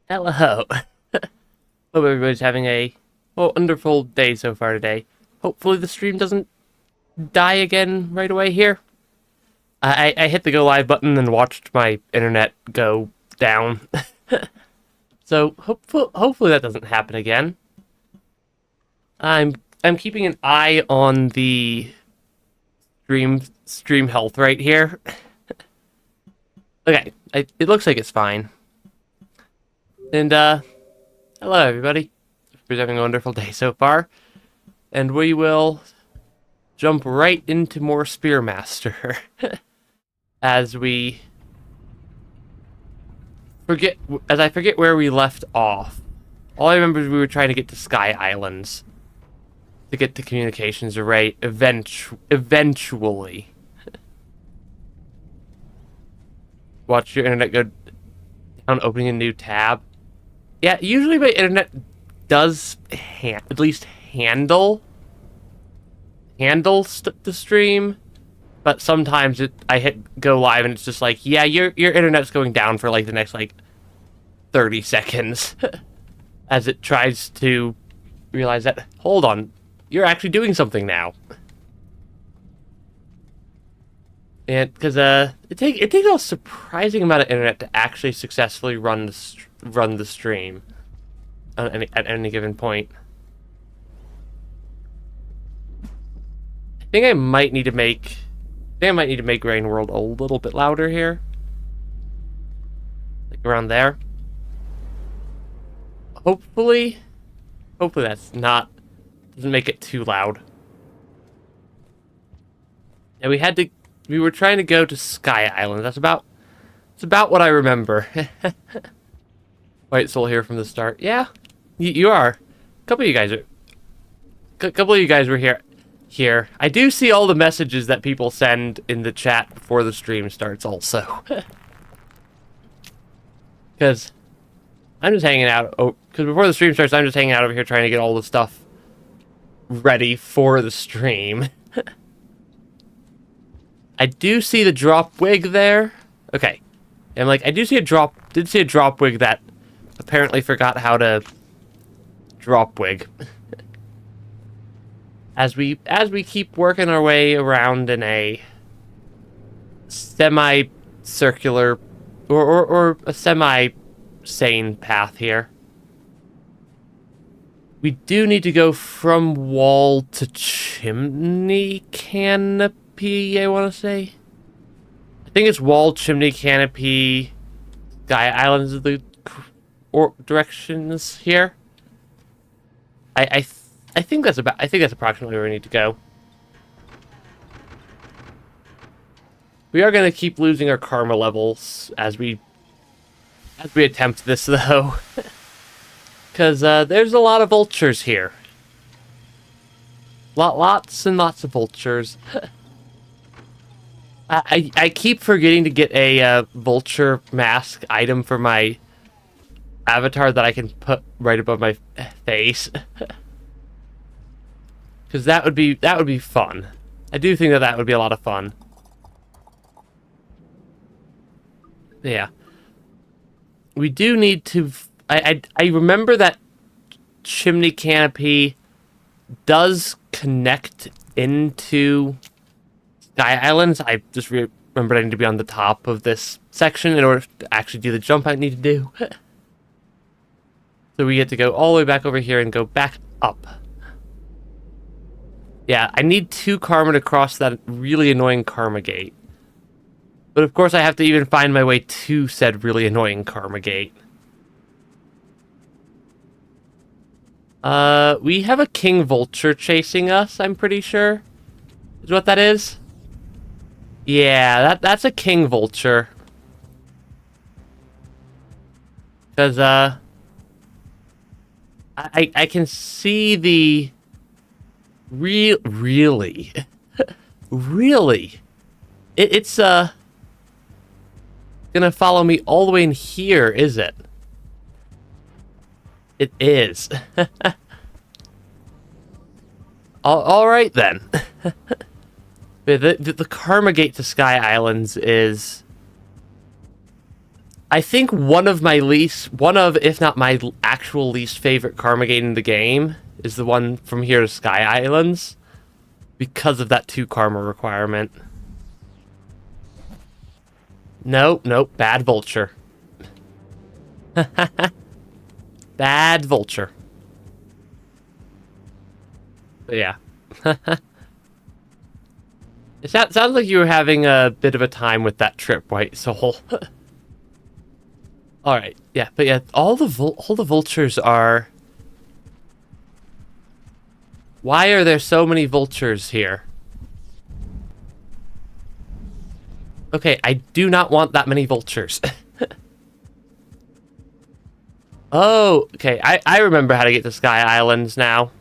Hello. Hope everybody's having a wonderful day so far today. Hopefully the stream doesn't die again right away here. I hit the go live button and watched my internet go down. So hopefully that doesn't happen again. I'm keeping an eye on the stream health right here. Okay, it looks like it's fine. And hello everybody. We're having a wonderful day so far. And we will jump right into more Spearmaster. As I forget where we left off. All I remember is we were trying to get to Sky Islands. To get to communications array eventually. Watch your internet go down opening a new tab. Yeah, usually my internet does at least handle the stream, but sometimes I hit go live and it's just like, yeah, your internet's going down for like the next like 30 seconds as it tries to realize that, hold on, you're actually doing something now. And because it takes a surprising amount of internet to actually successfully run the stream at any given point. I think I might need to make Rain World a little bit louder here, like around there. Hopefully that's doesn't make it too loud. Yeah, we were trying to go to Sky Island. That's about what I remember. White Soul here from the start. Yeah, you are. A couple of you guys were here. I do see all the messages that people send in the chat before the stream starts also. Because I'm just hanging out. Because before the stream starts, I'm just hanging out over here trying to get all the stuff ready for the stream. I do see the drop wig there. Okay. And like, did see a drop wig that apparently forgot how to drop wig. As we keep working our way around in a semi-circular or a semi-sane path here. We do need to go from wall to chimney canopy, I want to say. I think it's wall, chimney, canopy, Sky Islands of the directions here. I think that's approximately where we need to go. We are going to keep losing our karma levels as we attempt this though. Because there's a lot of vultures here. Lots and lots of vultures. I keep forgetting to get a vulture mask item for my avatar that I can put right above my face. Because that would be fun. I do think that would be a lot of fun. Yeah. We do need to... I remember that chimney canopy does connect into Sky Islands. I just remembered I need to be on the top of this section in order to actually do the jump I need to do. So we get to go all the way back over here and go back up. Yeah, I need 2 karma to cross that really annoying karma gate. But of course I have to even find my way to said really annoying Karma Gate. We have a king vulture chasing us, I'm pretty sure. Is what that is? Yeah, that's a king vulture. Because, I can see the... Really? Really? It's, gonna follow me all the way in here, is it? It is. Alright then. The Karma Gate to Sky Islands is... I think one of, if not my actual least favorite Karma Gate in the game is the one from here to Sky Islands. Because of that 2 karma requirement. Nope, bad vulture. Bad vulture. But yeah. It sounds like you were having a bit of a time with that trip, White Soul. Alright, yeah, but yeah, all the vultures are... Why are there so many vultures here? Okay, I do not want that many vultures. Oh, okay, I remember how to get to Sky Islands now.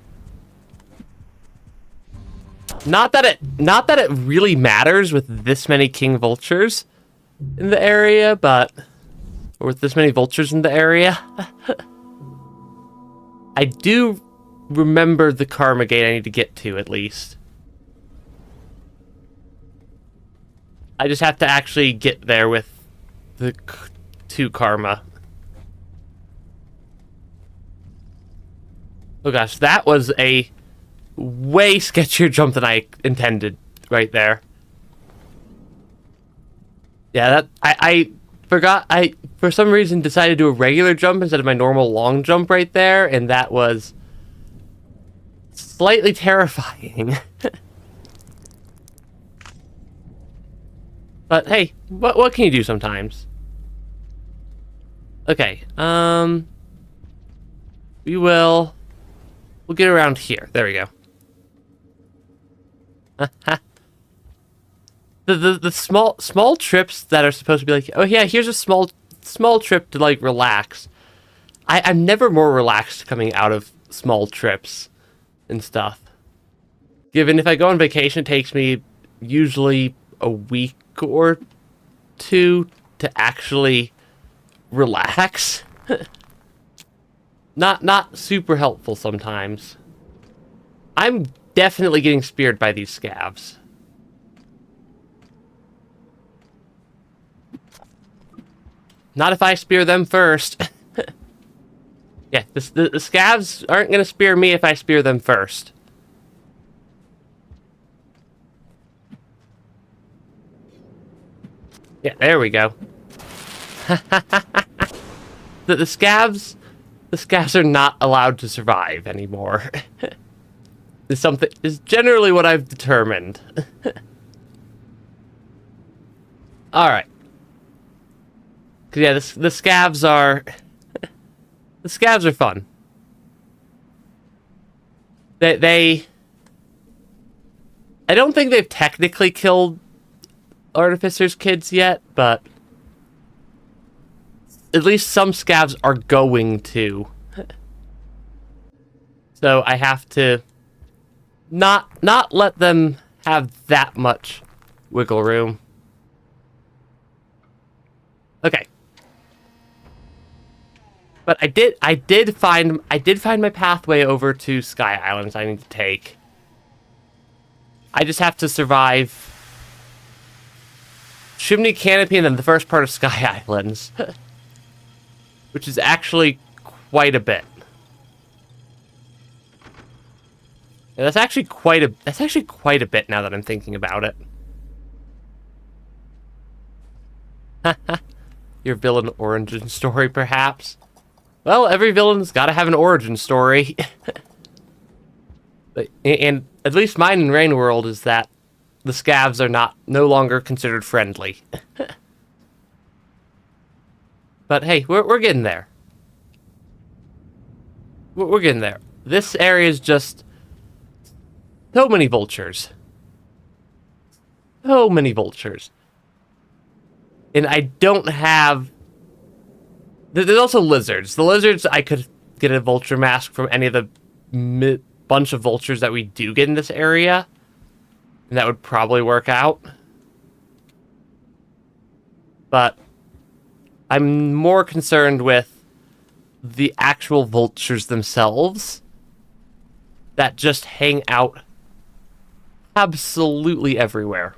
Not that it really matters with this many king vultures in the area, but... Or with this many vultures in the area. I do remember the Karma Gate I need to get to, at least. I just have to actually get there with the 2 karma. Oh gosh, that was a way sketchier jump than I intended right there. Yeah, that I forgot. I, for some reason, decided to do a regular jump instead of my normal long jump right there, and that was slightly terrifying. But hey, what can you do sometimes? Okay, we'll get around here. There we go. The small trips that are supposed to be like, oh yeah, here's a small trip to like relax. I'm never more relaxed coming out of small trips and stuff. Given if I go on vacation, it takes me usually a week or 2 to actually relax. Not super helpful sometimes. I'm definitely getting speared by these scavs. Not if I spear them first. Yeah, the scavs aren't going to spear me if I spear them first. Yeah, there we go. the scavs are not allowed to survive anymore. is generally what I've determined. All right. Cause yeah, the scavs are the scavs are fun. I don't think they've technically killed Artificer's kids yet, but at least some scavs are going to. So I have to not let them have that much wiggle room. Okay. But I did find my pathway over to Sky Islands I need to take. I just have to survive Chimney Canopy and then the first part of Sky Islands. Which is actually quite a bit. Yeah, that's actually quite a bit now that I'm thinking about it. Your villain origin story, perhaps? Well, every villain's gotta have an origin story. And at least mine in Rain World is that the scavs are no longer considered friendly. But hey, we're getting there. We're getting there. This area is just so many vultures. So many vultures. And I don't have... There's also lizards. The lizards, I could get a vulture mask from any of the bunch of vultures that we do get in this area. And that would probably work out. But I'm more concerned with the actual vultures themselves that just hang out absolutely everywhere.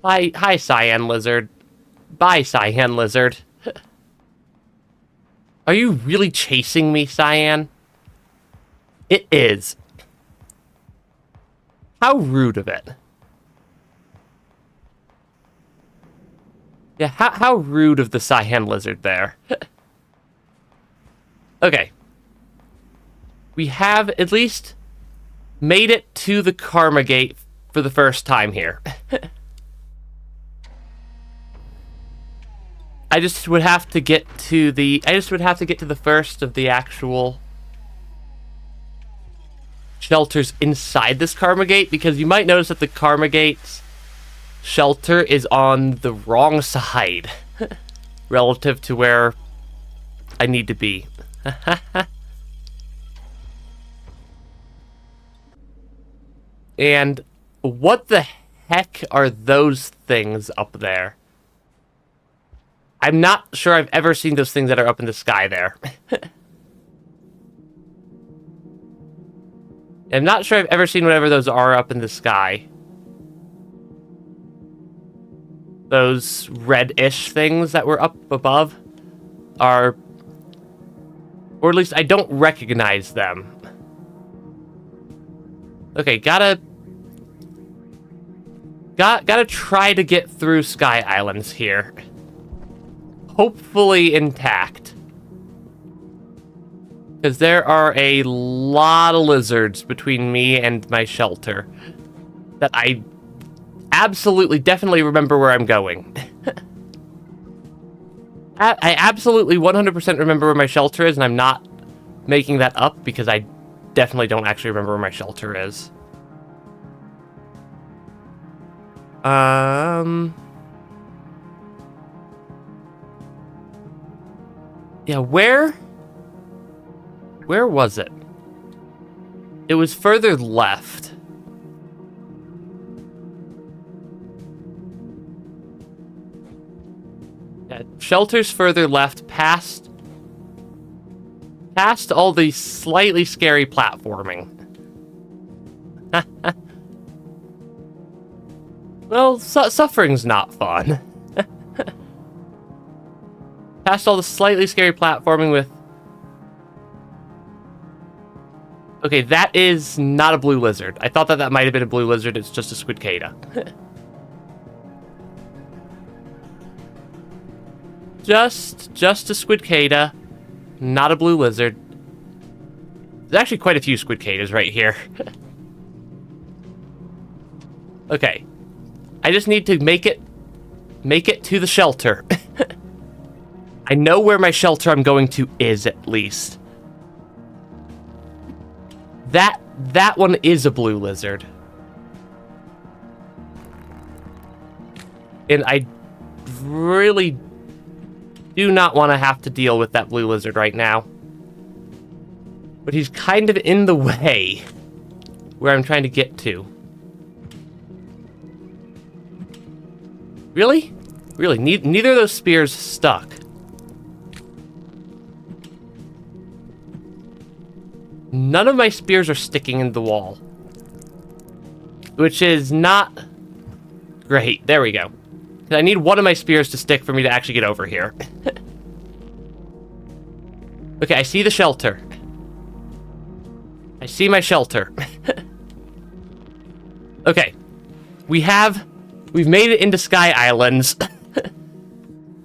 Hi, Cyan Lizard. Bye, Cyan Lizard. Are you really chasing me, Cyan? It is. How rude of it. Yeah, how rude of the Cyan Lizard there. Okay. We have at least made it to the Karma Gate for the first time here. I just would have to get to the first of the actual shelters inside this Karma Gate, because you might notice that the Karma Gate's shelter is on the wrong side relative to where I need to be. And what the heck are those things up there? I'm not sure I've ever seen those things that are up in the sky there. I'm not sure I've ever seen whatever those are up in the sky. Those red-ish things that were up above are... Or at least I don't recognize them. Okay, gotta try to get through Sky Islands here. Hopefully intact. Because there are a lot of lizards between me and my shelter that I absolutely, definitely remember where I'm going. I absolutely 100% remember where my shelter is, and I'm not making that up because I definitely don't actually remember where my shelter is. Yeah, where was it? It was further left. Yeah, shelters further left, past all the slightly scary platforming. Well, suffering's not fun. Past all the slightly scary platforming with... Okay, that is not a blue lizard. I thought that might have been a blue lizard. It's just a squidcada. just a squidcada, not a blue lizard. There's actually quite a few squidcadas right here. Okay. I just need to make it to the shelter. I know where my shelter I'm going to is, at least. That one is a blue lizard. And I really do not want to have to deal with that blue lizard right now. But he's kind of in the way where I'm trying to get to. Really? Really, neither of those spears stuck. None of my spears are sticking in the wall. Which is not great. There we go. I need one of my spears to stick for me to actually get over here. Okay, I see the shelter. I see my shelter. Okay. We've made it into Sky Islands.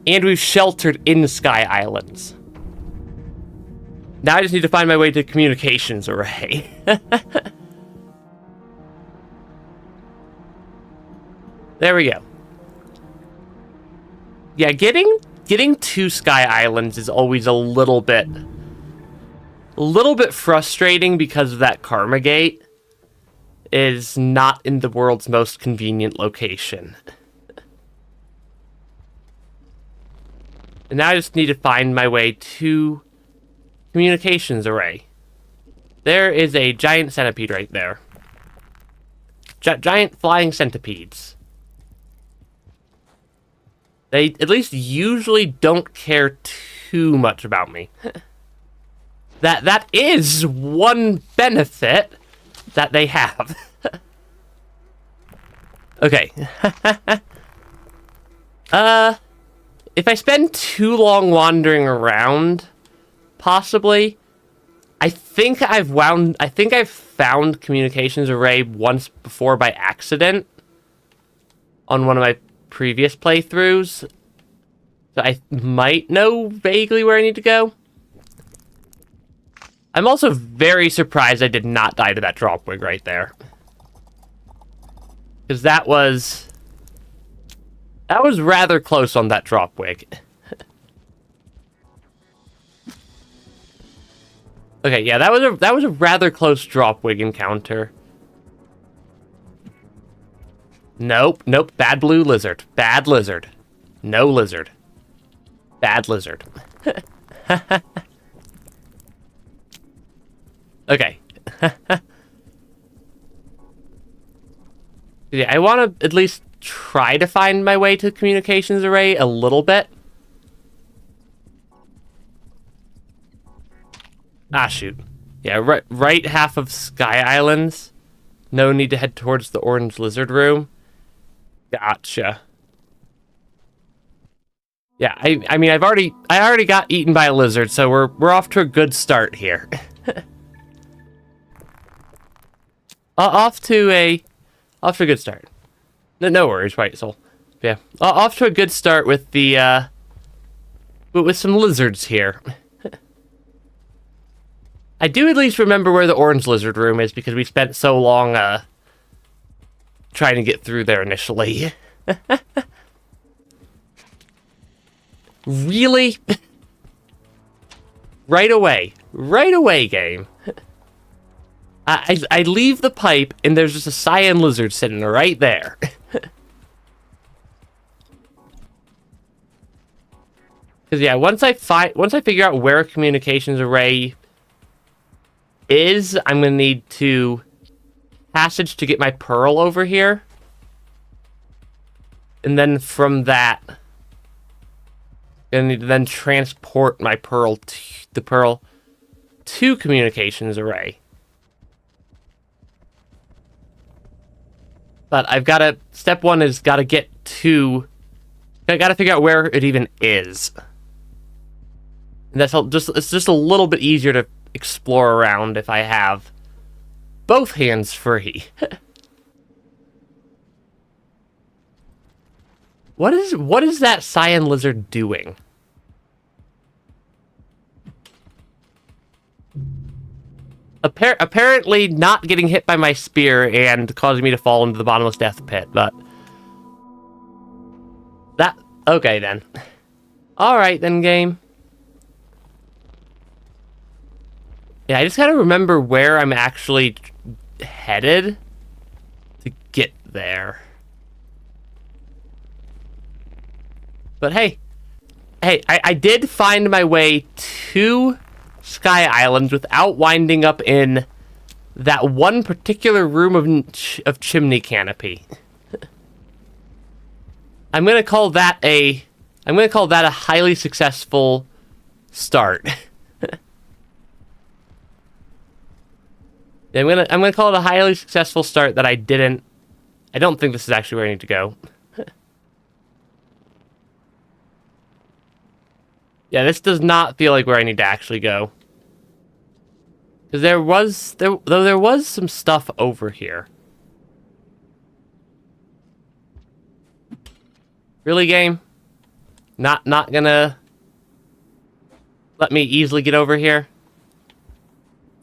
And we've sheltered in Sky Islands. Now I just need to find my way to communications array. There we go. Yeah, getting to Sky Islands is always a little bit frustrating because of that Karma Gate is not in the world's most convenient location. And now I just need to find my way to communications array. There is a giant centipede right there. Giant flying centipedes. They at least usually don't care too much about me. That is one benefit that they have. Okay. If I spend too long wandering around, possibly, I think I've found communications array once before by accident on one of my previous playthroughs. So I might know vaguely where I need to go. I'm also very surprised I did not die to that dropwig right there. Because that was rather close on that dropwig. Okay, yeah, that was a rather close dropwig encounter. Nope, bad blue lizard. Bad lizard. No lizard. Bad lizard. Okay. Yeah, I want to at least try to find my way to the communications array a little bit. Ah, shoot. Yeah, right half of Sky Islands. No need to head towards the orange lizard room. Gotcha. Yeah, I mean I already got eaten by a lizard, so we're off to a good start here. off to a good start. No worries, White Soul. Yeah, off to a good start with the with some lizards here. I do at least remember where the orange lizard room is because we spent so long trying to get through there initially. Really? Right away, game. I leave the pipe and there's just a cyan lizard sitting right there. Because yeah, once I figure out where a communications array is, I'm gonna need to passage to get my pearl over here, and then from that, I'm gonna need to then transport my pearl to communications array. But I've got to. Step one is got to get to. I got to figure out where it even is. And it's just a little bit easier to explore around if I have both hands free. What is that cyan lizard doing? Apparently not getting hit by my spear and causing me to fall into the bottomless death pit, but okay then. Alright then, game. Yeah, I just gotta remember where I'm actually headed to get there. But hey, I did find my way to Sky Islands without winding up in that one particular room of chimney canopy. I'm gonna call that a highly successful start. I'm gonna call it a highly successful start that I don't think this is actually where I need to go. Yeah, this does not feel like where I need to actually go. Because there was some stuff over here. Really, game? Not gonna let me easily get over here?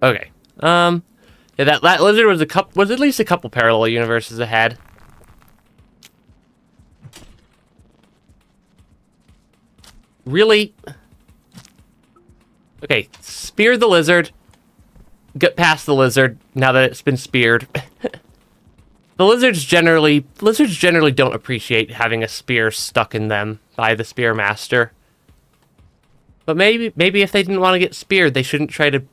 Okay. Yeah, that lizard was at least a couple parallel universes ahead. Really? Okay, spear the lizard. Get past the lizard now that it's been speared. The lizards generally don't appreciate having a spear stuck in them by the spear master. But maybe if they didn't want to get speared, they shouldn't try to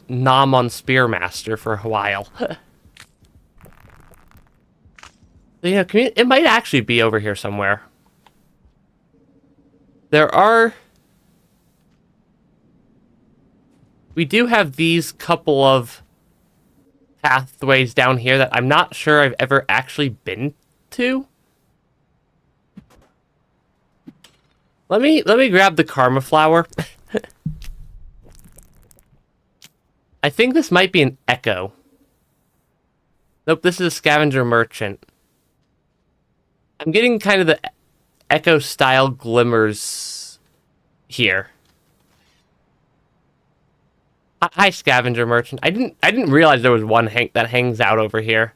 nom on spear master for a while. Yeah, it might actually be over here somewhere. We do have these couple of pathways down here that I'm not sure I've ever actually been to. Let me grab the karma flower. I think this might be an echo. Nope, this is a scavenger merchant. I'm getting kind of the echo style glimmers here. Hi, scavenger merchant. I didn't realize there was one that hangs out over here.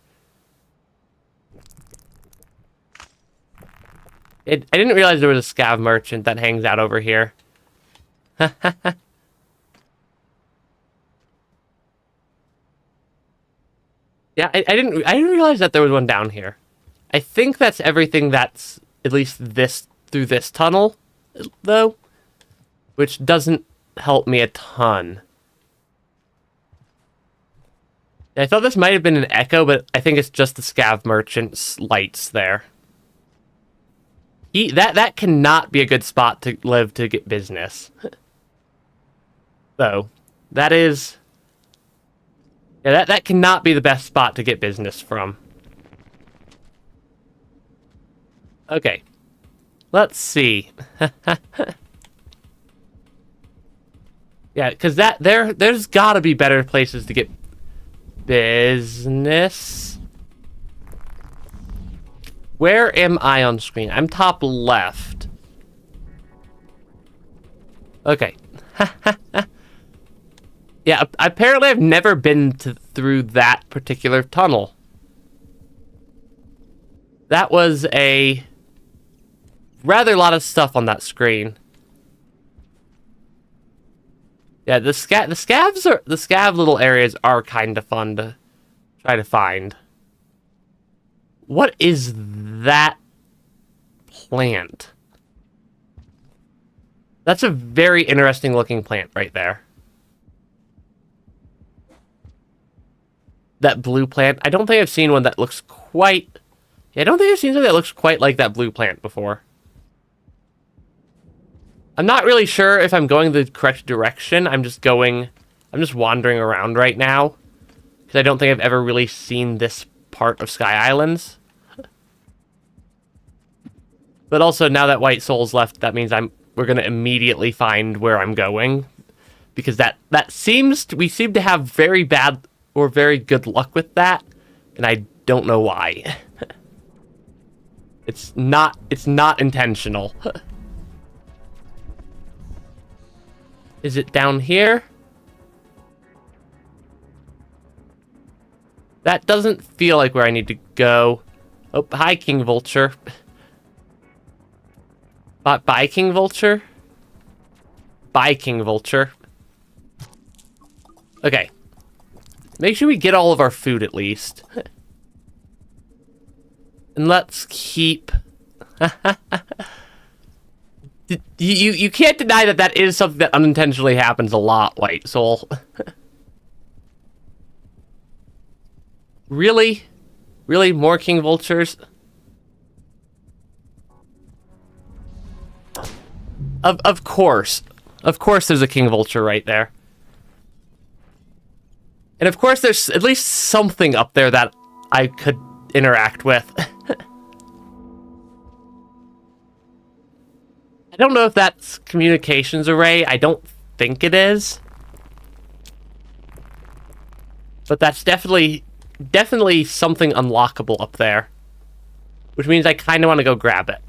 I didn't realize there was a scav merchant that hangs out over here. Yeah, I didn't realize that there was one down here. I think that's everything that's at least through this tunnel, though, which doesn't help me a ton. I thought this might have been an echo, but I think it's just the scav merchant's lights there. That cannot be a good spot to live to get business. So, that is... Yeah, that cannot be the best spot to get business from. Okay. Let's see. Yeah, because there's gotta be better places to get business. Where am I on screen? I'm top left. Okay. Yeah, apparently I've never been through that particular tunnel. That was a rather lot of stuff on that screen. Yeah, the scav little areas are kind of fun to try to find. What is that plant? That's a very interesting looking plant right there. That blue plant. I don't think I've seen one that looks quite... Yeah, I don't think I've seen something that looks quite like that blue plant before. I'm not really sure if I'm going the correct direction. I'm just wandering around right now. Because I don't think I've ever really seen this part of Sky Islands. But also, now that White Soul's left, that means we're going to immediately find where I'm going. Because we seem to have very bad or very good luck with that. And I don't know why. It's not intentional. Is it down here? That doesn't feel like where I need to go. Oh, hi, King Vulture. Bye, King Vulture. Bye, King Vulture. Okay. Make sure we get all of our food at least. And let's keep... You can't deny that is something that unintentionally happens a lot, White Soul. Really? Really? More King Vultures? Of course. Of course there's a King Vulture right there. And of course there's at least something up there that I could interact with. I don't know if that's communications array. I don't think it is. But that's definitely something unlockable up there. Which means I kind of want to go grab it.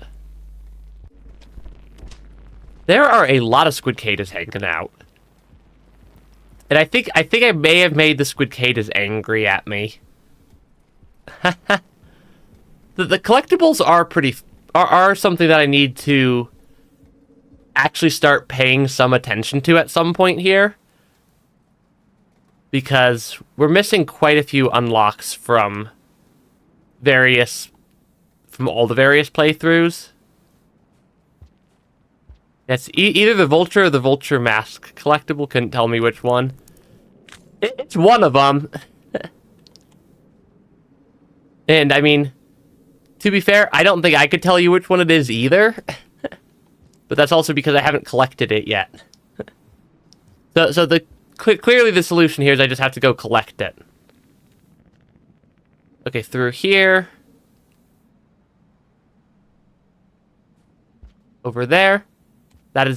There are a lot of squidcadas hanging out. And I think I may have made the squidcadas angry at me. the collectibles are are something that I need to actually start paying some attention to at some point here. Because we're missing quite a few unlocks from all the various playthroughs. It's either the Vulture or the Vulture Mask collectible. Couldn't tell me which one. It's one of them. And, I mean, to be fair, I don't think I could tell you which one it is either. But that's also because I haven't collected it yet. So clearly the solution here is I just have to go collect it. Okay, through here. Over there. That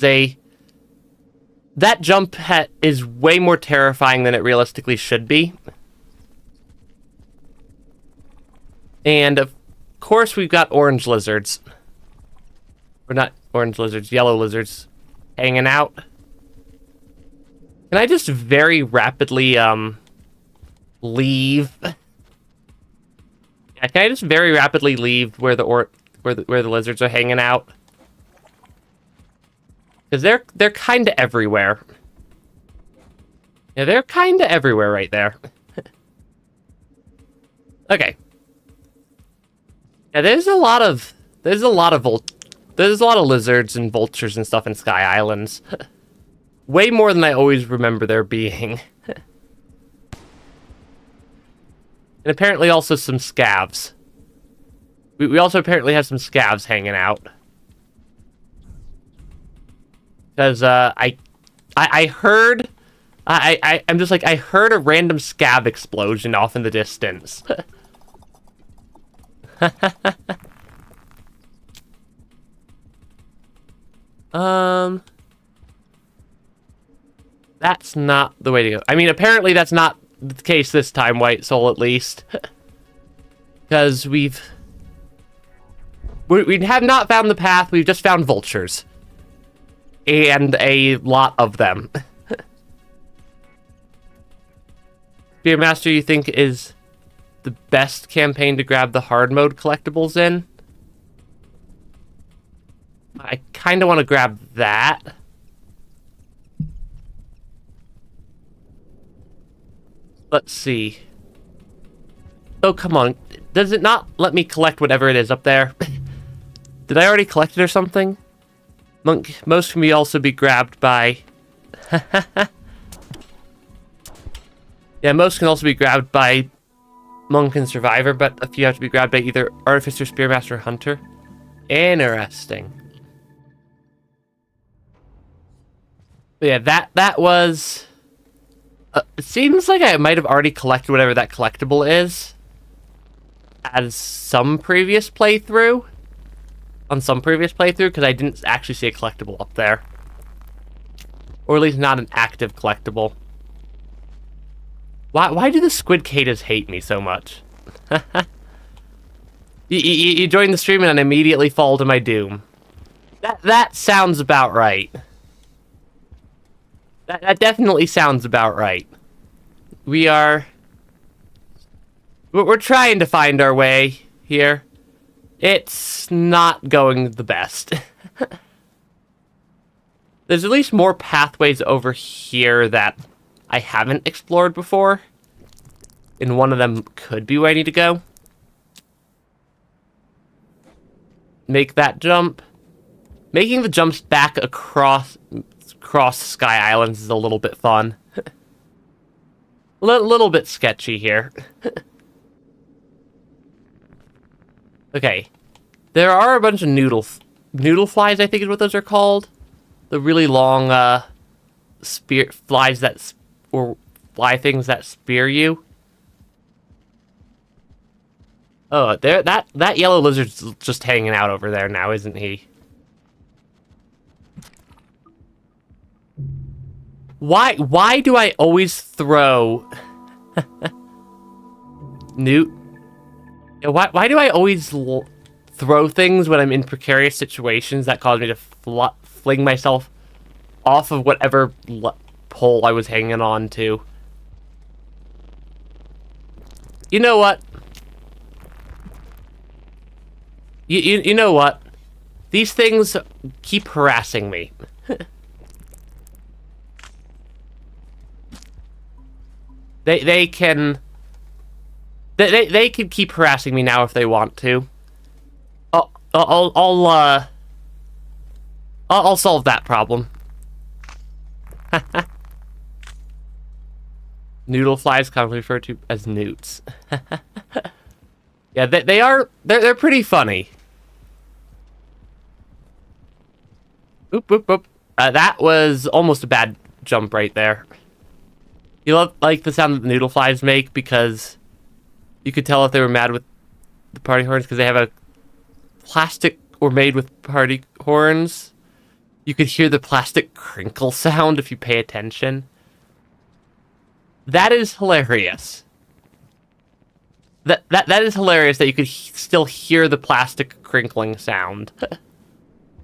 jump is way more terrifying than it realistically should be. And, of course, we've got orange lizards. Or not orange lizards, yellow lizards hanging out. Can I just very rapidly, leave? Yeah, can I just very rapidly leave where the lizards are hanging out? Because they're kind of everywhere. Yeah, they're kind of everywhere right there. Okay. Yeah, there's a lot of lizards and vultures and stuff in Sky Islands. Way more than I always remember there being. And apparently also some scavs. We also apparently have some scavs hanging out. Because I heard I'm just like, I heard a random scav explosion off in the distance. That's not the way to go. I mean, apparently that's not the case this time, White Soul, at least. Because we have not found the path, we've just found vultures. And a lot of them. Spearmaster, you think, is the best campaign to grab the hard mode collectibles in? I kind of want to grab that. Let's see. Oh, come on. Does it not let me collect whatever it is up there? Did I already collect it or something? Most can also be grabbed by... Yeah, most can also be grabbed by Monk and Survivor, but a few have to be grabbed by either Artificer, Spearmaster, or Hunter. Interesting. But yeah, that was... it seems like I might have already collected whatever that collectible is. As some previous playthrough. On some previous playthrough, because I didn't actually see a collectible up there. Or at least not an active collectible. Why do the squid catas hate me so much? you join the stream and immediately fall to my doom. That sounds about right. That definitely sounds about right. We're trying to find our way here. It's not going the best. There's at least more pathways over here that I haven't explored before. And one of them could be where I need to go. Make that jump. Making the jumps back across Sky Islands is a little bit fun. Little bit sketchy here. Okay. There are a bunch of noodle flies, I think is what those are called. The really long spear flies or fly things that spear you. Oh, there that yellow lizard's just hanging out over there now, isn't he? Why do I always throw Newt? Why do I always throw things when I'm in precarious situations that cause me to fling myself off of whatever pole I was hanging on to? You know what? You know what? These things keep harassing me. They can... They can keep harassing me now if they want to. I'll solve that problem. Noodle flies, commonly referred to as newts. Yeah, they're pretty funny. Oop, oop, oop. That was almost a bad jump right there. You like the sound that the noodle flies make because you could tell if they were mad with the party horns because they have a plastic or made with party horns. You could hear the plastic crinkle sound if you pay attention. That is hilarious. That is hilarious that you could still hear the plastic crinkling sound.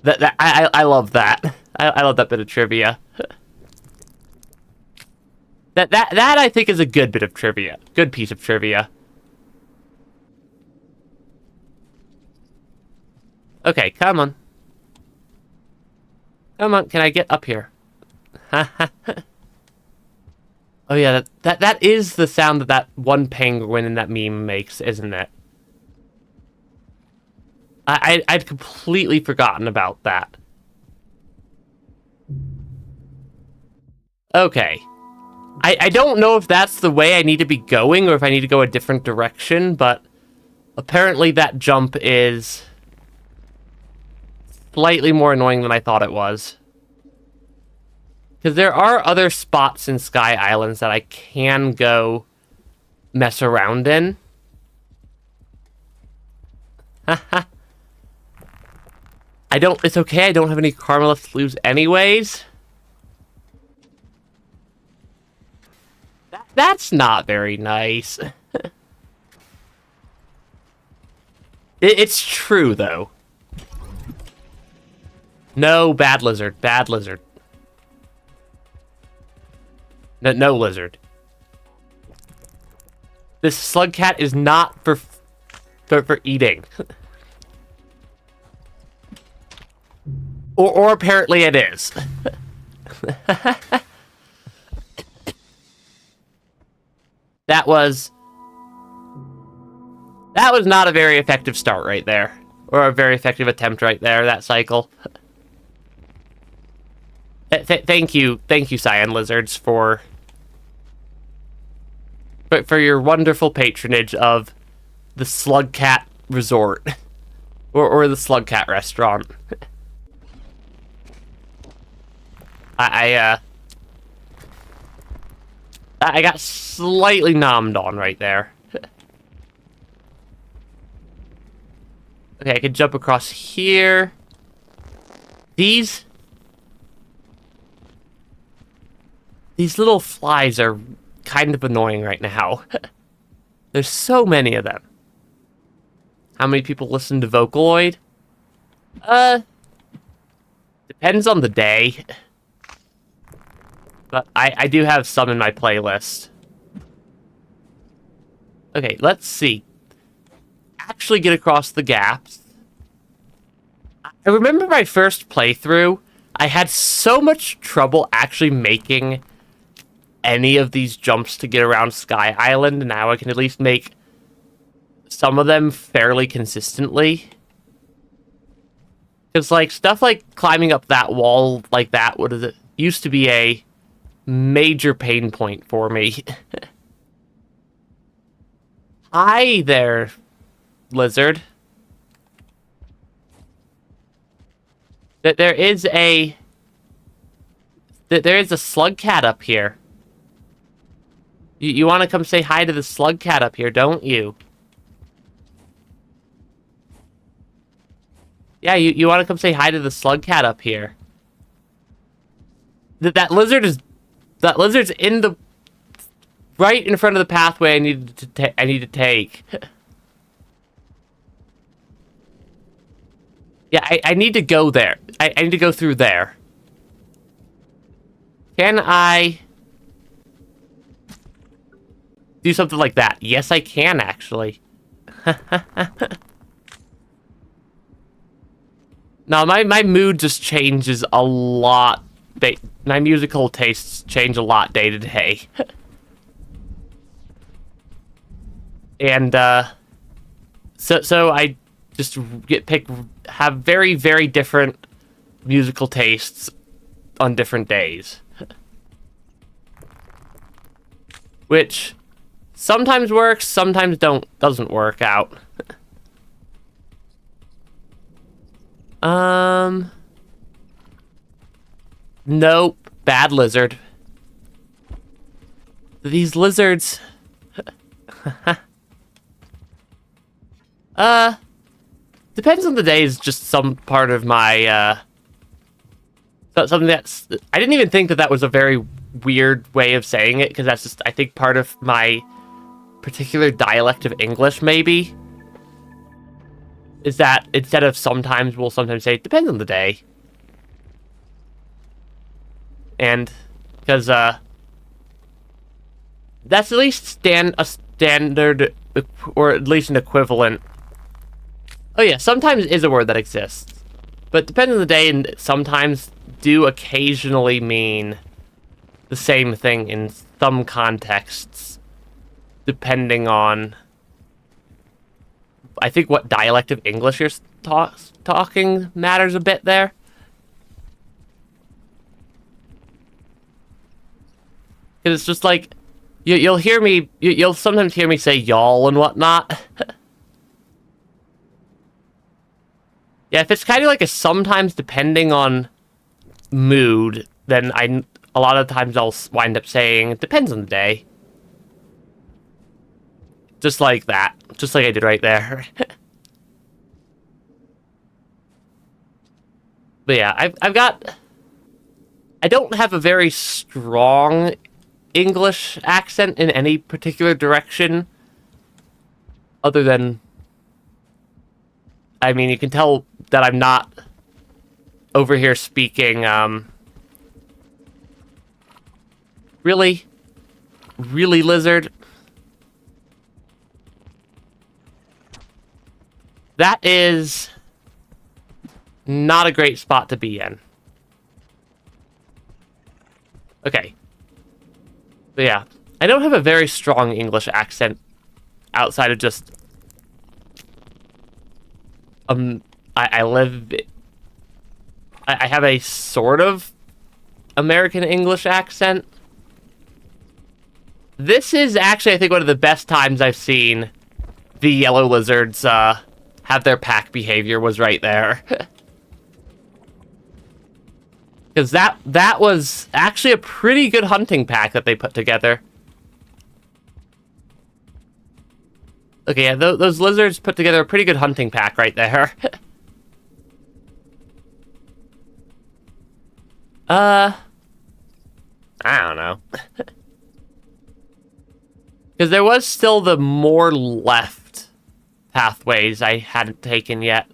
I love that. I love that bit of trivia. That I think is a good bit of trivia. Good piece of trivia. Okay, come on. Come on, can I get up here? Oh yeah, that is the sound that one penguin in that meme makes, isn't it? I'd completely forgotten about that. Okay. I don't know if that's the way I need to be going or if I need to go a different direction, but apparently that jump is slightly more annoying than I thought it was. Because there are other spots in Sky Islands that I can go mess around in. It's okay, I don't have any karma left to lose anyways. That's not very nice. It's true, though. No, bad lizard, bad lizard. No lizard. This slug cat is not for eating. or apparently it is. That was not a very effective start right there. Or a very effective attempt right there, that cycle. Thank you, Cyan Lizards, for your wonderful patronage of the Slug Cat Resort. or the Slug Cat Restaurant. I got slightly nommed on right there. Okay, I can jump across here. These little flies are kind of annoying right now. There's so many of them. How many people listen to Vocaloid? Depends on the day. But I do have some in my playlist. Okay, let's see. Actually get across the gaps. I remember my first playthrough, I had so much trouble actually making any of these jumps to get around Sky Island, and now I can at least make some of them fairly consistently. Because, like, stuff like climbing up that wall like that, used to be a major pain point for me. Hi there, lizard. There is a slug cat up here. You want to come say hi to the slug cat up here, don't you? Yeah, you want to come say hi to the slug cat up here. That lizard's in right in front of the pathway I need to take. Yeah, I need to go there. I need to go through there. Can I do something like that? Yes, I can, actually. No, my mood just changes a lot. My musical tastes change a lot day to day. And so I just have very, very different musical tastes on different days, which sometimes works, sometimes doesn't work out. Nope, bad lizard. These lizards. Depends on the day is just some part of my, something that's... I didn't even think that was a very weird way of saying it, because that's just, I think, part of my particular dialect of English, maybe. Is that instead of sometimes, we'll sometimes say, depends on the day. And, because, that's at least a standard, or at least an equivalent. Oh yeah, sometimes is a word that exists. But depending on the day, and sometimes do occasionally mean the same thing in some contexts. Depending on, I think, what dialect of English you're talking matters a bit there. Because it's just like, you'll hear me, you'll sometimes hear me say y'all and whatnot. Yeah, if it's kind of like a sometimes depending on mood, then a lot of times I'll wind up saying it depends on the day. Just like that. Just like I did right there. But yeah, I don't have a very strong English accent in any particular direction. Other than, I mean, you can tell that I'm not over here speaking, really lizard. That is not a great spot to be in. Okay. But yeah, I don't have a very strong English accent outside of just, I have a sort of American English accent. This is actually, I think, one of the best times I've seen the yellow lizards have their pack behavior was right there. Because that was actually a pretty good hunting pack that they put together. Okay, yeah, those lizards put together a pretty good hunting pack right there. I don't know. Because there was still the more left pathways I hadn't taken yet.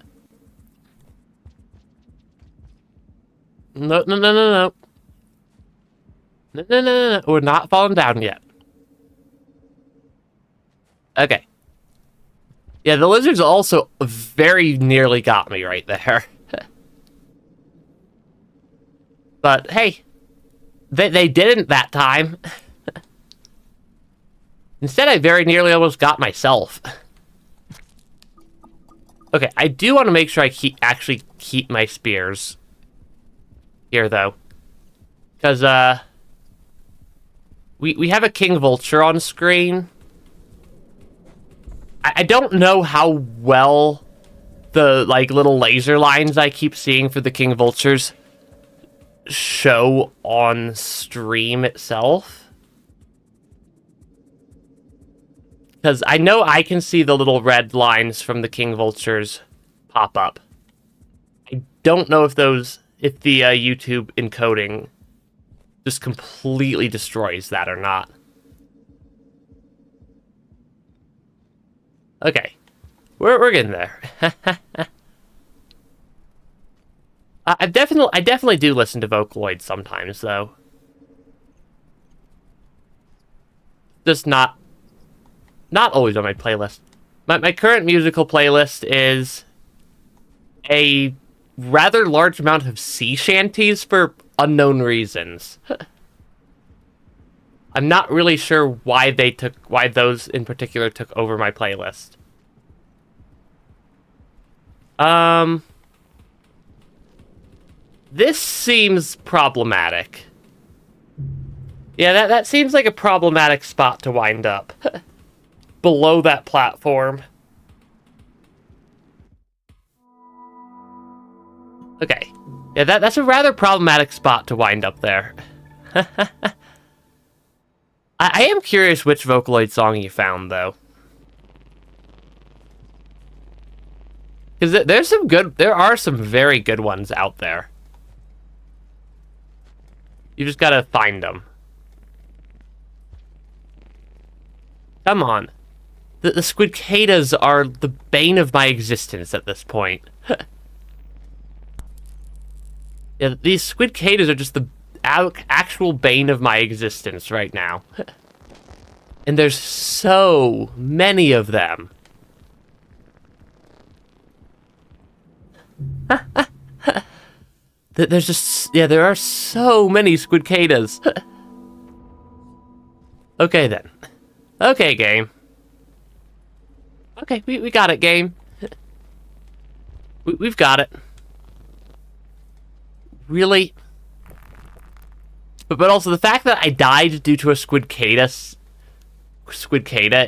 No. No. We're not falling down yet. Okay. Yeah, the lizards also very nearly got me right there. But, hey. They didn't that time. Instead, I very nearly almost got myself. Okay, I do want to make sure I actually keep my spears here, though. Because, we have a king vulture on screen. I don't know how well the, like, little laser lines I keep seeing for the king vultures show on stream itself. Because I know I can see the little red lines from the king vultures pop up. I don't know if the YouTube encoding just completely destroys that or not. Okay, we're getting there. I definitely do listen to Vocaloid sometimes, though. Just not always on my playlist. My current musical playlist is a rather large amount of sea shanties for unknown reasons. I'm not really sure why those in particular took over my playlist. This seems problematic. Yeah, that seems like a problematic spot to wind up. Below that platform. Okay. Yeah, that's a rather problematic spot to wind up there. I am curious which Vocaloid song you found, though. Because there are some very good ones out there. You just gotta find them. Come on. The squidcadas are the bane of my existence at this point. Yeah, these squidcadas are just the actual bane of my existence right now. And there's so many of them. There's just... Yeah, there are so many squidcadas. Okay, then. Okay, game. Okay, we got it, game. We've got it. Really? But also, the fact that I died due to a squidcada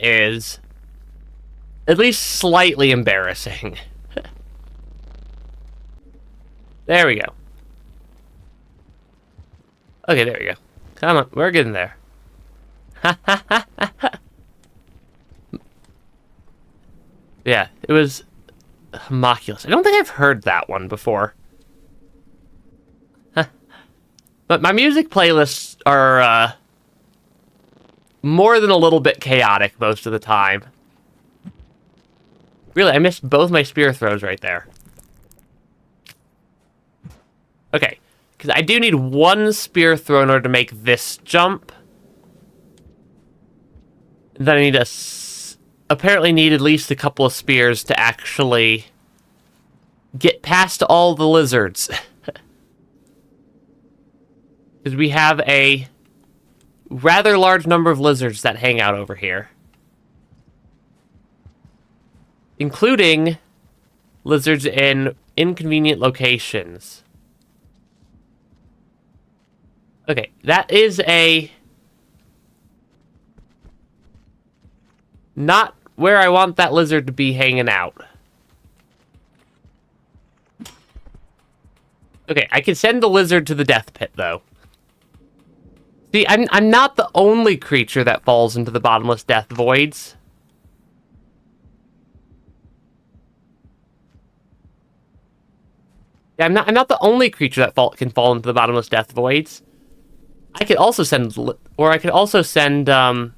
is at least slightly embarrassing. There we go. Okay, there we go. Come on, we're getting there. Yeah, it was homunculus. I don't think I've heard that one before. But my music playlists are more than a little bit chaotic most of the time. Really, I missed both my spear throws right there. Okay, because I do need one spear throw in order to make this jump. And then I need apparently need at least a couple of spears to actually get past all the lizards. Because we have a rather large number of lizards that hang out over here. Including lizards in inconvenient locations. Okay, that is not where I want that lizard to be hanging out. Okay, I can send the lizard to the death pit, though. See, I'm not the only creature that falls into the bottomless death voids. Yeah, I'm not the only creature that can fall into the bottomless death voids. I could also send, or I could also send, yeah,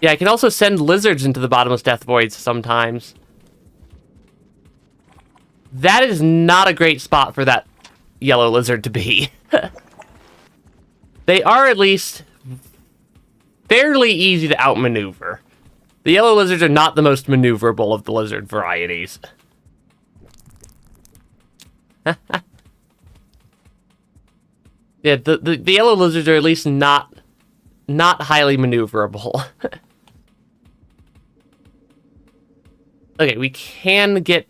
I can also send lizards into the bottomless death voids sometimes. That is not a great spot for that yellow lizard to be. They are at least fairly easy to outmaneuver. The yellow lizards are not the most maneuverable of the lizard varieties. Yeah, the yellow lizards are at least not highly maneuverable. Okay, we can get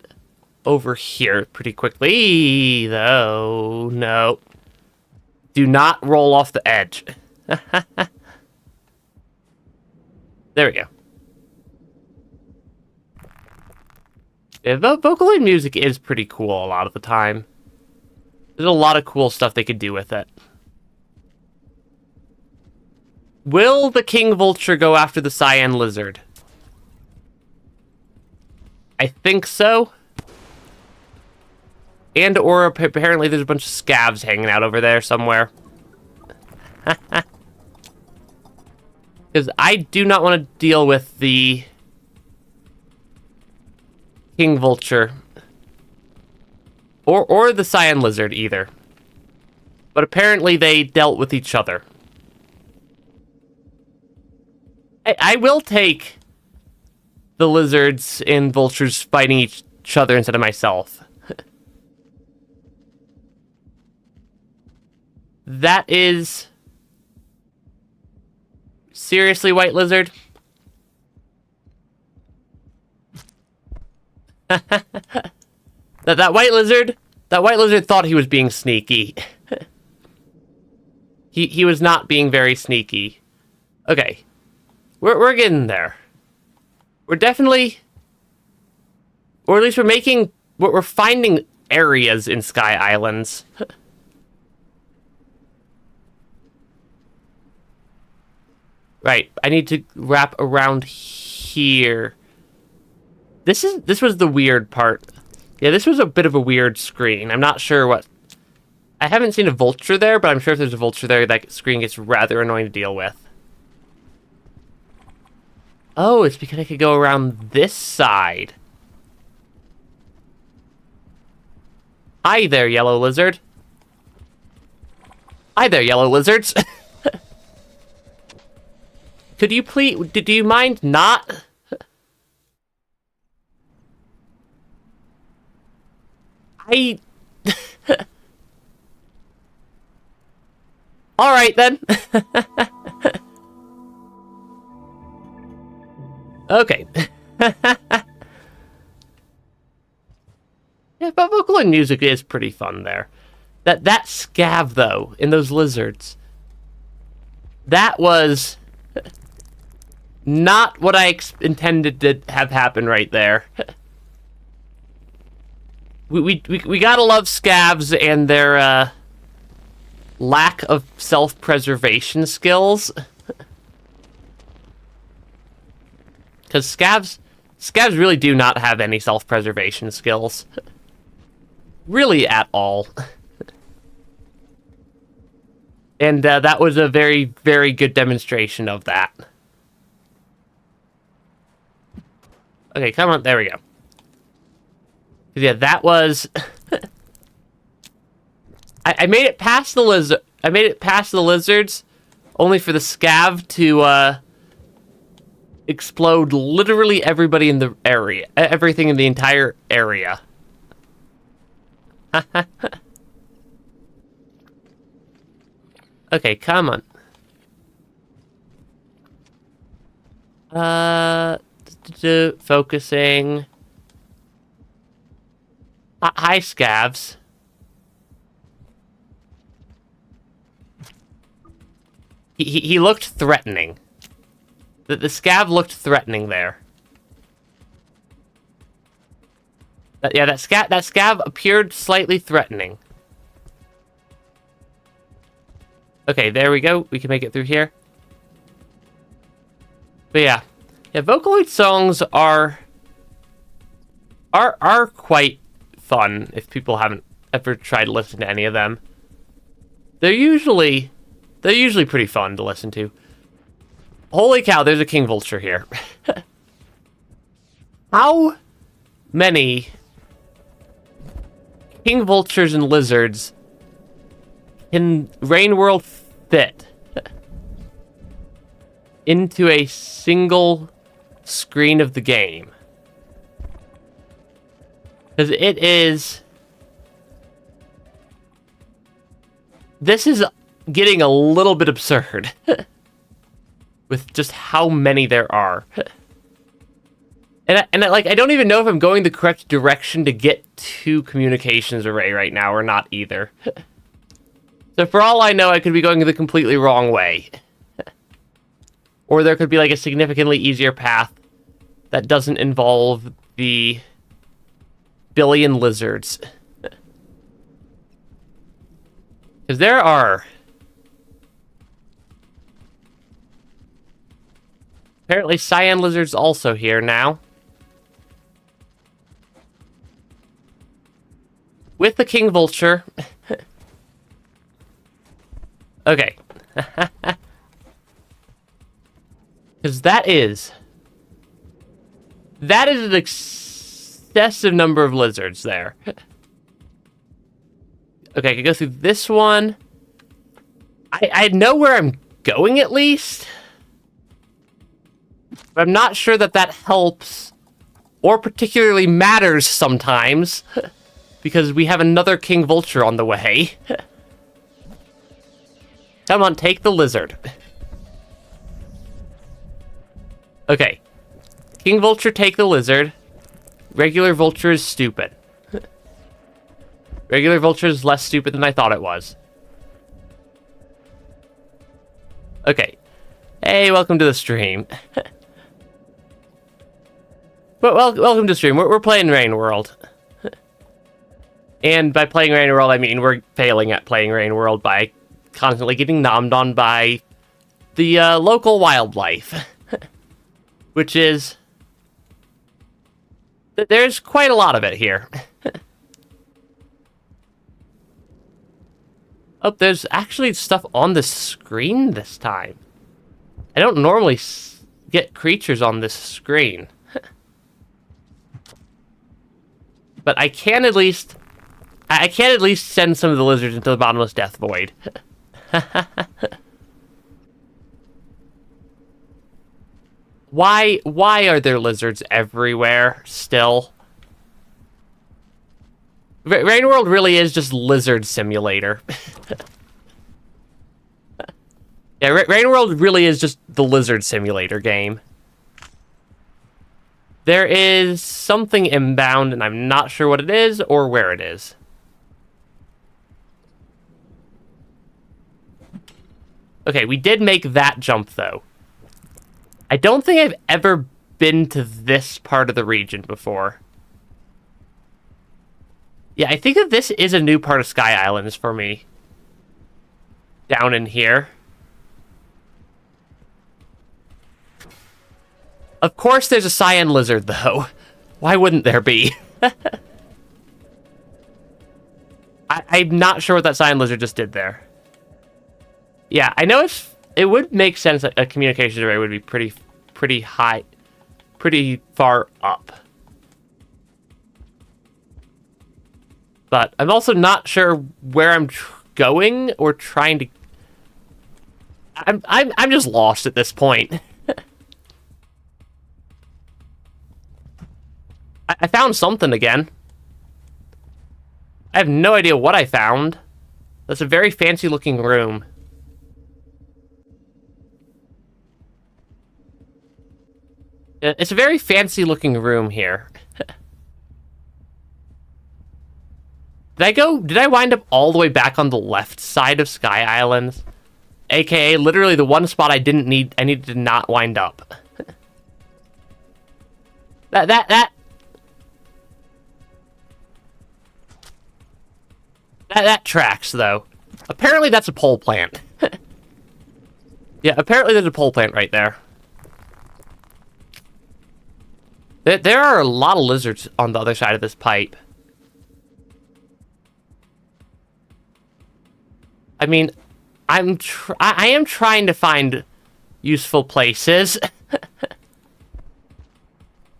over here pretty quickly, though. No. Do not roll off the edge. There we go. Yeah, the Vocaloid music is pretty cool a lot of the time. There's a lot of cool stuff they could do with it. Will the King Vulture go after the Cyan Lizard? I think so. And or apparently there's a bunch of scavs hanging out over there somewhere. Because I do not want to deal with the King Vulture. Or the Cyan Lizard either. But apparently they dealt with each other. I will take the lizards and vultures fighting each other instead of myself. That is... Seriously, White Lizard? That White Lizard thought he was being sneaky. He was not being very sneaky. Okay. We're getting there. We're definitely... Or at least we're finding areas in Sky Islands. Right, I need to wrap around here. This was the weird part. Yeah, this was a bit of a weird screen. I'm not sure what... I haven't seen a vulture there, but I'm sure if there's a vulture there, that screen gets rather annoying to deal with. Oh, it's because I could go around this side. Hi there, yellow lizard. Hi there, yellow lizards. Could you please... Do you mind not... Alright, then. Okay. Yeah, but vocal and music is pretty fun there. That scav, though, in those lizards, that was not what I intended to have happen right there. We gotta love scavs and their lack of self-preservation skills. Because scavs really do not have any self-preservation skills. Really at all. And that was a very, very good demonstration of that. Okay, come on, there we go. Yeah, that was... I made it past the lizard. I made it past the lizards, only for the scav to explode literally everybody in the area, everything in the entire area. Okay, come on. Focusing. Hi, scavs. He looked threatening. The scav looked threatening there. That scav appeared slightly threatening. Okay, there we go. We can make it through here. But yeah, Vocaloid songs are quite fun if people haven't ever tried to listen to any of them. They're usually pretty fun to listen to. Holy cow, there's a king vulture here. How many king vultures and lizards can Rain World fit into a single screen of the game? Because it is... This is getting a little bit absurd. With just how many there are. And I don't even know if I'm going the correct direction to get to communications array right now or not either. So for all I know, I could be going the completely wrong way. Or there could be like a significantly easier path that doesn't involve the billion lizards. Because there are... Apparently cyan lizards also here now. With the king vulture. Okay. Because that is an excessive number of lizards there. Okay, I can go through this one. I know where I'm going at least. But I'm not sure that helps or particularly matters sometimes. Because we have another king vulture on the way. Come on, take the lizard. Okay. King Vulture, take the lizard. Regular Vulture is stupid. Regular Vulture is less stupid than I thought it was. Okay. Hey, welcome to the stream. Welcome to the stream. We're playing Rain World. And by playing Rain World, I mean we're failing at playing Rain World by constantly getting nommed on by the local wildlife. Which is... There's quite a lot of it here. Oh, there's actually stuff on the screen this time. I don't normally get creatures on this screen. But I can at least... I can at least send some of the lizards into the bottomless death void. Why are there lizards everywhere still? Rain World really is just lizard simulator. Yeah, Rain World really is just the lizard simulator game. There is something inbound, and I'm not sure what it is or where it is. Okay, we did make that jump, though. I don't think I've ever been to this part of the region before. Yeah, I think that this is a new part of Sky Islands for me. Down in here. Of course there's a cyan lizard, though. Why wouldn't there be? I'm not sure what that cyan lizard just did there. Yeah, I know it would make sense that a communications array would be pretty high, pretty far up. But I'm also not sure where I'm going or trying to... I'm just lost at this point. I found something again. I have no idea what I found. That's a very fancy looking room. It's a very fancy looking room here. Did I wind up all the way back on the left side of Sky Islands? AKA literally the one spot I needed to not wind up. That tracks, though. Apparently that's a pole plant. Yeah, apparently there's a pole plant right there. There are a lot of lizards on the other side of this pipe. I mean, I am trying to find useful places.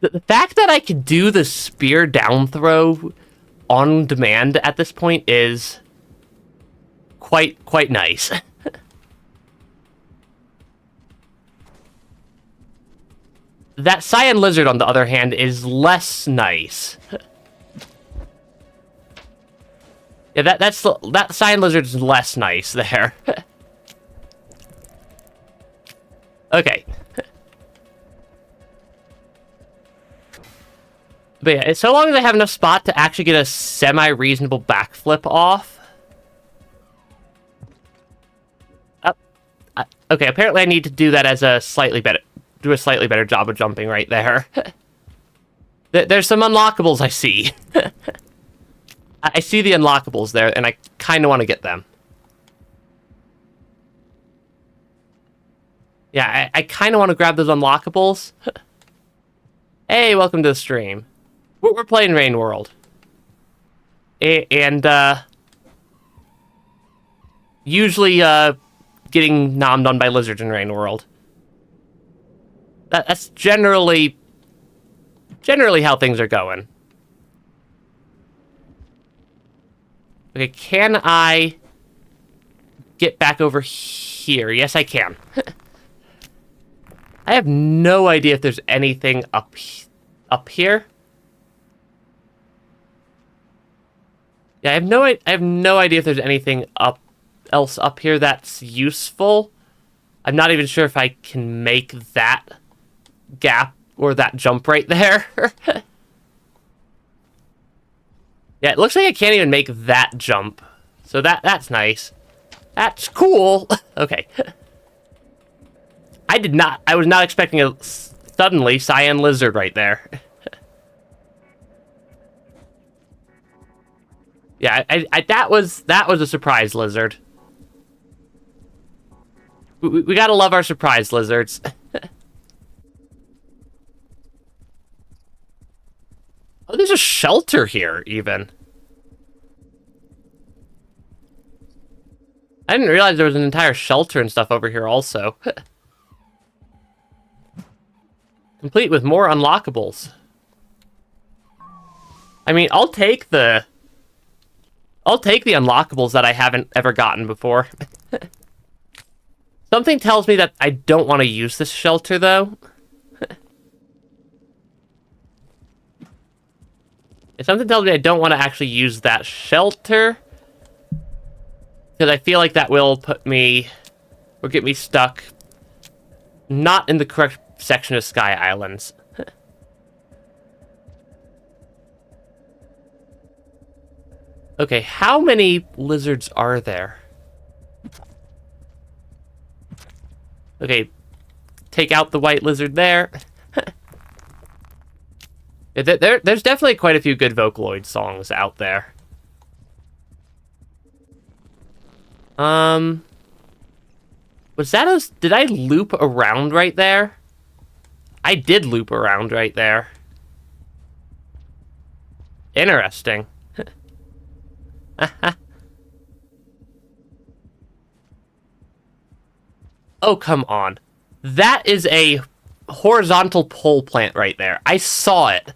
The fact that I could do the spear down throw on demand at this point is quite nice. That cyan lizard, on the other hand, is less nice. Yeah, that cyan lizard is less nice there. Okay. But yeah, so long as I have enough spot to actually get a semi-reasonable backflip off. Okay, apparently I need to do that as a slightly better job of jumping right there. There's some unlockables I see. I see the unlockables there, and I kind of want to get them. Yeah, I kind of want to grab those unlockables. Hey, welcome to the stream. We're playing Rain World. And, usually, getting nommed on by lizards in Rain World. That's generally how things are going. Okay, can I get back over here? Yes, I can. I have no idea if there's anything up here. Yeah, I have no idea if there's anything up else up here that's useful. I'm not even sure if I can make that gap or that jump right there. Yeah, it looks like I can't even make that jump. So that's nice. That's cool. Okay. I was not expecting a suddenly cyan lizard right there. Yeah, that was a surprise lizard. We gotta love our surprise lizards. Oh, there's a shelter here, even. I didn't realize there was an entire shelter and stuff over here also. Complete with more unlockables. I mean, I'll take the unlockables that I haven't ever gotten before. Something tells me that I don't want to use this shelter, though. Something tells me I don't want to actually use that shelter. Because I feel like that will put me... or get me stuck. Not in the correct section of Sky Islands. Okay, how many lizards are there? Okay, take out the white lizard there. There's definitely quite a few good Vocaloid songs out there. Was that a... did I loop around right there? I did loop around right there. Interesting. Oh, come on. That is a horizontal pole plant right there. I saw it.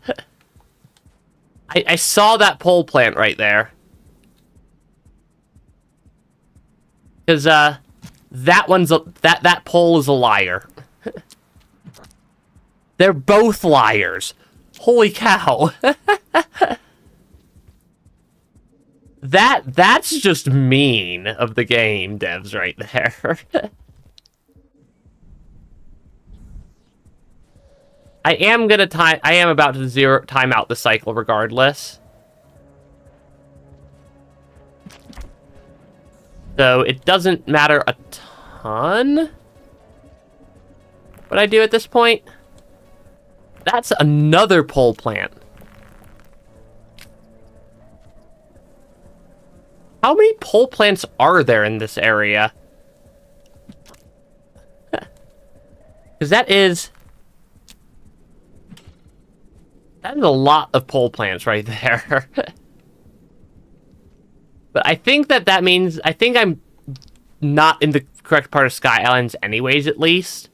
I saw that pole plant right there. Because, that one's a... that pole is a liar. They're both liars. Holy cow. That's just mean of the game devs right there. I am about to time out the cycle regardless. So it doesn't matter a ton what I do at this point. That's another pole plant. How many pole plants are there in this area? Because that is a lot of pole plants right there. But I think that means... I think I'm not in the correct part of Sky Islands anyways, at least.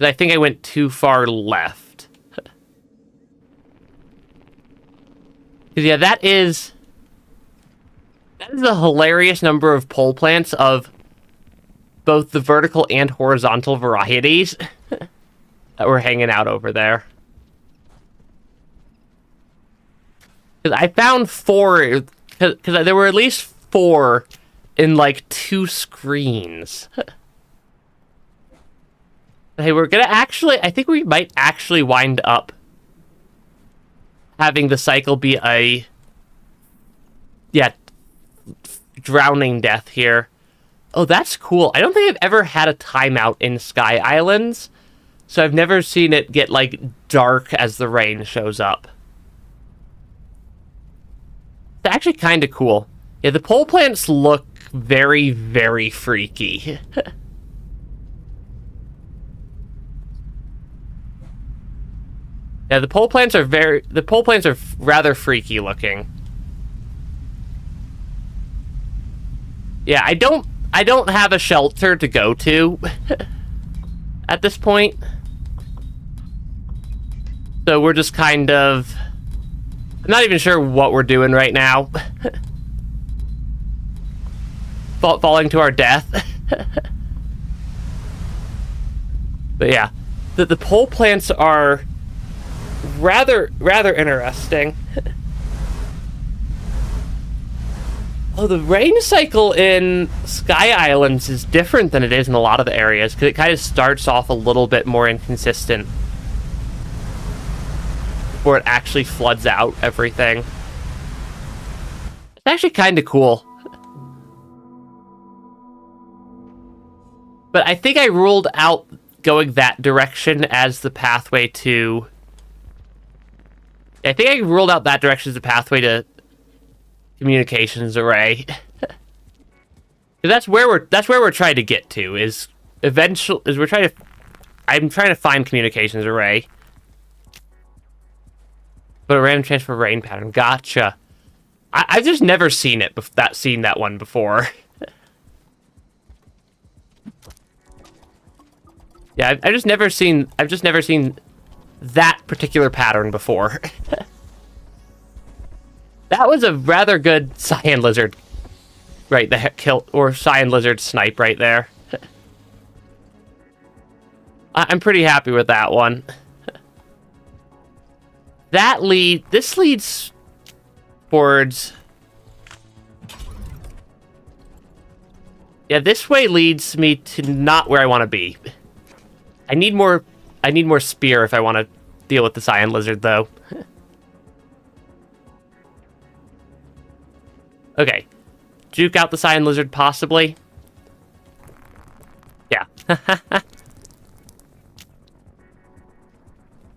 I think I went too far left. Because, yeah, that is a hilarious number of pole plants of both the vertical and horizontal varieties that were hanging out over there. Because I found 4... because there were at least 4 in, like, 2 screens. Hey, we're gonna actually... I think we might actually wind up having the cycle be a... yeah, drowning death here. Oh, that's cool. I don't think I've ever had a timeout in Sky Islands, so I've never seen it get, like, dark as the rain shows up. It's actually kind of cool. Yeah, the pole plants look very, very freaky. Yeah, the pole plants are rather freaky looking. Yeah, I don't have a shelter to go to at this point. So we're just kind of... I'm not even sure what we're doing right now. Falling to our death. But yeah, the pole plants are rather interesting. Oh, the rain cycle in Sky Islands is different than it is in a lot of the areas, because it kind of starts off a little bit more inconsistent before it actually floods out everything. It's actually kind of cool. But I think I ruled out going that direction as the pathway to... I think I ruled out that direction as the pathway to communications array. That's where we're trying to get to, is eventually I'm trying to find communications array. But a random transfer rain pattern. Gotcha. I've just never seen it seen that one before. Yeah, I've just never seen that particular pattern before. That was a rather good cyan lizard right there, cyan lizard snipe right there. I'm pretty happy with that one. This leads towards... Yeah, this way leads me to not where I want to be. I need more spear if I want to deal with the cyan lizard, though. Okay. Juke out the cyan lizard, possibly. Yeah.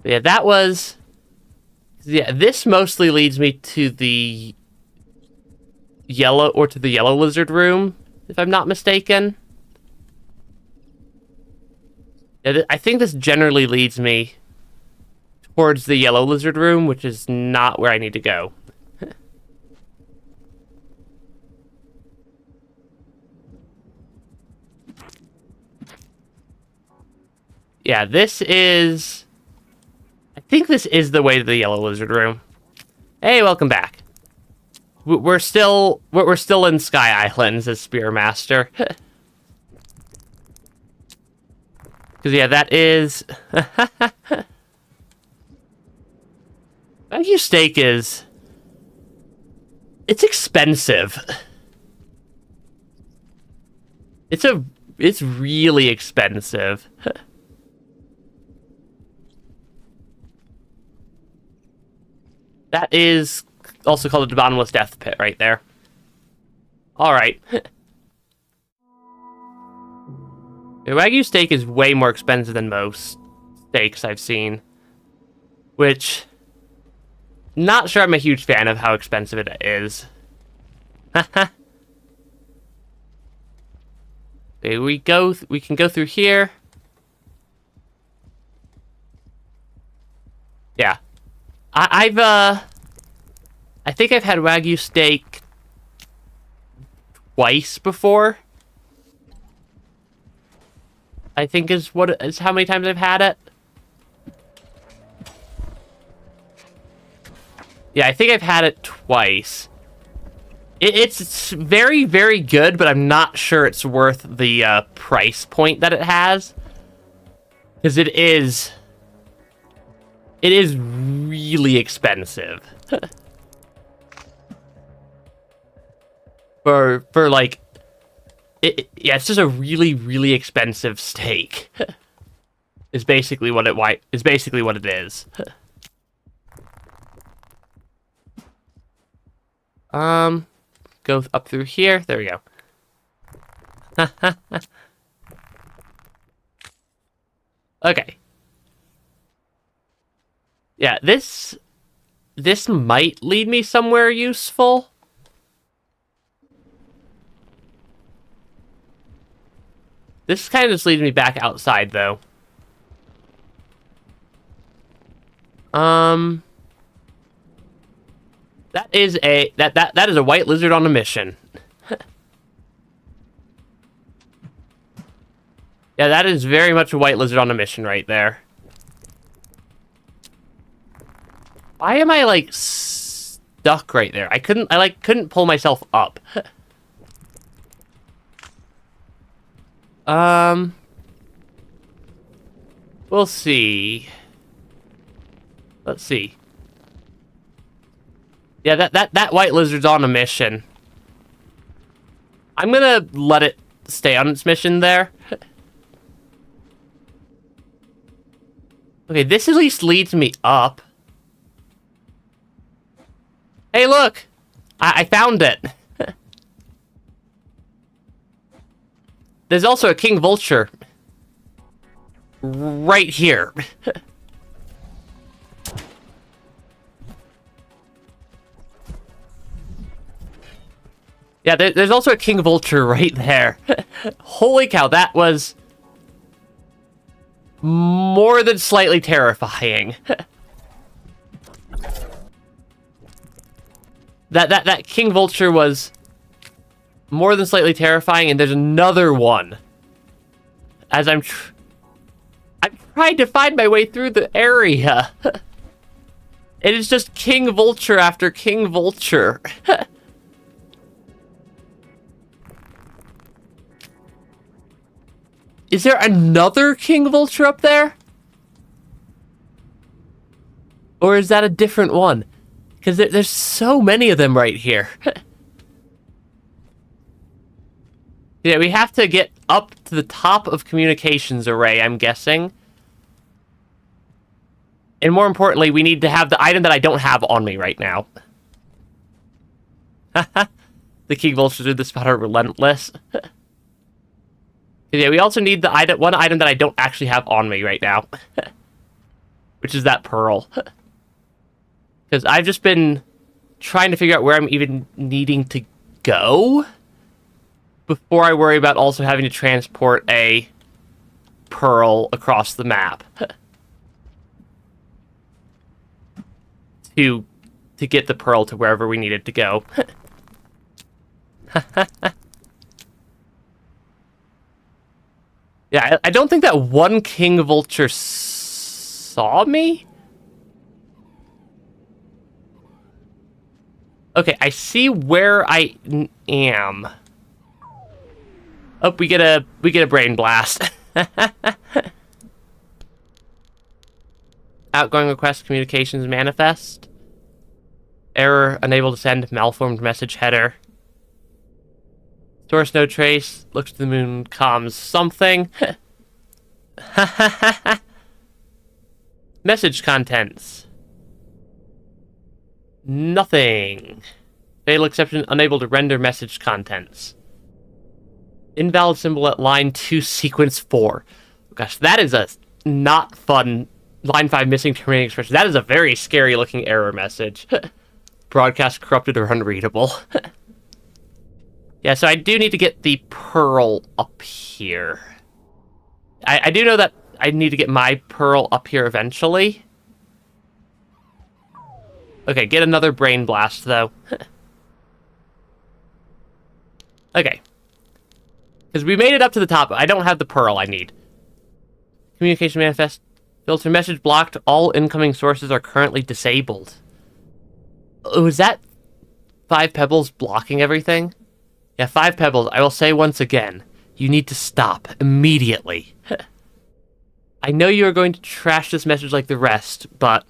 Yeah, that was... Yeah, this mostly leads me to the yellow lizard room, if I'm not mistaken. Yeah, I think this generally leads me towards the yellow lizard room, which is not where I need to go. Yeah, I think this is the way to the yellow lizard room. Hey, welcome back. We're still in Sky Islands as Spearmaster. Because, yeah, that is... Wagyu steak is... It's expensive. It's really expensive. That is also called a bottomless death pit right there. Alright. Wagyu steak is way more expensive than most steaks I've seen. Which... Not sure I'm a huge fan of how expensive it is. Okay, we can go through here. Yeah. I think I've had Wagyu steak twice before. I think is how many times I've had it. Yeah, I think I've had it twice. It's very, very good, but I'm not sure it's worth the price point that it has. Because it is really expensive. for like... yeah, it's just a really, really expensive steak. Is basically what it is. Go up through here. There we go. Okay. Yeah, this might lead me somewhere useful. This kind of just leads me back outside, though. That is a white lizard on a mission. Yeah, that is very much a white lizard on a mission right there. Why am I like stuck right there? I couldn't pull myself up. We'll see. Let's see. Yeah, that white lizard's on a mission. I'm gonna let it stay on its mission there. Okay, this at least leads me up. Hey, look! I found it! There's also a King Vulture. Right here. Yeah, there's also a King Vulture right there. Holy cow, that was more than slightly terrifying. That King Vulture was more than slightly terrifying, and there's another one. As I'm trying to find my way through the area. It is just King Vulture after King Vulture. Is there another King Vulture up there? Or is that a different one? Because there's so many of them right here. Yeah, we have to get up to the top of communications array, I'm guessing. And more importantly, we need to have the item that I don't have on me right now. The King Vultures of the spot are relentless. Yeah, we also need the one item that I don't actually have on me right now. Which is that pearl. Because I've just been trying to figure out where I'm even needing to go before I worry about also having to transport a pearl across the map. to get the pearl to wherever we need it to go. Yeah, I don't think that one King Vulture saw me. Okay, I see where I am. Oh, we get a brain blast. Outgoing request communications manifest. Error, unable to send malformed message header. Source no trace, looks to the moon, comms something. Message contents. Nothing. Fatal exception, unable to render message contents. Invalid symbol at line 2, sequence 4. Gosh, that is a not fun line 5 missing terminating expression. That is a very scary looking error message. Broadcast corrupted or unreadable. Yeah, so I do need to get the pearl up here. I do know that I need to get my pearl up here eventually. Okay, get another brain blast, though. Okay. Because we made it up to the top. I don't have the pearl I need. Communication manifest. Filter message blocked. All incoming sources are currently disabled. Oh, is that 5 pebbles blocking everything? Yeah, 5 pebbles. I will say once again, you need to stop immediately. I know you are going to trash this message like the rest, but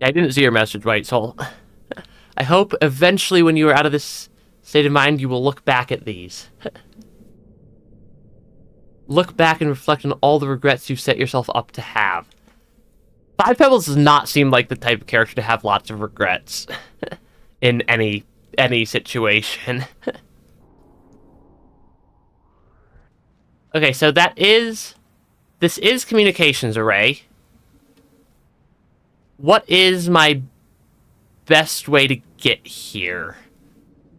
I didn't see your message, White Soul. I hope eventually when you are out of this state of mind, you will look back at these. Look back and reflect on all the regrets you've set yourself up to have. 5 Pebbles does not seem like the type of character to have lots of regrets in any situation. Okay, so this is communications array. What is my best way to get here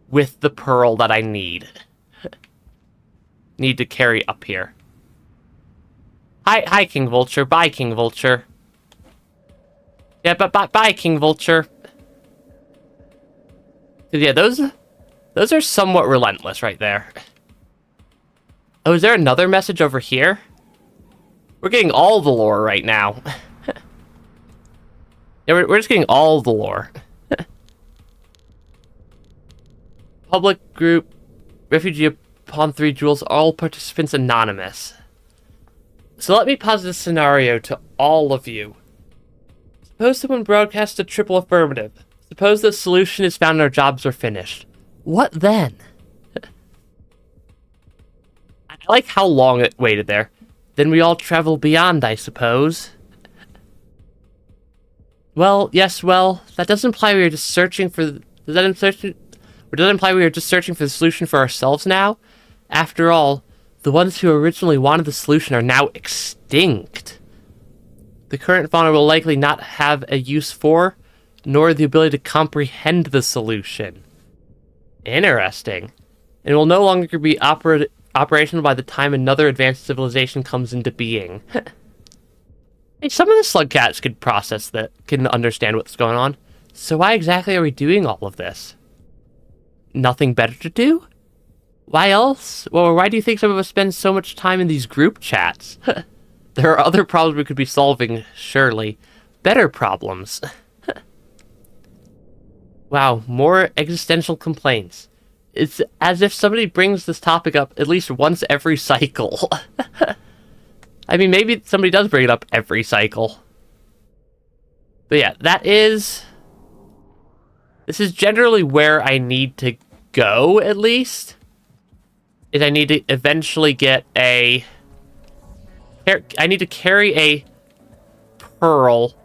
with the pearl that I need? Need to carry up here. Hi, King Vulture. Bye, King Vulture. Yeah, but bye, King Vulture. Yeah, those are somewhat relentless right there. Oh, is there another message over here? We're getting all the lore right now. Yeah, we're just getting all the lore. Public group, refugee upon 3 jewels, all participants anonymous. So let me pose this scenario to all of you. Suppose someone broadcasts a triple affirmative. Suppose the solution is found and our jobs are finished. What then? I like how long it waited there. Then we all travel beyond, I suppose. Well, yes, well, that doesn't imply we are just searching for... Does that imply we are just searching for the solution for ourselves now? After all, the ones who originally wanted the solution are now extinct. The current fauna will likely not have a use for, nor the ability to comprehend the solution. Interesting. And will no longer be operational by the time another advanced civilization comes into being. Hey, some of the slug cats could process that, can understand what's going on. So why exactly are we doing all of this? Nothing better to do? Why else? Well, why do you think some of us spend so much time in these group chats? There are other problems we could be solving, surely. Better problems. Wow, more existential complaints. It's as if somebody brings this topic up at least once every cycle. I mean, maybe somebody does bring it up every cycle. But yeah, this is generally where I need to go, at least. Is I need to eventually get I need to carry a pearl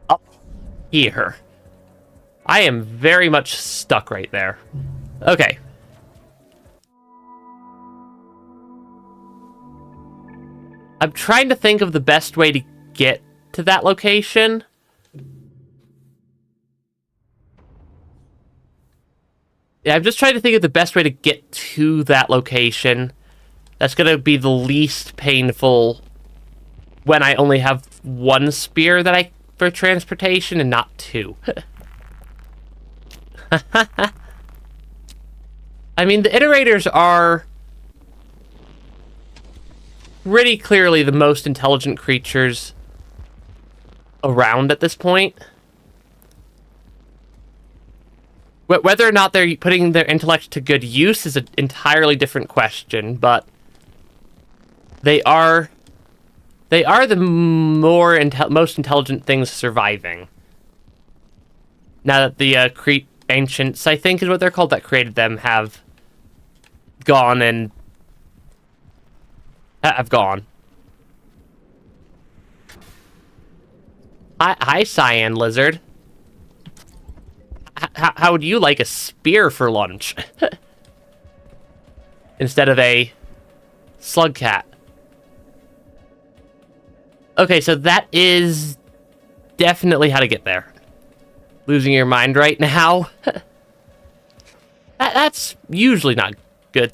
up here. I am very much stuck right there. Okay. I'm trying to think of the best way to get to that location. Yeah, I'm just trying to think of the best way to get to that location. That's going to be the least painful when I only have one spear for transportation and not two. I mean, the iterators are pretty clearly the most intelligent creatures around at this point. Whether or not they're putting their intellect to good use is an entirely different question, but they are the most intelligent things surviving. Now that the ancients, I think is what they're called, that created them, have gone and have gone. Hi, Cyan Lizard. How would you like a spear for lunch? Instead of a slug cat. Okay, so that is definitely how to get there. Losing your mind right now. That's usually not good.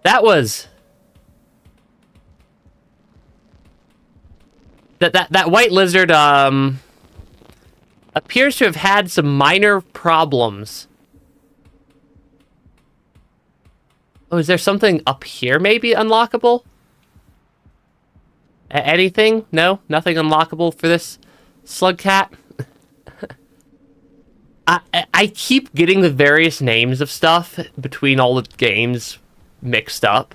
That was... That white lizard, appears to have had some minor problems. Oh, is there something up here maybe unlockable? Anything? No? Nothing unlockable for this slug cat? I keep getting the various names of stuff between all the games mixed up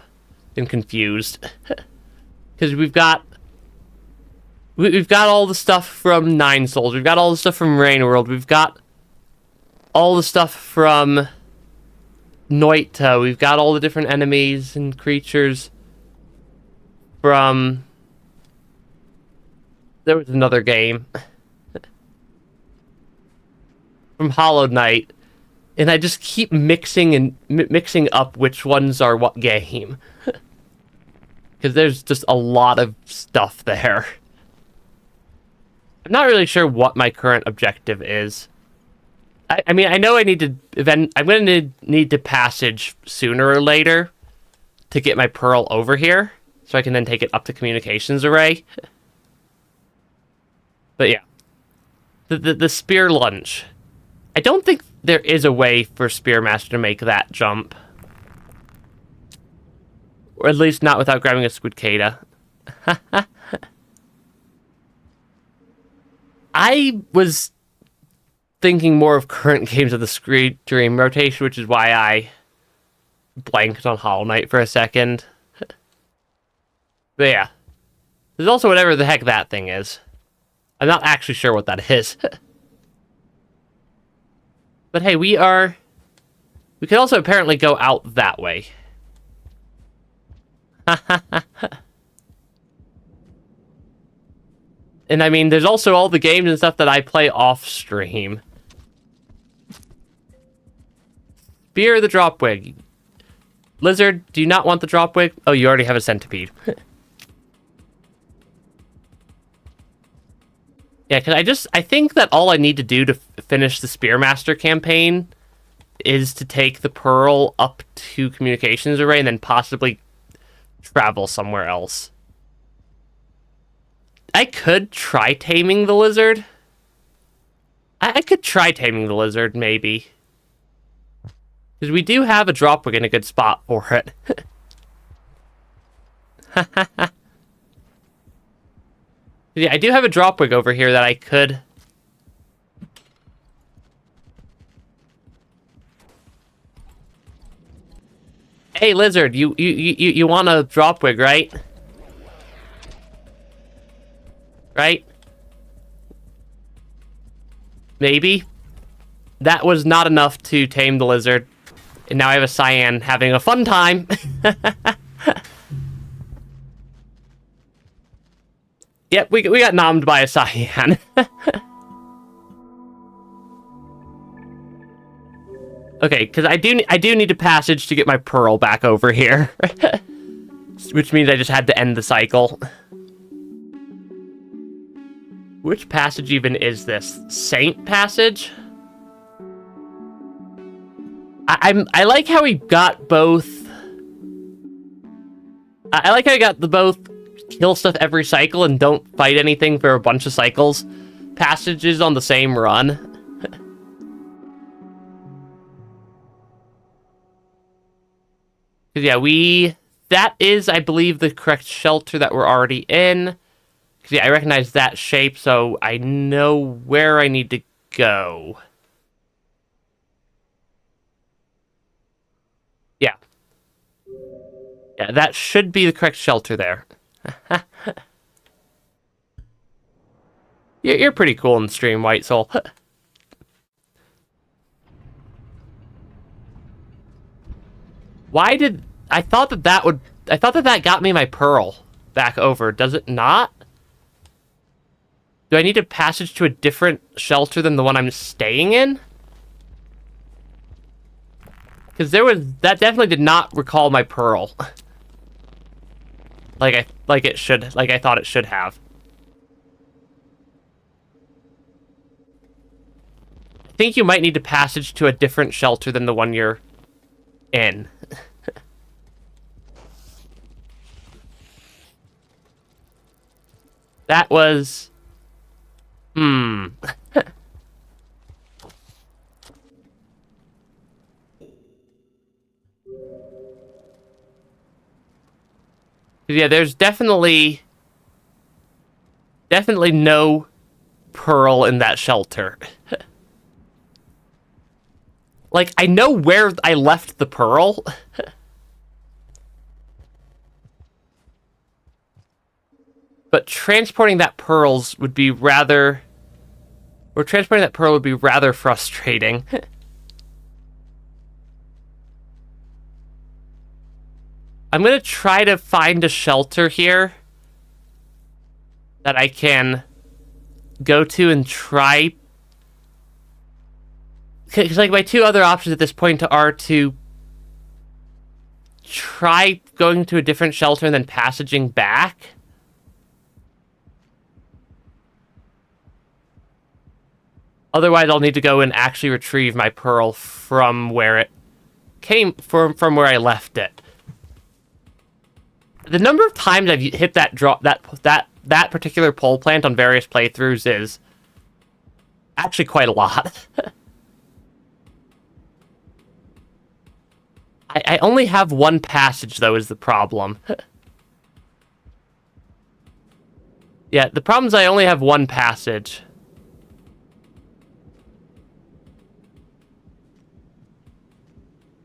and confused. Because we've got all the stuff from Nine Souls. We've got all the stuff from Rain World. We've got all the stuff from Noita. We've got all the different enemies and creatures from... There was another game. From Hollow Knight. And I just keep mixing up which ones are what game. Because there's just a lot of stuff there. I'm not really sure what my current objective is. I mean, I know I need to... I'm going to need to passage sooner or later to get my pearl over here, so I can then take it up to communications array. But yeah. The spear lunge. I don't think there is a way for Spearmaster to make that jump. Or at least not without grabbing a Squidcada. I was thinking more of current games of the Screen Dream rotation, which is why I blanked on Hollow Knight for a second. But yeah. There's also whatever the heck that thing is. I'm not actually sure what that is. But hey, we've We could also apparently go out that way. And I mean, there's also all the games and stuff that I play off stream. Spear the dropwig. Lizard, do you not want the dropwig? Oh, you already have a centipede. Yeah, because I think that all I need to do to finish the Spearmaster campaign is to take the pearl up to Communications Array and then possibly travel somewhere else. I could try taming the lizard. I could try taming the lizard, maybe. Because we do have a dropwig in a good spot for it. Yeah, I do have a dropwig over here that I could... Hey, lizard, you want a dropwig, right? Right? Maybe. That was not enough to tame the lizard. And now I have a cyan having a fun time. Yep, we got nommed by a cyan. Okay, because I do need a passage to get my pearl back over here. Which means I just had to end the cycle. Which passage even is this? Saint passage? I like how we got both. I like how we got the both kill stuff every cycle and don't fight anything for a bunch of cycles passages on the same run. Yeah, that is, I believe, the correct shelter that we're already in. Yeah, I recognize that shape, so I know where I need to go. Yeah. Yeah, that should be the correct shelter there. You're pretty cool in the stream, White Soul. Why did... I thought that got me my pearl back over. Does it not? Do I need a passage to a different shelter than the one I'm staying in? Because that definitely did not recall my pearl. like I thought it should have. I think you might need a passage to a different shelter than the one you're in. That was... Yeah, there's definitely no pearl in that shelter. Like, I know where I left the pearl. But transporting that pearl would be rather frustrating. I'm gonna try to find a shelter here that I can go to and try. Because like my two other options at this point are to try going to a different shelter and then passaging back. Otherwise, I'll need to go and actually retrieve my pearl from where it came from where I left it. The number of times I've hit that particular pole plant on various playthroughs is actually quite a lot. I only have one passage, though, is the problem. Yeah, the problem is I only have one passage.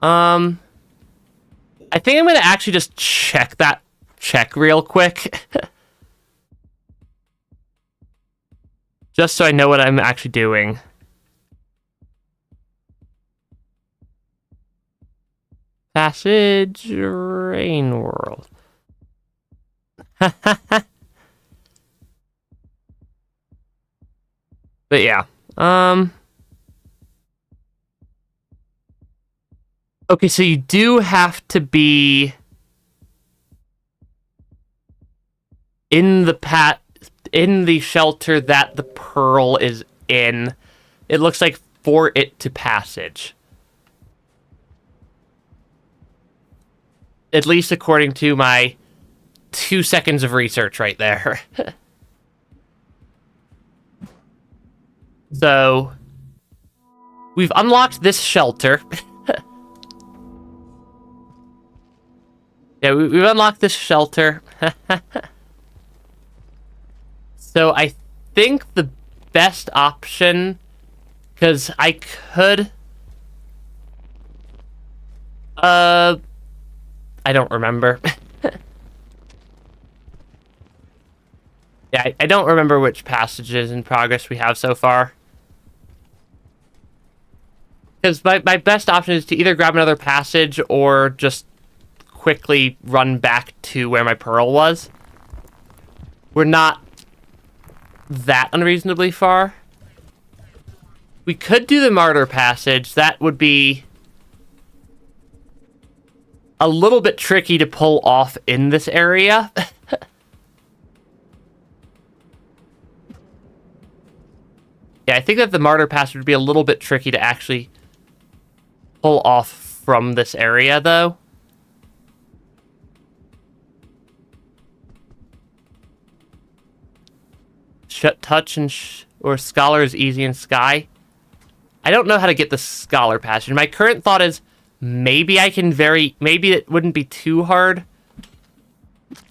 I think I'm going to actually just check real quick. Just so I know what I'm actually doing. Passage Rain World. But yeah. Okay, so you do have to be in the shelter that the pearl is in. It looks like for it to passage. At least according to my 2 seconds of research right there. So, we've unlocked this shelter. Yeah, we've unlocked this shelter. So I think the best option, because I could... I don't remember. Yeah, I don't remember which passages in progress we have so far. Because my best option is to either grab another passage or just quickly run back to where my pearl was. We're not that unreasonably far. We could do the martyr passage. That would be a little bit tricky to pull off in this area. Yeah, I think that the martyr passage would be a little bit tricky to actually pull off from this area, though. Touch and or Scholar is easy in Sky. I don't know how to get the Scholar passage. My current thought is maybe I can maybe it wouldn't be too hard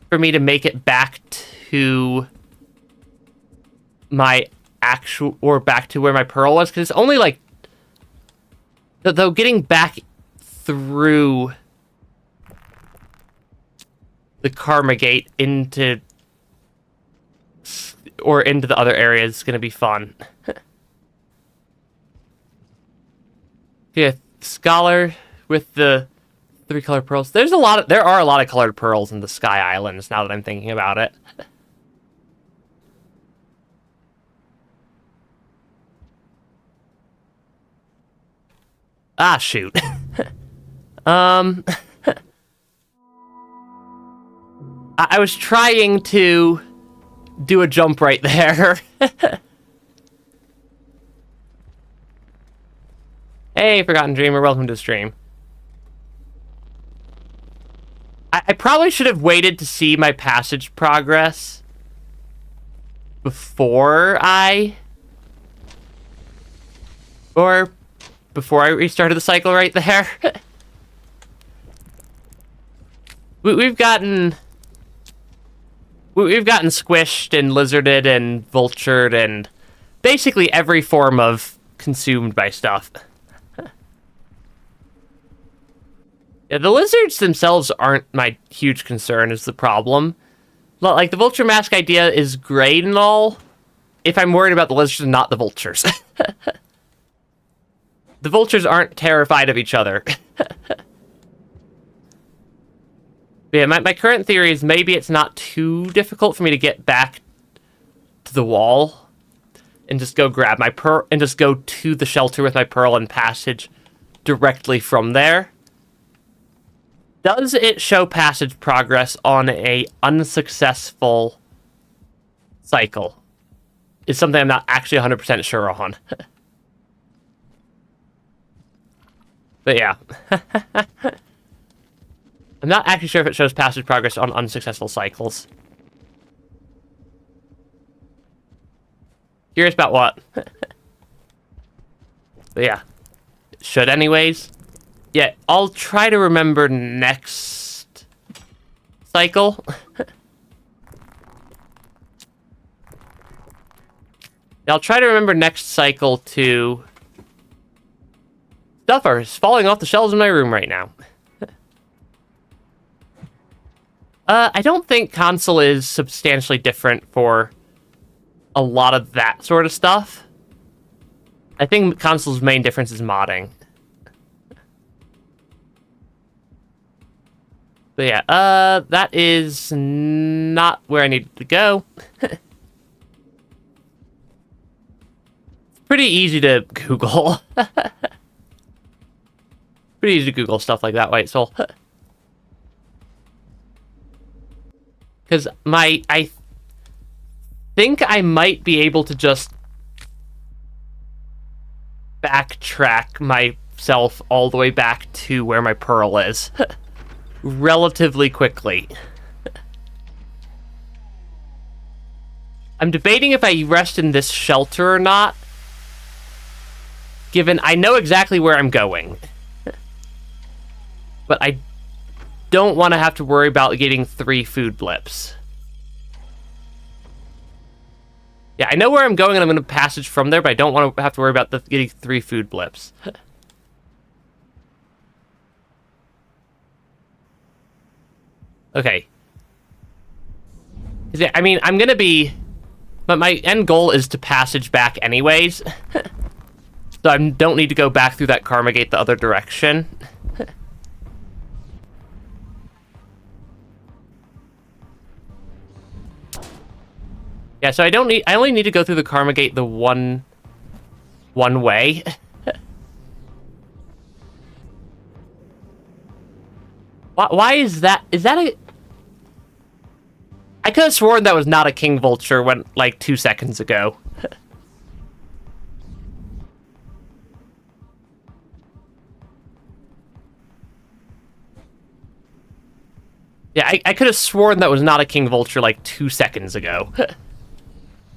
for me to make it back to my back to where my pearl was, because it's only like, though getting back through the Karma Gate into the other areas is going to be fun. Yeah, Scholar with the 3 colored pearls. There are a lot of colored pearls in the Sky Islands now that I'm thinking about it. Ah, shoot. I was trying to do a jump right there. Hey, Forgotten Dreamer, welcome to the stream. I probably should have waited to see my passage progress before I restarted the cycle right there. We've gotten squished and lizarded and vultured and basically every form of consumed by stuff. Yeah, the lizards themselves aren't my huge concern is the problem. Like, the vulture mask idea is great and all, if I'm worried about the lizards and not the vultures. The vultures aren't terrified of each other. Yeah, my current theory is maybe it's not too difficult for me to get back to the wall and just go grab my pearl and just go to the shelter with my pearl and passage directly from there. Does it show passage progress on a unsuccessful cycle? Is something I'm not actually 100% sure on. But yeah. I'm not actually sure if it shows passage progress on unsuccessful cycles. Curious about what? But yeah. It should anyways. Yeah, I'll try to remember next cycle. I'll try to remember next cycle to... Stuff is falling off the shelves in my room right now. I don't think console is substantially different for a lot of that sort of stuff. I think console's main difference is modding. But yeah, that is not where I needed to go. Pretty easy to Google. Pretty easy to Google stuff like that, White Soul. Because I think I might be able to just backtrack myself all the way back to where my pearl is relatively quickly. I'm debating if I rest in this shelter or not, given I know exactly where I'm going. But I don't want to have to worry about getting 3 food blips. Yeah, I know where I'm going and I'm going to passage from there, but I don't want to have to worry about getting 3 food blips. Okay. Yeah, I mean, I'm going to be... But my end goal is to passage back anyways. So I don't need to go back through that karma gate the other direction. Yeah, so I only need to go through the karma gate the one way. Why is that? Is that a... I could have sworn that was not a king vulture when, like, 2 seconds ago. Yeah, I could have sworn that was not a king vulture, like, 2 seconds ago.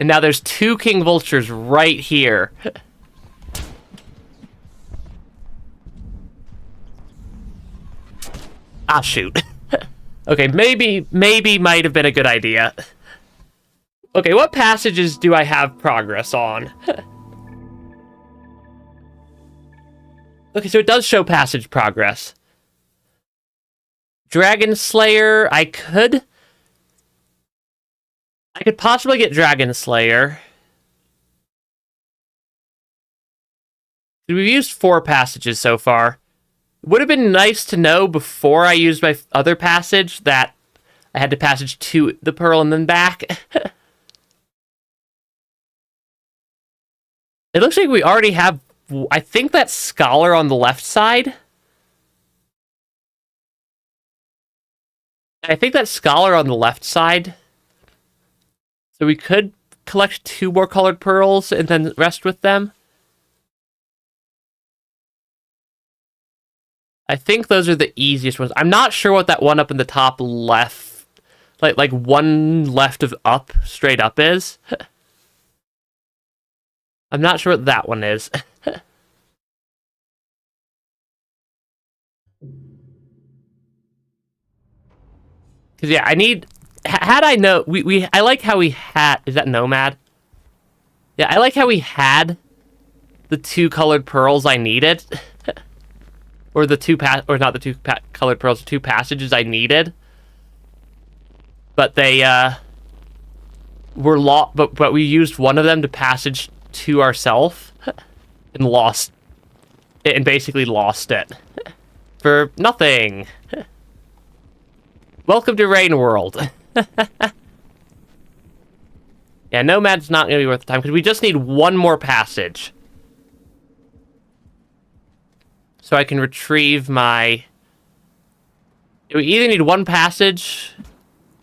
And now there's 2 king vultures right here. Ah, shoot. Okay, maybe might have been a good idea. Okay, what passages do I have progress on? Okay, so it does show passage progress. Dragon Slayer, I could possibly get Dragon Slayer. We've used 4 passages so far. It would have been nice to know before I used my other passage that I had to passage to the pearl and then back. It looks like we already have, I think that's Scholar on the left side. I think that's Scholar on the left side. So we could collect 2 more colored pearls and then rest with them. I think those are the easiest ones. I'm not sure what that one up in the top left, like one left of up, straight up is. I'm not sure what that one is. Because, yeah, I need... Had I know... I like how we had... Is that Nomad? Yeah, I like how we had the 2 colored pearls I needed. Or the 2 or not the 2 colored pearls, the 2 passages I needed. But they, were lost... But we used one of them to passage to ourselves. And lost... And basically lost it. For nothing. Welcome to Rain World. Yeah, Nomad's not going to be worth the time, because we just need 1 more passage. So I can retrieve my... We either need 1 passage,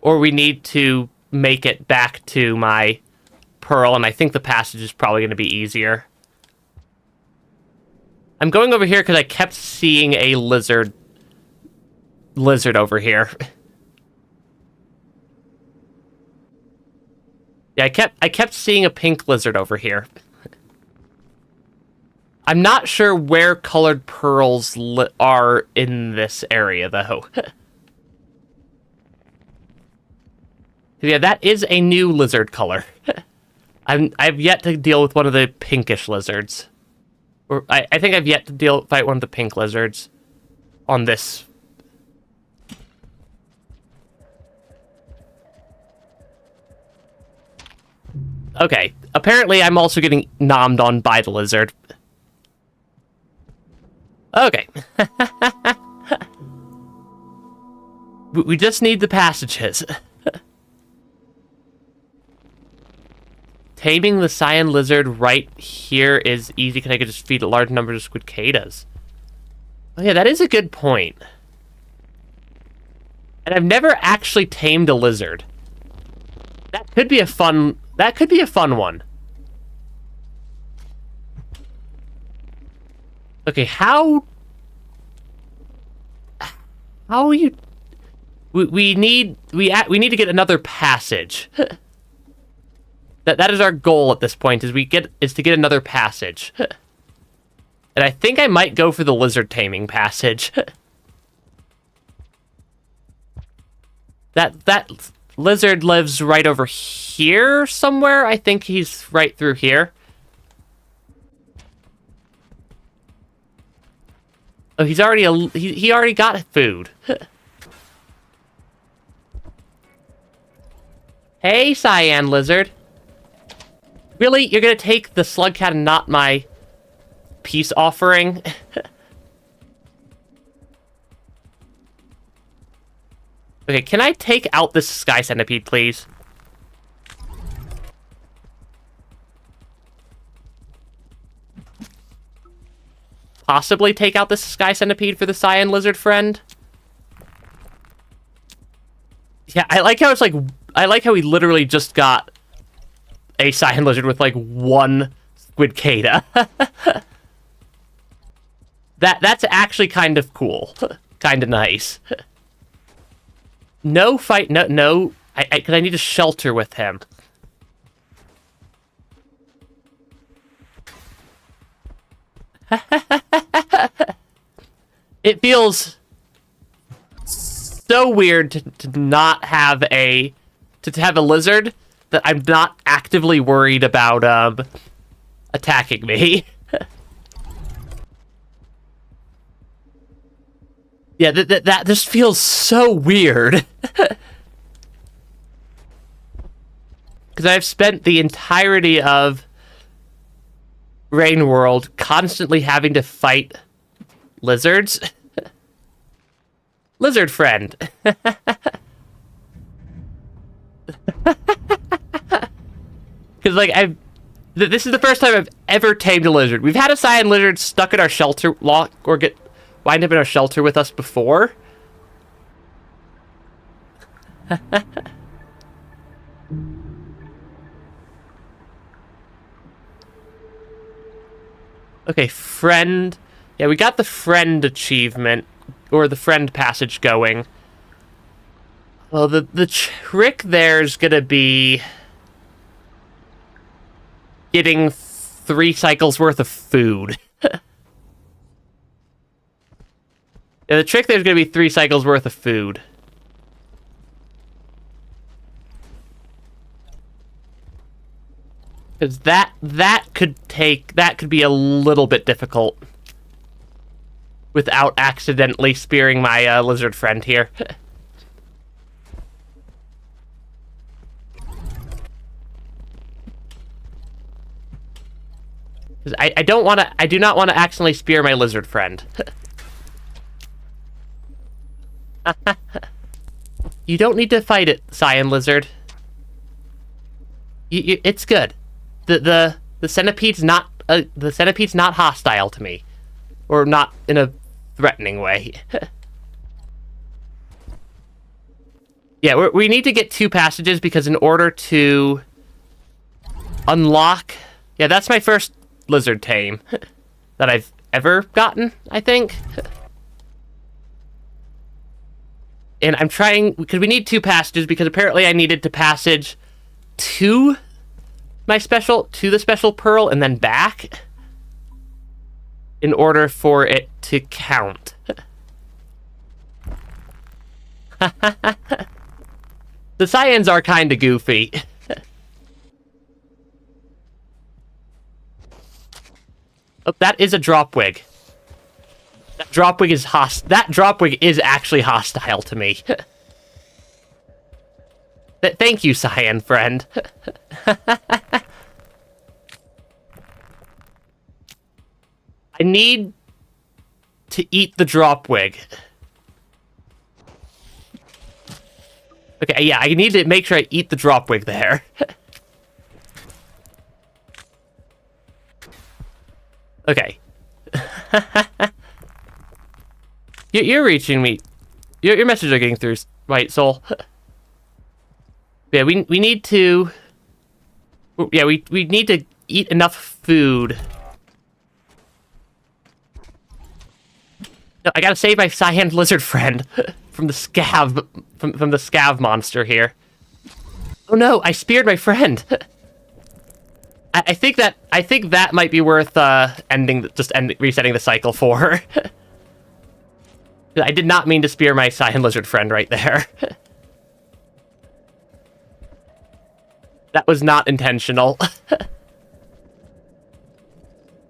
or we need to make it back to my pearl, and I think the passage is probably going to be easier. I'm going over here because I kept seeing a lizard over here. Yeah, I kept seeing a pink lizard over here. I'm not sure where colored pearls are in this area, though. Yeah, that is a new lizard color. I've yet to deal with one of the pinkish lizards. Or I think I've yet to fight one of the pink lizards on this. Okay, apparently I'm also getting nommed on by the lizard. Okay. We just need the passages. Taming the cyan lizard right here is easy because I could just feed large numbers of squidcadas. Oh yeah, that is a good point. And I've never actually tamed a lizard. That could be a fun one. Okay, how you... We need to get another passage. That is our goal at this point, is to get another passage. And I think I might go for the lizard taming passage. That lizard lives right over here somewhere. I think he's right through here. Oh, he already got food. Hey, cyan lizard. Really? You're gonna take the slug cat and not my peace offering? Okay, can I take out this sky centipede, please? Possibly take out this sky centipede for the cyan lizard friend? Yeah, I like how we literally just got a cyan lizard with like one squidcada. That's actually kind of cool. Kind of nice. No fight, no, because I need to shelter with him. It feels so weird to not have to have a lizard that I'm not actively worried about attacking me. Yeah, that just feels so weird. Because I've spent the entirety of Rain World constantly having to fight lizards. Lizard friend. Because, like, this is the first time I've ever tamed a lizard. We've had a cyan lizard stuck in our shelter lock or wind up in our shelter with us before. Okay, friend. Yeah, we got the friend achievement, or the friend passage going. Well, the trick there is gonna be getting 3 cycles worth of food. Yeah, the trick there is going to be 3 cycles worth of food. Because that could be a little bit difficult without accidentally spearing my lizard friend here. Because I do not want to accidentally spear my lizard friend. You don't need to fight it, cyan lizard. It's good. The centipede's not hostile to me, or not in a threatening way. Yeah, we need to get 2 passages because in order to unlock, yeah, that's my first lizard tame that I've ever gotten, I think. And I'm trying, because we need 2 passages, because apparently I needed to passage to the special pearl and then back in order for it to count. The cyans are kind of goofy. Oh, that is a drop wig. That drop wig is actually hostile to me. Thank you, cyan friend. I need to eat the drop wig. Okay, yeah, I need to make sure I eat the dropwig there. Okay. You're reaching me. Your messages are getting through, White Soul. Yeah, we need to... Yeah, we need to eat enough food. No, I gotta save my cyan lizard friend from the scav... From the scav monster here. Oh no, I speared my friend! I think that might be worth resetting the cycle for. I did not mean to spear my cyan lizard friend right there. That was not intentional.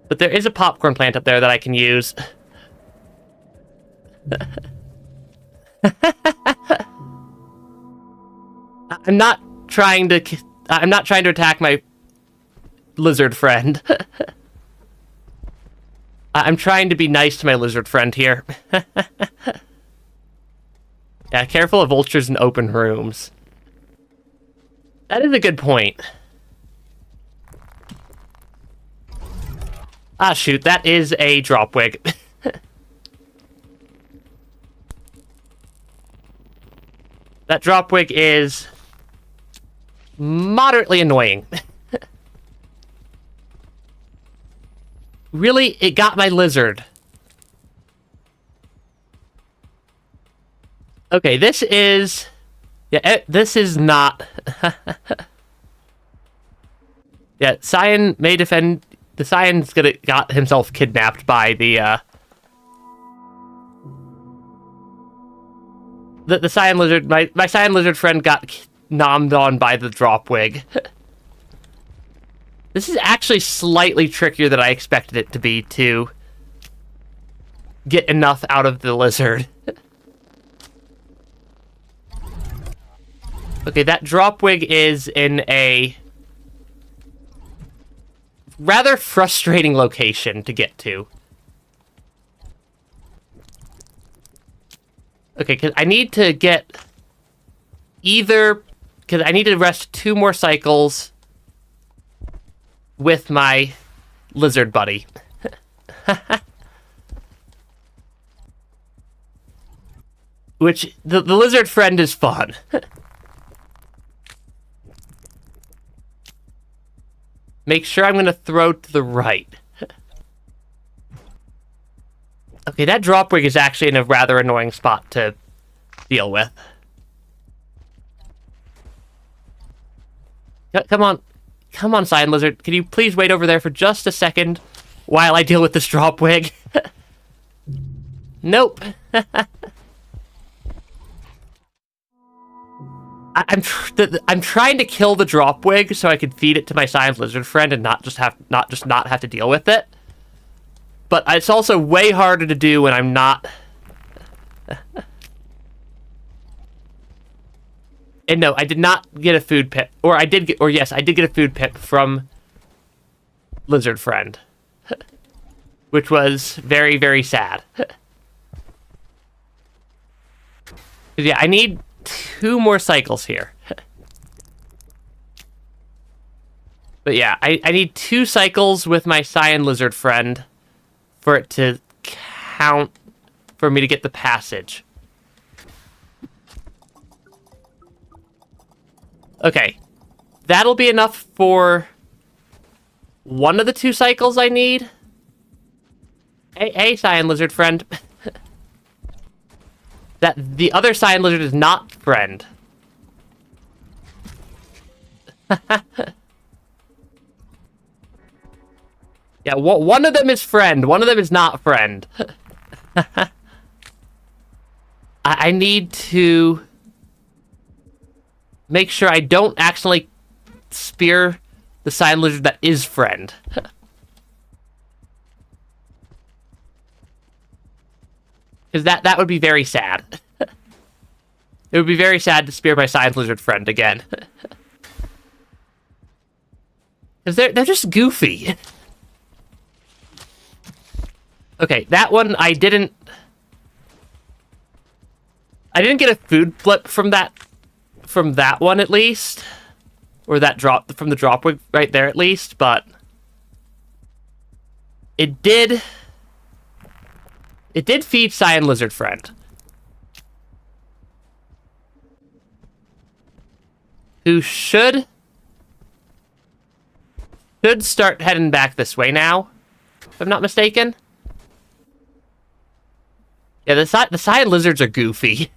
But there is a popcorn plant up there that I can use. I'm not trying to attack my lizard friend. I'm trying to be nice to my lizard friend here. Yeah, careful of vultures in open rooms. That is a good point. Ah, shoot, that is a dropwig. That dropwig is moderately annoying. Really? It got my lizard. Okay, this is... Yeah, this is not... Yeah, Cyan may defend... The Cyan's got himself kidnapped by the Cyan lizard... My Cyan lizard friend got nommed on by the dropwig. This is actually slightly trickier than I expected it to be to get enough out of the lizard. Okay, that dropwig is in a rather frustrating location to get to. Okay, because I need to get either... Because I need to rest 2 more cycles with my lizard buddy. Which, the lizard friend is fun. Make sure I'm going to throw to the right. Okay, that dropwig is actually in a rather annoying spot to deal with. Come on. Come on, Cyan Lizard. Can you please wait over there for just a second while I deal with this dropwig? Nope. I'm trying to kill the dropwig so I can feed it to my Cyan Lizard friend and not have to deal with it. But it's also way harder to do when I'm not. And no, I did not get a food pip, yes, I did get a food pip from Lizard Friend, which was very, very sad. Yeah, I need 2 more cycles here. But yeah, I need 2 cycles with my Cyan Lizard Friend for it to count for me to get the passage. Okay, that'll be enough for one of the 2 cycles I need. Hey, Cyan Lizard Friend. That the other Cyan Lizard is not friend. Yeah, one of them is friend, one of them is not friend. I need to make sure I don't accidentally spear the Cyan Lizard that is friend. Because that would be very sad. It would be very sad to spear my Cyan Lizard friend again. Because they're just goofy. Okay, that one I didn't get a food flip from that from that one at least. Or that drop from the drop right there at least, but it did feed Cyan Lizard Friend, who should start heading back this way now, if I'm not mistaken. Yeah, the Cyan Lizards are goofy.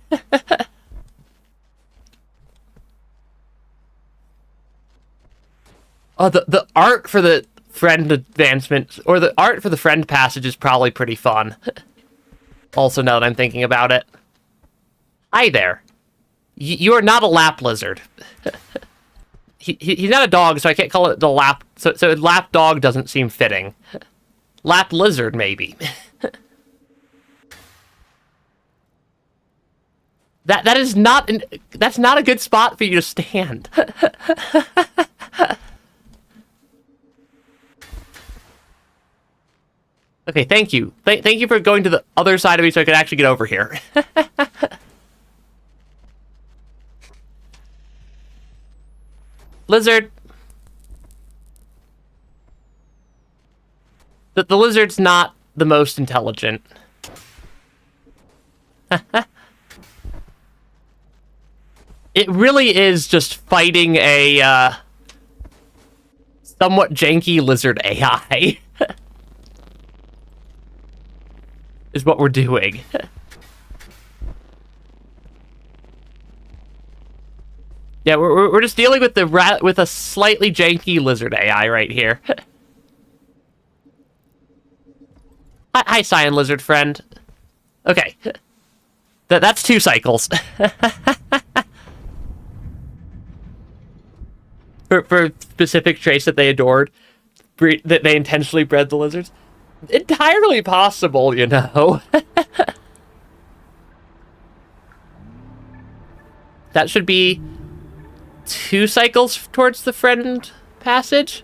Oh, the art for the friend advancement, or the art for the friend passage is probably pretty fun. Also, now that I'm thinking about it. Hi there. You are not a lap lizard. He's not a dog, so I can't call it the lap... So lap dog doesn't seem fitting. Lap lizard, maybe. That is not... That's not a good spot for you to stand. Okay, thank you. Thank you for going to the other side of me so I could actually get over here. Lizard. The lizard's not the most intelligent. It really is just fighting a somewhat janky lizard AI. Is what we're doing. Yeah, we're just dealing with with a slightly janky lizard AI right here. Hi, Cyan Lizard Friend. Okay, that's 2 cycles. for specific traits that they adored, that they intentionally bred the lizards. Entirely possible, you know. That should be 2 cycles towards the friend passage.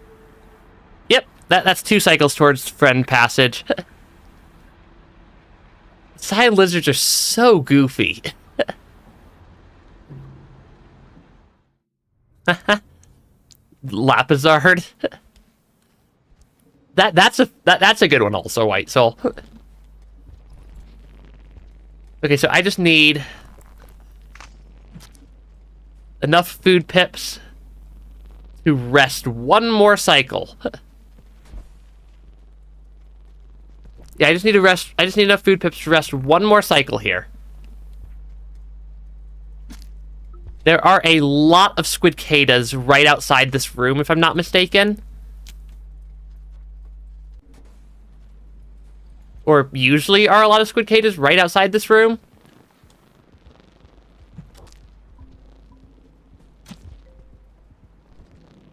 Yep, that's 2 cycles towards friend passage. Cyan lizards are so goofy. Lapizard. That's a good one also, White Soul. Okay, so I just need enough food pips to rest 1 more cycle. Yeah, I just need enough food pips to rest 1 more cycle here. There are a lot of squidcadas right outside this room, if I'm not mistaken. Or usually are a lot of squidcadas right outside this room.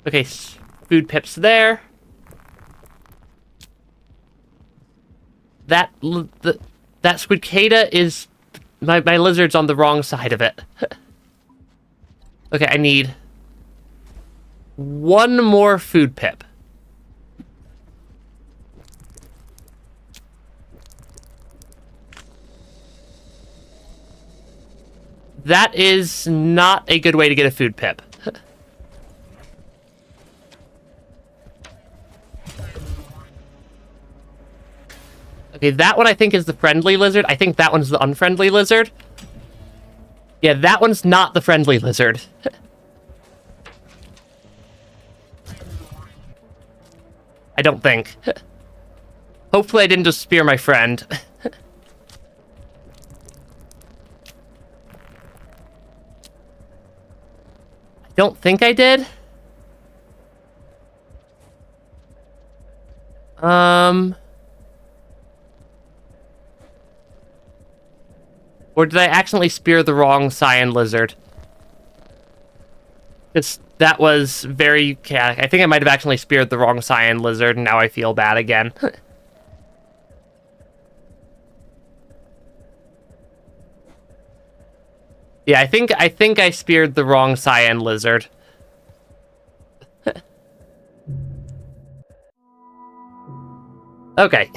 Okay, food pips there. That squidcada is... My lizard's on the wrong side of it. Okay, I need 1 more food pip. That is not a good way to get a food pip. Okay, that one I think is the friendly lizard. I think that one's the unfriendly lizard. Yeah, that one's not the friendly lizard. I don't think. Hopefully I didn't just spear my friend. Don't think I did. Or did I accidentally spear the wrong Cyan Lizard? That was very... Yeah, I think I might have accidentally speared the wrong Cyan Lizard, and now I feel bad again. Yeah, I think I speared the wrong Cyan Lizard. Okay.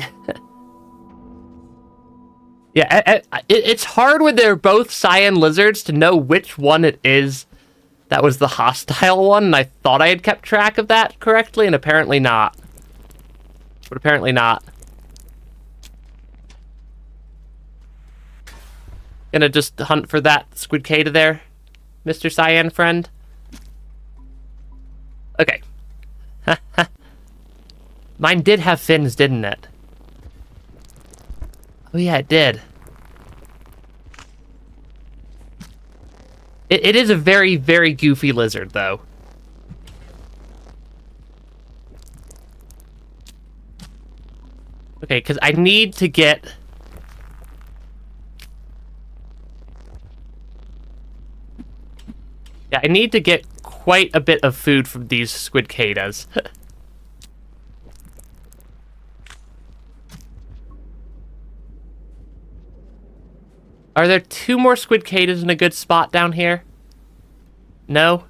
Yeah, it's hard when they're both Cyan Lizards to know which one it is that was the hostile one, and I thought I had kept track of that correctly, and apparently not. But apparently not. Gonna just hunt for that squid Kata there, Mr. Cyan friend. Okay. Mine did have fins, didn't it? Oh yeah, it did. It is a very, very goofy lizard, though. Okay, because I need to get... Yeah, I need to get quite a bit of food from these squid Katas. Are there 2 more squid Katas in a good spot down here? No?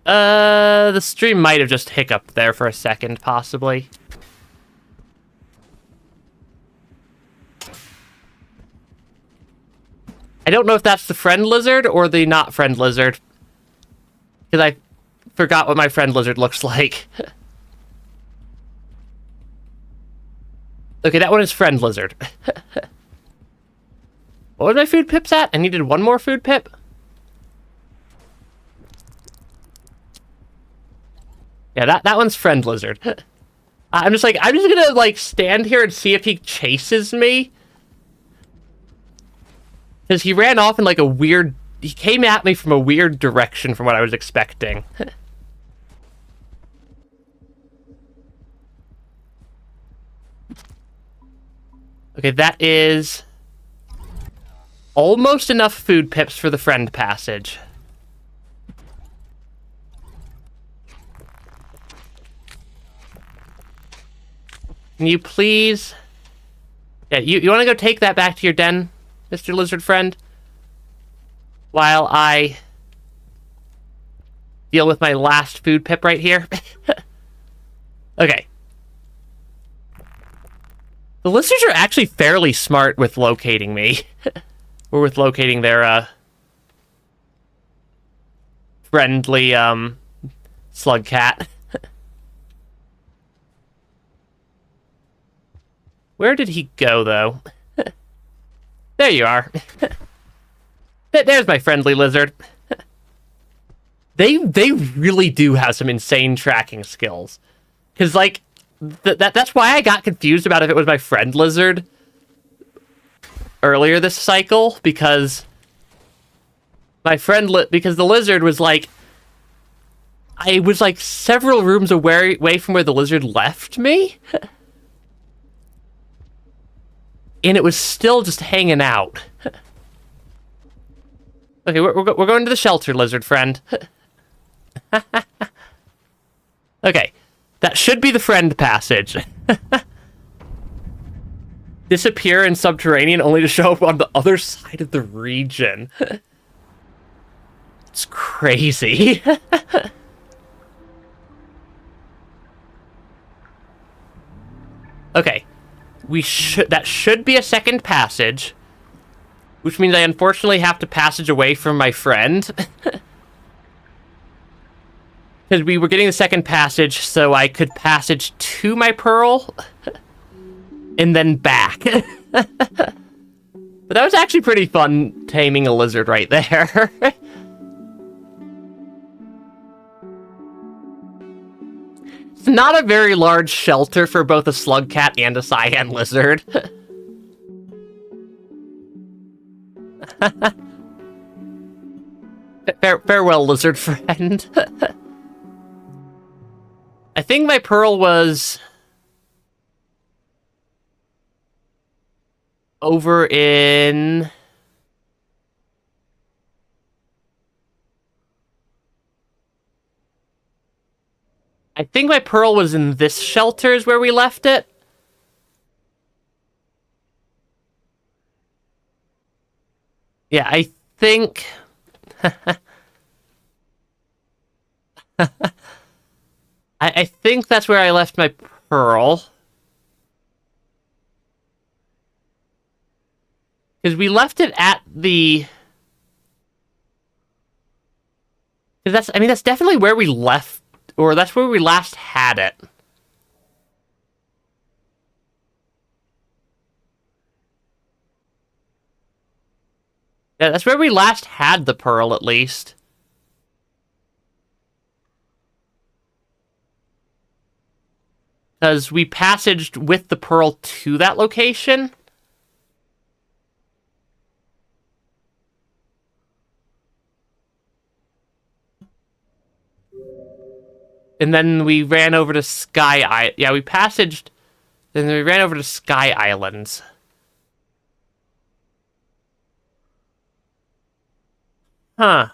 The stream might have just hiccuped there for a second, possibly. I don't know if that's the friend lizard or the not friend lizard. Because I forgot what my friend lizard looks like. Okay, that one is friend lizard. What was my food pips at? I needed 1 more food pip? Yeah, that one's friend lizard. I'm just gonna, like, stand here and see if he chases me. Because he ran off in, like, a weird... He came at me from a weird direction from what I was expecting. Okay, that is... almost enough food pips for the friend passage. Can you please... Yeah, you want to go take that back to your den, Mr. Lizard Friend? While I deal with my last food pip right here. Okay. The lizards are actually fairly smart with locating me. Or with locating their, friendly, slug cat. Where did he go, though? There you are. There's my friendly lizard. They really do have some insane tracking skills. Because, like, that's why I got confused about if it was my friend lizard earlier this cycle, because because the lizard was, like... I was, like, several rooms away from where the lizard left me. And it was still just hanging out. Okay, we're going to the shelter, lizard friend. Okay, that should be the friend passage. Disappear in subterranean only to show up on the other side of the region. It's crazy. Okay, that should be a second passage. Which means I unfortunately have to passage away from my friend. Because we were getting the second passage so I could passage to my pearl. And then back. But that was actually pretty fun taming a lizard right there. It's not a very large shelter for both a slug cat and a cyan lizard. Farewell, lizard friend. I think my pearl was over in... I think my pearl was in this shelter is where we left it. Yeah, I think... I think that's where I left my pearl. Because we left it at the... Because that's definitely where we left, or that's where we last had it. Yeah, that's where we last had the pearl, at least. Because we passaged with the pearl to that location. And then we ran over to Sky Island. Yeah, we passaged. Then we ran over to Sky Islands. Huh.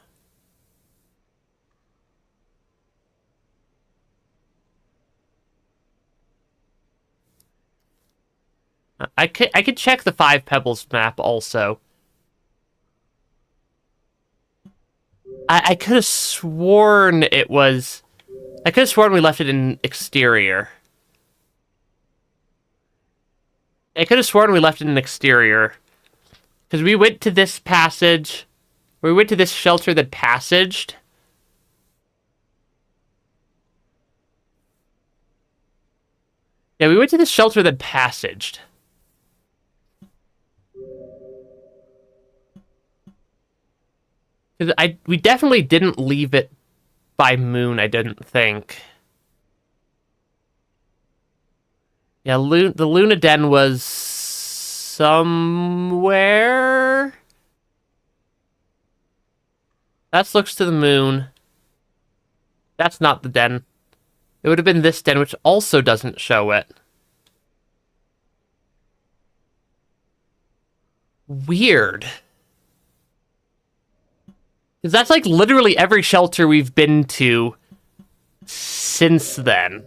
I could check the Five Pebbles map also. I could have sworn it was... I could have sworn we left it in exterior. I could have sworn we left it in exterior. Because we went to this passage. We went to this shelter that passaged. Yeah, we went to this shelter that passaged. Because we definitely didn't leave it by moon, I didn't think. Yeah, the Luna Den was somewhere. That looks to the moon. That's not the den. It would have been this den, which also doesn't show it. Weird. Because that's like literally every shelter we've been to since then.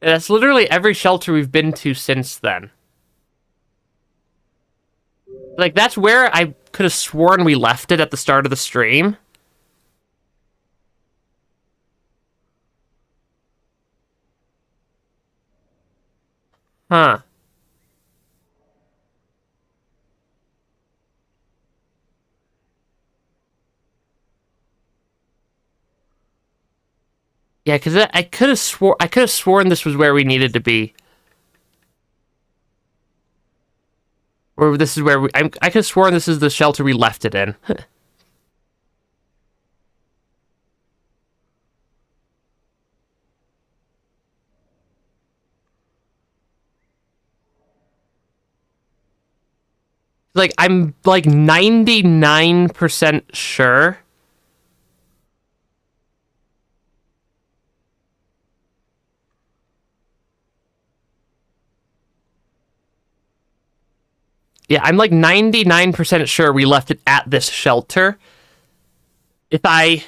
And that's literally every shelter we've been to since then. Like, that's where I could have sworn we left it at the start of the stream. Huh. Yeah, because I could have sworn this was where we needed to be. Or this is where I could have sworn this is the shelter we left it in. Like, I'm like 99% sure. Yeah, I'm like 99% sure we left it at this shelter. Because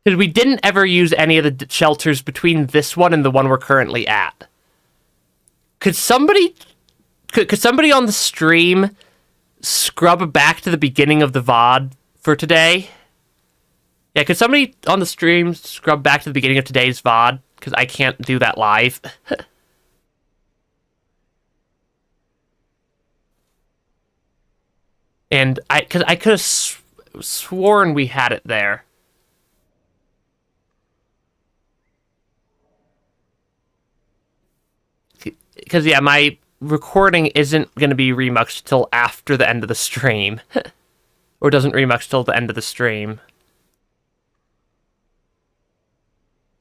we didn't ever use any of the shelters between this one and the one we're currently at. Could somebody on the stream scrub back to the beginning of the VOD for today? Yeah, could somebody on the stream scrub back to the beginning of today's VOD? Because I can't do that live. And because I could have sworn we had it there. Because, yeah, my recording isn't going to be remuxed till after the end of the stream. Or doesn't remux till the end of the stream.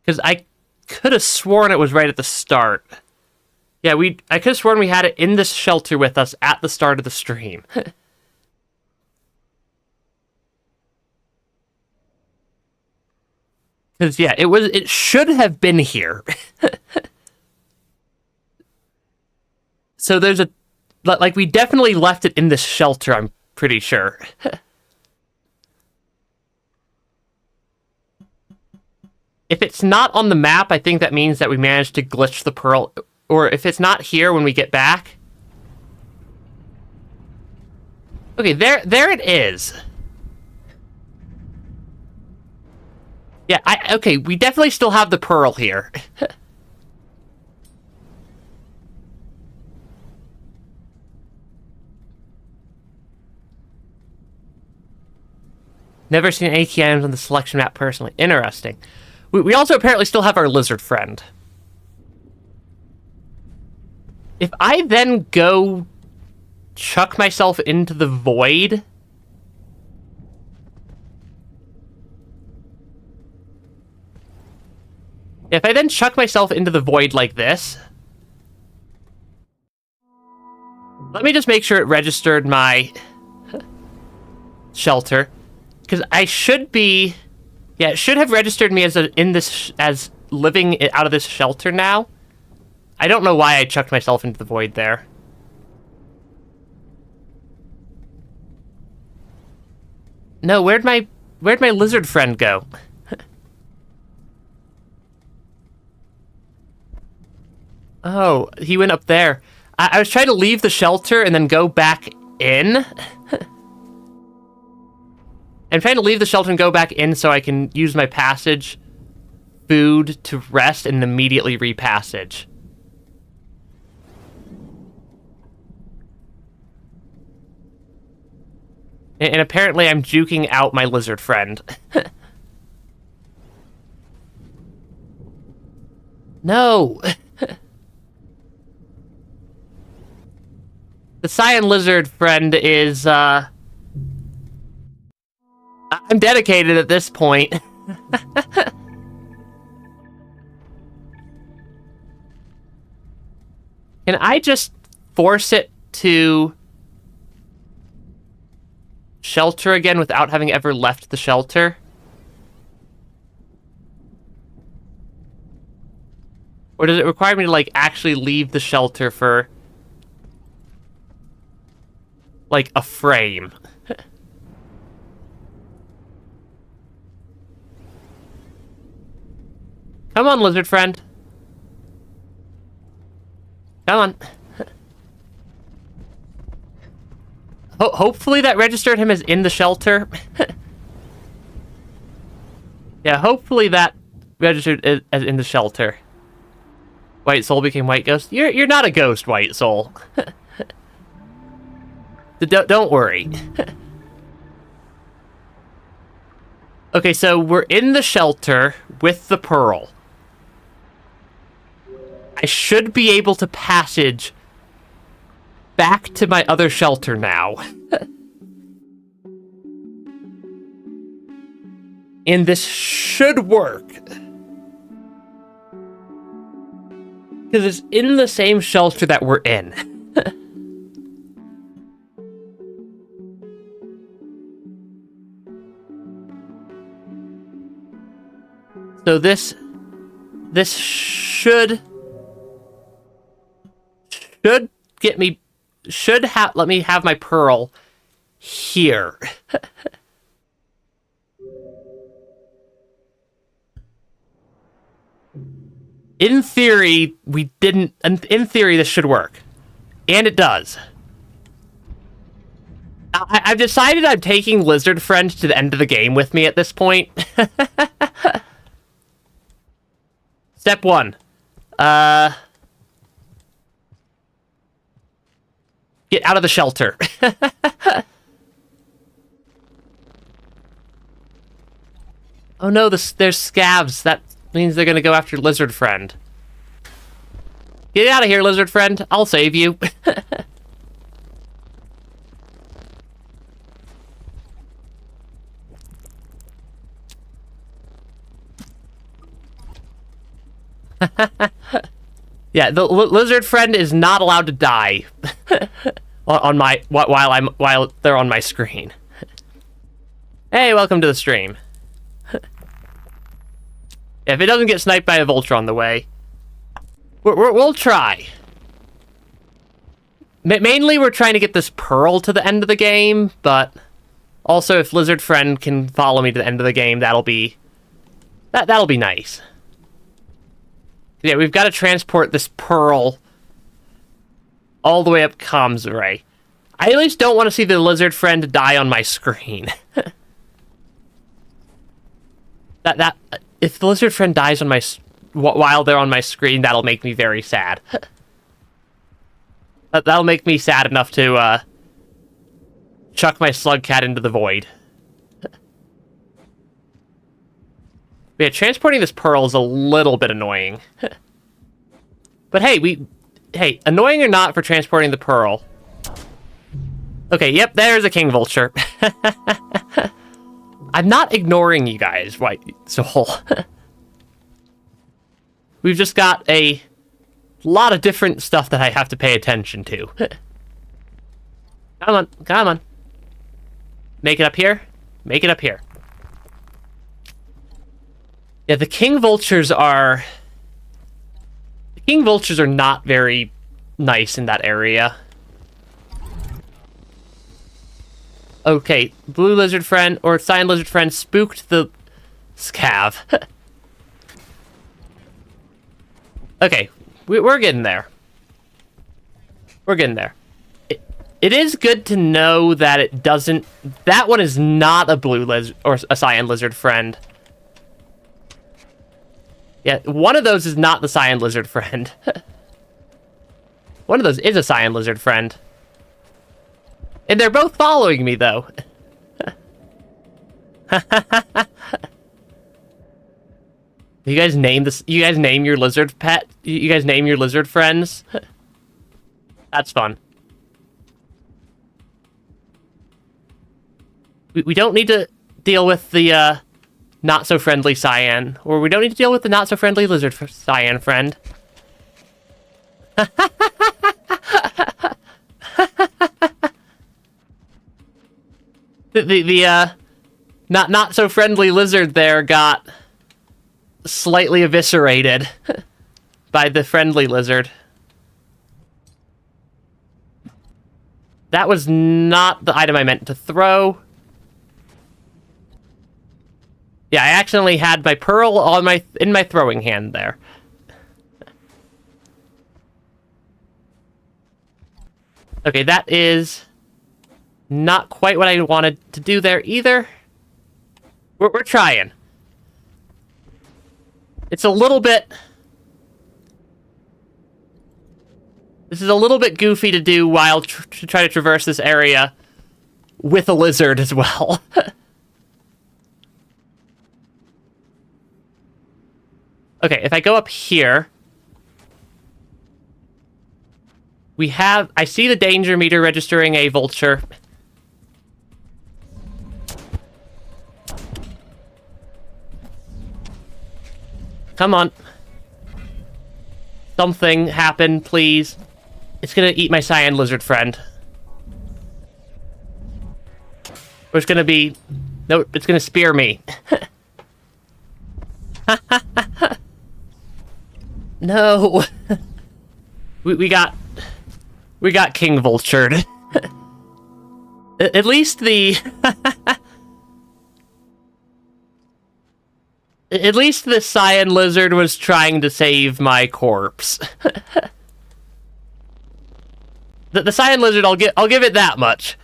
Because I could have sworn it was right at the start. Yeah, I could have sworn we had it in this shelter with us at the start of the stream. Because, yeah, it should have been here. So there's like, we definitely left it in this shelter, I'm pretty sure. If it's not on the map, I think that means that we managed to glitch the pearl. Or if it's not here when we get back. Okay, there it is. Yeah, okay, we definitely still have the pearl here. Never seen any key items on the selection map personally. Interesting. We also apparently still have our lizard friend. If I then go chuck myself into the void... If I then chuck myself into the void like this... Let me just make sure it registered my shelter. Because I should be... Yeah, it should have registered me as living out of this shelter now. I don't know why I chucked myself into the void there. No, where'd my lizard friend go? Oh, he went up there. I was trying to leave the shelter and then go back in. I'm trying to leave the shelter and go back in so I can use my passage food to rest and immediately repassage. And apparently I'm juking out my lizard friend. No! The cyan lizard friend is, I'm dedicated at this point. Can I just force it to shelter again without having ever left the shelter? Or does it require me to, like, actually leave the shelter for, like, a frame? Come on, lizard friend. Come on. Hopefully that registered him as in the shelter. Yeah, hopefully that registered as in the shelter. White Soul became White Ghost. You're not a ghost, White Soul. Don't worry. Okay, so we're in the shelter with the pearl. I should be able to passage back to my other shelter now. And this should work. Because it's in the same shelter that we're in. So this should get me, let me have my pearl here. In theory, in theory, this should work. And it does. I've decided I'm taking Lizard Friend to the end of the game with me at this point. Step 1. Get out of the shelter. Oh no, there's scavs. That means they're gonna go after Lizard Friend. Get out of here, Lizard Friend. I'll save you. Yeah, the Lizard Friend is not allowed to die on my while they're on my screen. Hey, welcome to the stream. If it doesn't get sniped by a vulture on the way, we'll try. Mainly, we're trying to get this pearl to the end of the game, but also if Lizard Friend can follow me to the end of the game, that'll be nice. Yeah, we've got to transport this pearl all the way up comms array. I at least don't want to see the Lizard Friend die on my screen. If the Lizard Friend dies on my while they're on my screen, that'll make me very sad. That'll make me sad enough to chuck my slug cat into the void. Yeah, transporting this pearl is a little bit annoying. But hey, hey, annoying or not for transporting the pearl. Okay, yep, there's a king vulture. I'm not ignoring you guys, White Soul. We've just got a lot of different stuff that I have to pay attention to. Come on, come on. Make it up here. Make it up here. Yeah, the king vultures are... The king vultures are not very nice in that area. Okay, blue lizard friend, or cyan lizard friend, spooked the scav. Okay, we're getting there. We're getting there. It is good to know that it doesn't... That one is not a blue lizard, or a cyan lizard friend. Yeah, one of those is not the cyan lizard friend. One of those is a cyan lizard friend. And they're both following me, though. You guys name this. You guys name your lizard pet. You guys name your lizard friends. That's fun. We don't need to deal with the not so friendly cyan, or we don't need to deal with the not so friendly lizard cyan friend. The not so friendly lizard there got slightly eviscerated by the friendly lizard. That was not the item I meant to throw. Yeah, I accidentally had my pearl on in my throwing hand there. Okay, that is not quite what I wanted to do there either. We're trying. It's a little bit... This is a little bit goofy to do while to try to traverse this area with a lizard as well. Okay, if I go up here... We have... I see the danger meter registering a vulture. Come on. Something happen, please. It's gonna eat my cyan lizard friend. Or it's gonna be... No, it's gonna spear me. No. We got king vultured. At least the... At least the cyan lizard was trying to save my corpse. The cyan lizard, I'll give it that much.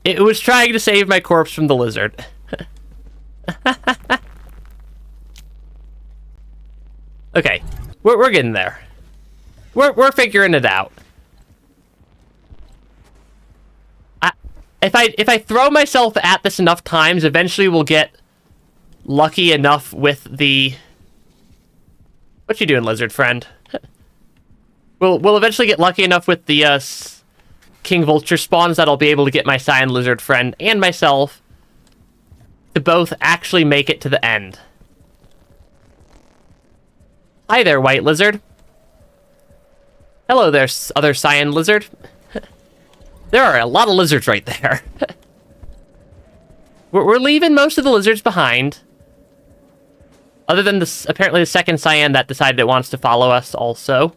It was trying to save my corpse from the lizard. Okay, we're getting there. We're figuring it out. If I throw myself at this enough times, eventually we'll get lucky enough with the... What you doing, lizard friend? We'll eventually get lucky enough with the king vulture spawns that I'll be able to get my cyan lizard friend and myself to both actually make it to the end. Hi there, white lizard. Hello there, other cyan lizard. There are a lot of lizards right there. We're leaving most of the lizards behind. Other than this, apparently the second cyan that decided it wants to follow us also.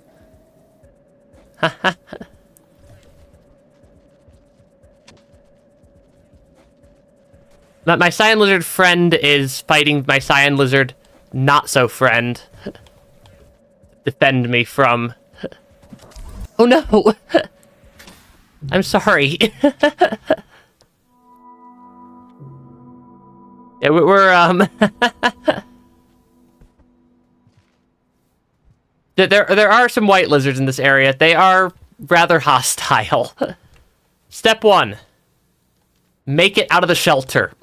My cyan lizard friend is fighting my cyan lizard not so friend. Defend me from... Oh no! I'm sorry. Yeah, we're There are some white lizards in this area. They are rather hostile. Step 1. Make it out of the shelter.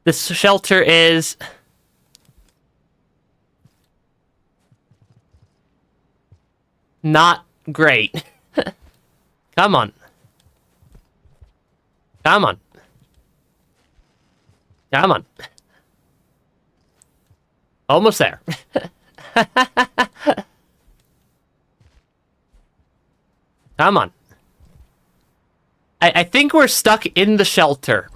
This shelter is... not great. Come on. Come on. Come on. Almost there. Come on. I think we're stuck in the shelter.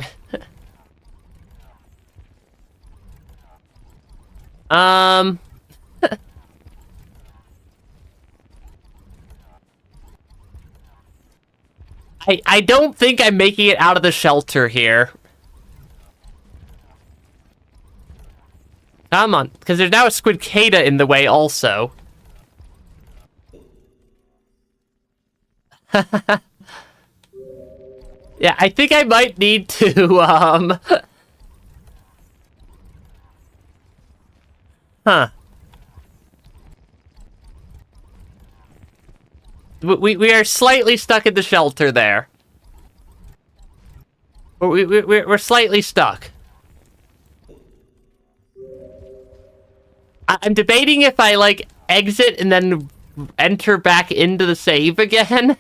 I don't think I'm making it out of the shelter here. Come on, because there's now a squidcada in the way also. Yeah, I think I might need to, Huh. We are slightly stuck in the shelter there. We're slightly stuck. I'm debating if I, like, exit and then enter back into the save again.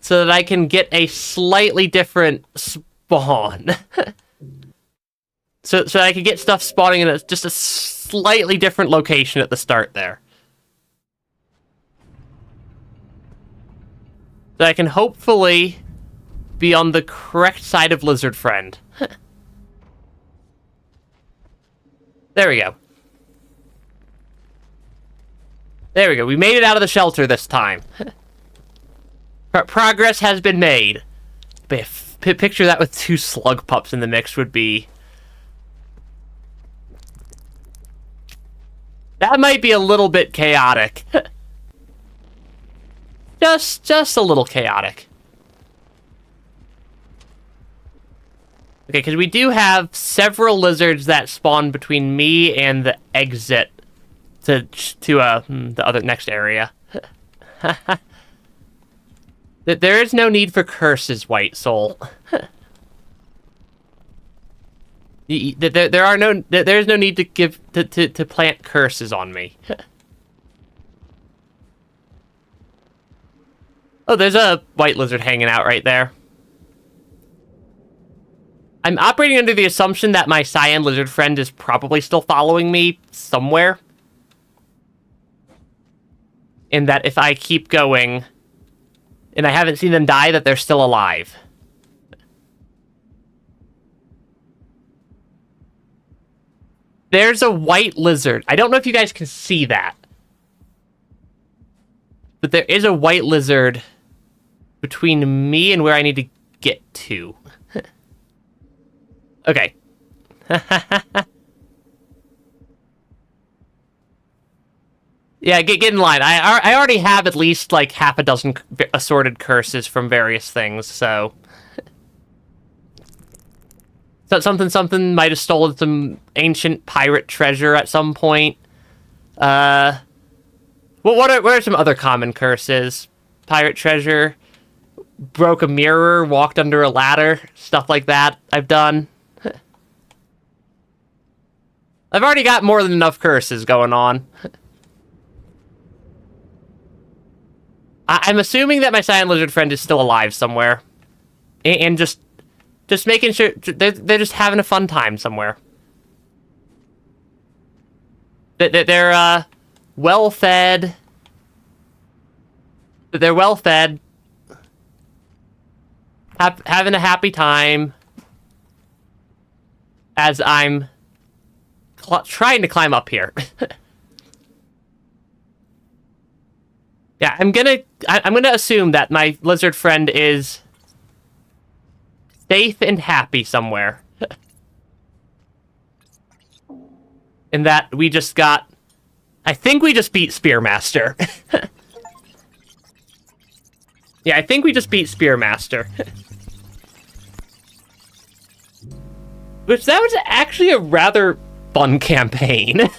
So that I can get a slightly different spawn. so I can get stuff spawning in just a slightly different location at the start there. So I can hopefully be on the correct side of Lizard Friend. There we go. There we go. We made it out of the shelter this time. Progress has been made. But picture that with 2 slug pups in the mix would be... that might be a little bit chaotic. Just a little chaotic. Okay, because we do have several lizards that spawn between me and the exit to the other next area. There is no need for curses, White Soul. There is no need to plant curses on me. Oh, there's a white lizard hanging out right there. I'm operating under the assumption that my cyan lizard friend is probably still following me somewhere. And that if I keep going, and I haven't seen them die, that they're still alive. There's a white lizard. I don't know if you guys can see that. But there is a white lizard between me and where I need to get to. Okay. Yeah, get in line. I already have at least, like, half a dozen assorted curses from various things, so... so something might have stolen some ancient pirate treasure at some point. Well, what are some other common curses? Pirate treasure, broke a mirror, walked under a ladder, stuff like that I've done. I've already got more than enough curses going on. I'm assuming that my cyan lizard friend is still alive somewhere. And just making sure they're just having a fun time somewhere. They're well-fed. They're well-fed. Having a happy time. As I'm trying to climb up here. Yeah, I'm gonna assume that my lizard friend is safe and happy somewhere. And that we just got... I think we just beat Spearmaster. Yeah, I think we just beat Spearmaster. Which, that was actually a rather fun campaign.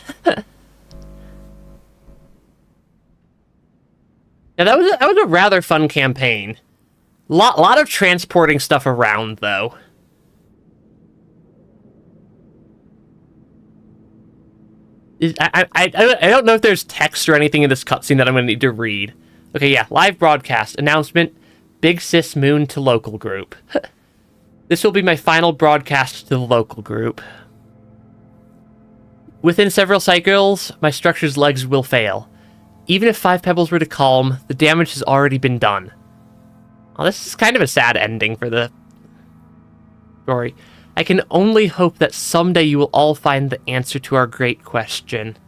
Yeah, that was a rather fun campaign. Lot of transporting stuff around, though. I don't know if there's text or anything in this cutscene that I'm going to need to read. Okay, yeah, live broadcast. Announcement, Big Sis Moon to local group. This will be my final broadcast to the local group. Within several cycles, my structure's legs will fail. Even if 5 pebbles were to calm, the damage has already been done. Well, this is kind of a sad ending for the story. I can only hope that someday you will all find the answer to our great question.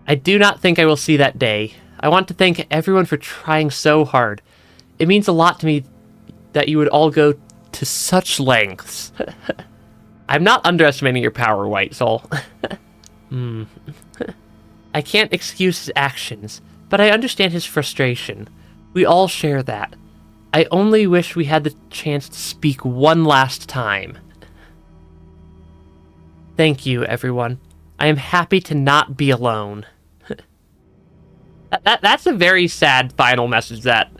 I do not think I will see that day. I want to thank everyone for trying so hard. It means a lot to me that you would all go to such lengths. I'm not underestimating your power, White Soul. I can't excuse his actions, but I understand his frustration. We all share that. I only wish we had the chance to speak one last time. Thank you, everyone. I am happy to not be alone. That's a very sad final message that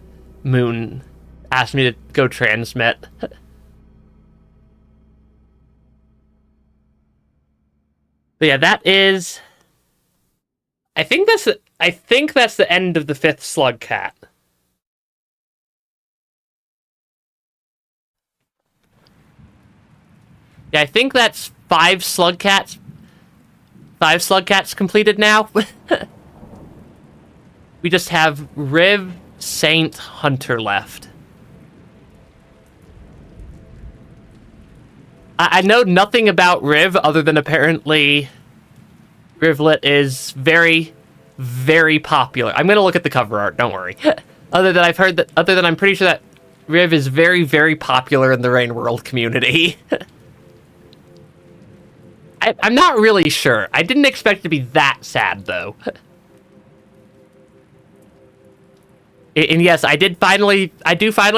Moon asked me to go transmit. But yeah, that is... I think that's the end of the 5th Slug Cat. Yeah, I think that's 5 Slug Cats. 5 Slug Cats completed now. We just have Riv, Saint, Hunter left. I know nothing about Riv other than apparently Rivlet is very, very popular. I'm gonna look at the cover art, don't worry. Other than I'm pretty sure that Riv is very, very popular in the Rain World community. I'm not really sure. I didn't expect it to be that sad, though. And yes, I do finally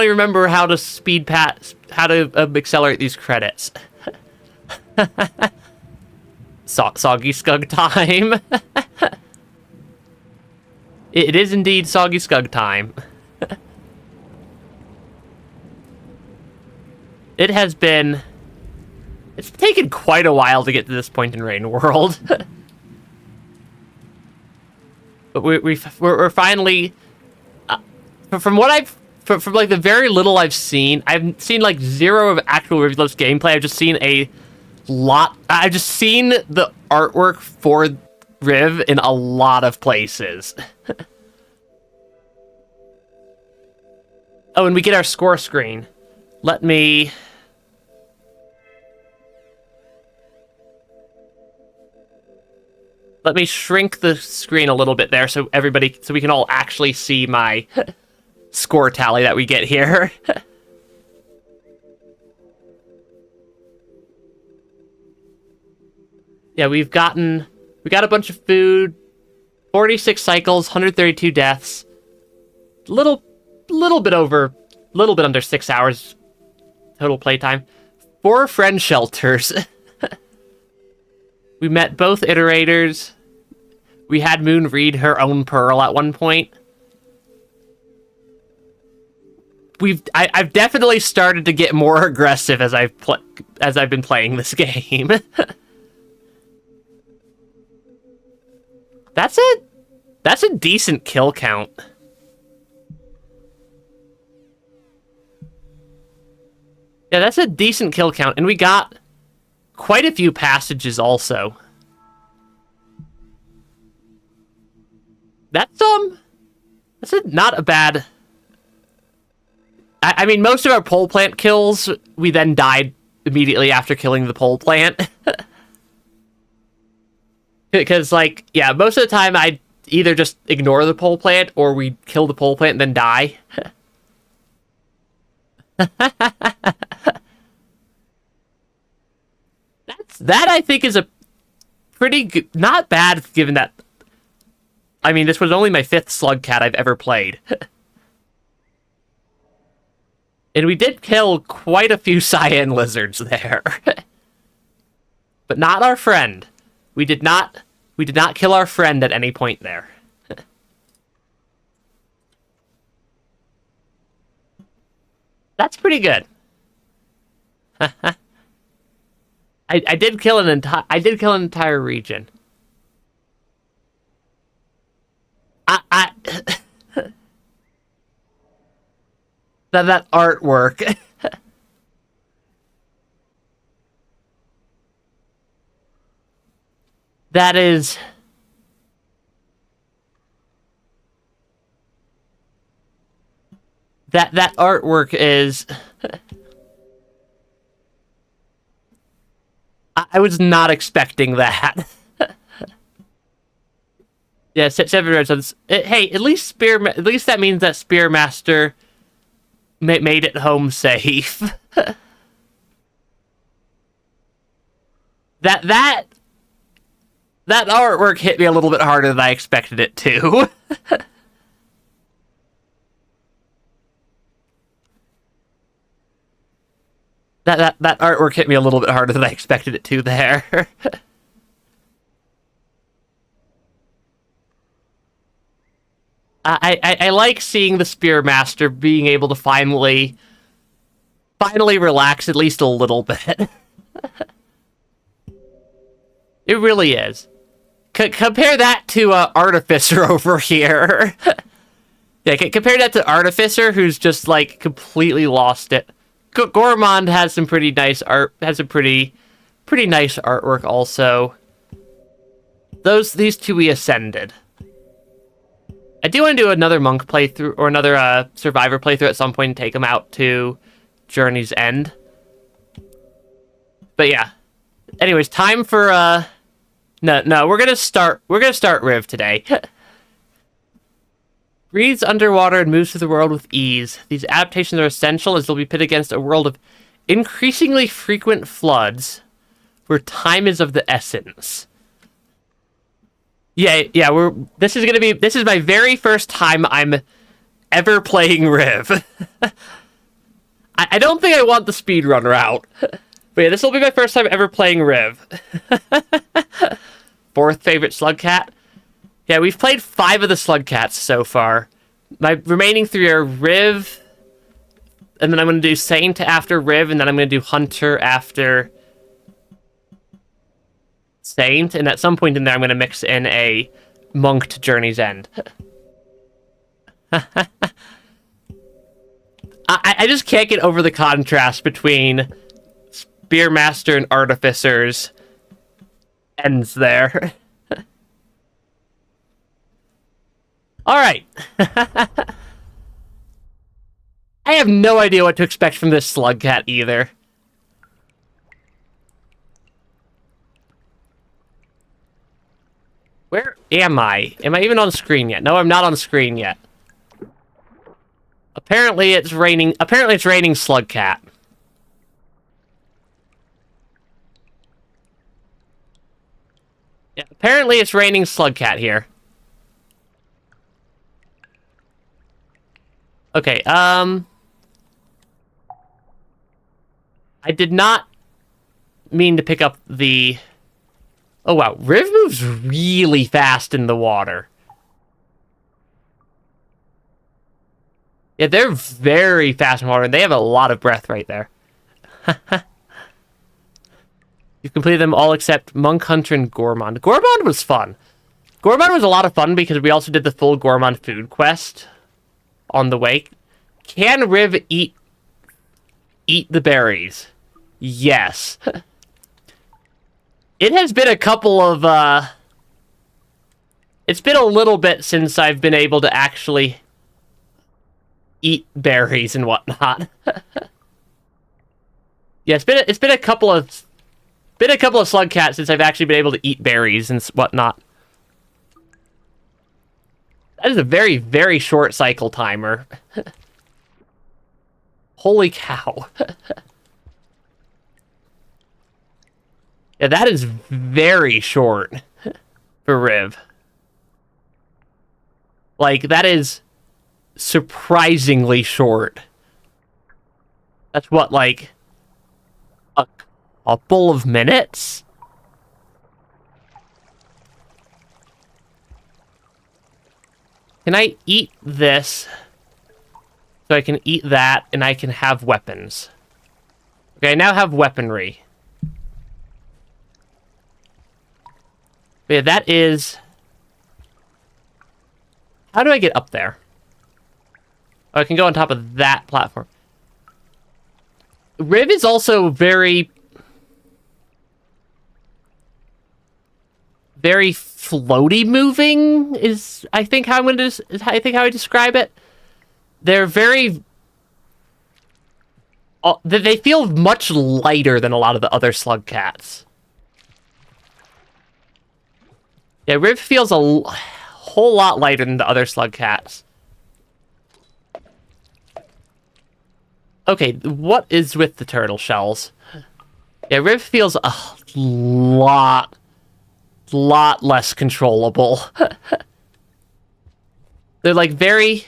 remember how to accelerate these credits. Soggy Skug time. It is indeed Soggy Skug time. It's taken quite a while to get to this point in Rain World. But we're finally... From like the very little I've seen like 0 of actual Rivlet's gameplay. I've just seen the artwork for Riv in a lot of places. Oh, and we get our score screen. Let me shrink the screen a little bit there so we can all actually see my score tally that we get here. Yeah, we got a bunch of food, 46 cycles, 132 deaths, little bit under 6 hours total playtime, 4 friend shelters. We met both iterators. We had Moon read her own Pearl at one point. I've definitely started to get more aggressive as I've been playing this game. That's a decent kill count. Yeah, that's a decent kill count, and we got quite a few passages also. That's not a bad... I mean, most of our pole plant kills, we then died immediately after killing the pole plant. Because, like, yeah, most of the time I'd either just ignore the pole plant or we'd kill the pole plant and then die. That I think is a pretty good, not bad given that, I mean, this was only my 5th Slug Cat I've ever played. And we did kill quite a few cyan lizards there. But not our friend. We did not kill our friend at any point there. That's pretty good. I did kill an entire region. I that artwork. That is... That artwork is... I was not expecting that. Yeah, 7 red suns. Hey, at least that means that Spearmaster made it home safe. that artwork hit me a little bit harder than I expected it to. that artwork hit me a little bit harder than I expected it to there. I like seeing the Spearmaster being able to finally relax at least a little bit. It really is. Compare that to Artificer over here. Yeah, compare that to Artificer, who's just like completely lost it. Gourmand has some pretty nice art. Has a pretty nice artwork also. These two we ascended. I do want to do another monk playthrough or another survivor playthrough at some point and take them out to Journey's End. But yeah. Anyways, time for no, we're gonna start Riv today. Breathes underwater and moves through the world with ease. These adaptations are essential as they'll be pit against a world of increasingly frequent floods where time is of the essence. Yeah, this is my very first time I'm ever playing Riv. I don't think I want the speedrun route. But yeah, this will be my first time ever playing Riv. 4th favorite Slugcat. Yeah, we've played 5 of the Slugcats so far. My remaining 3 are Riv, and then I'm going to do Saint after Riv, and then I'm going to do Hunter after Saint, and at some point in there I'm going to mix in a Monk to Journey's End. I just can't get over the contrast between Spearmaster and Artificer's ends there. Alright. I have no idea what to expect from this Slugcat either. Where am I? Am I even on screen yet? No, I'm not on screen yet. Apparently it's raining Slugcat. Yeah, apparently it's raining Slugcat here. Okay, I did not mean to pick up the... Oh, wow. Riv moves really fast in the water. Yeah, they're very fast in water, and they have a lot of breath right there. You've completed them all except Monk, Hunter, and Gourmand. Gourmand was fun. Gourmand was a lot of fun because we also did the full Gourmand food quest on the way. Can Riv eat the berries? Yes. It has been a couple of, it's been a little bit since I've been able to actually eat berries and whatnot. Yeah, it's been a couple of Slugcats since I've actually been able to eat berries and whatnot. That is a very, very short cycle timer. Holy cow. Yeah, that is very short for Riv. Like, that is surprisingly short. That's what, like, a couple of minutes? Can I eat this so I can eat that and I can have weapons? Okay, I now have weaponry. But yeah, that is... How do I get up there? Oh, I can go on top of that platform. Riv is also very floaty moving is I think how I describe it. They're very they feel much lighter than a lot of the other slug cats. Yeah, Riv feels a whole lot lighter than the other slug cats. Okay, what is with the turtle shells? Yeah, Riv feels a lot less controllable. They're like very...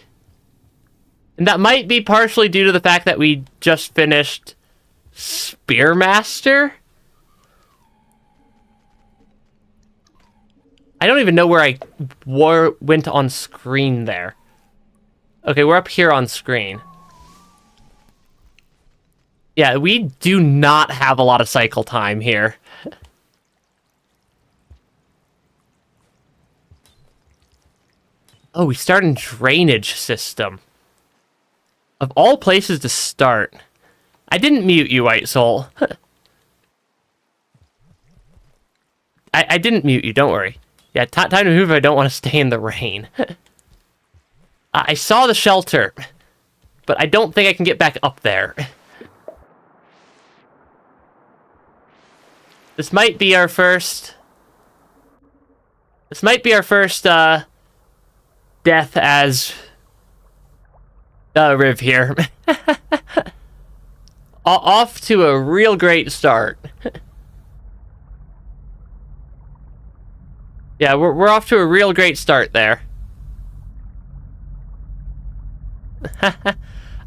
And that might be partially due to the fact that we just finished Spearmaster? I don't even know where I went on screen there. Okay, we're up here on screen. Yeah, we do not have a lot of cycle time here. Oh, we start in drainage system. Of all places to start. I didn't mute you, White Soul. I didn't mute you, don't worry. Yeah, time to move if I don't want to stay in the rain. I saw the shelter, but I don't think I can get back up there. This might be our first... This might be our first, death as... Riv here. Off to a real great start. Yeah, we're off to a real great start there.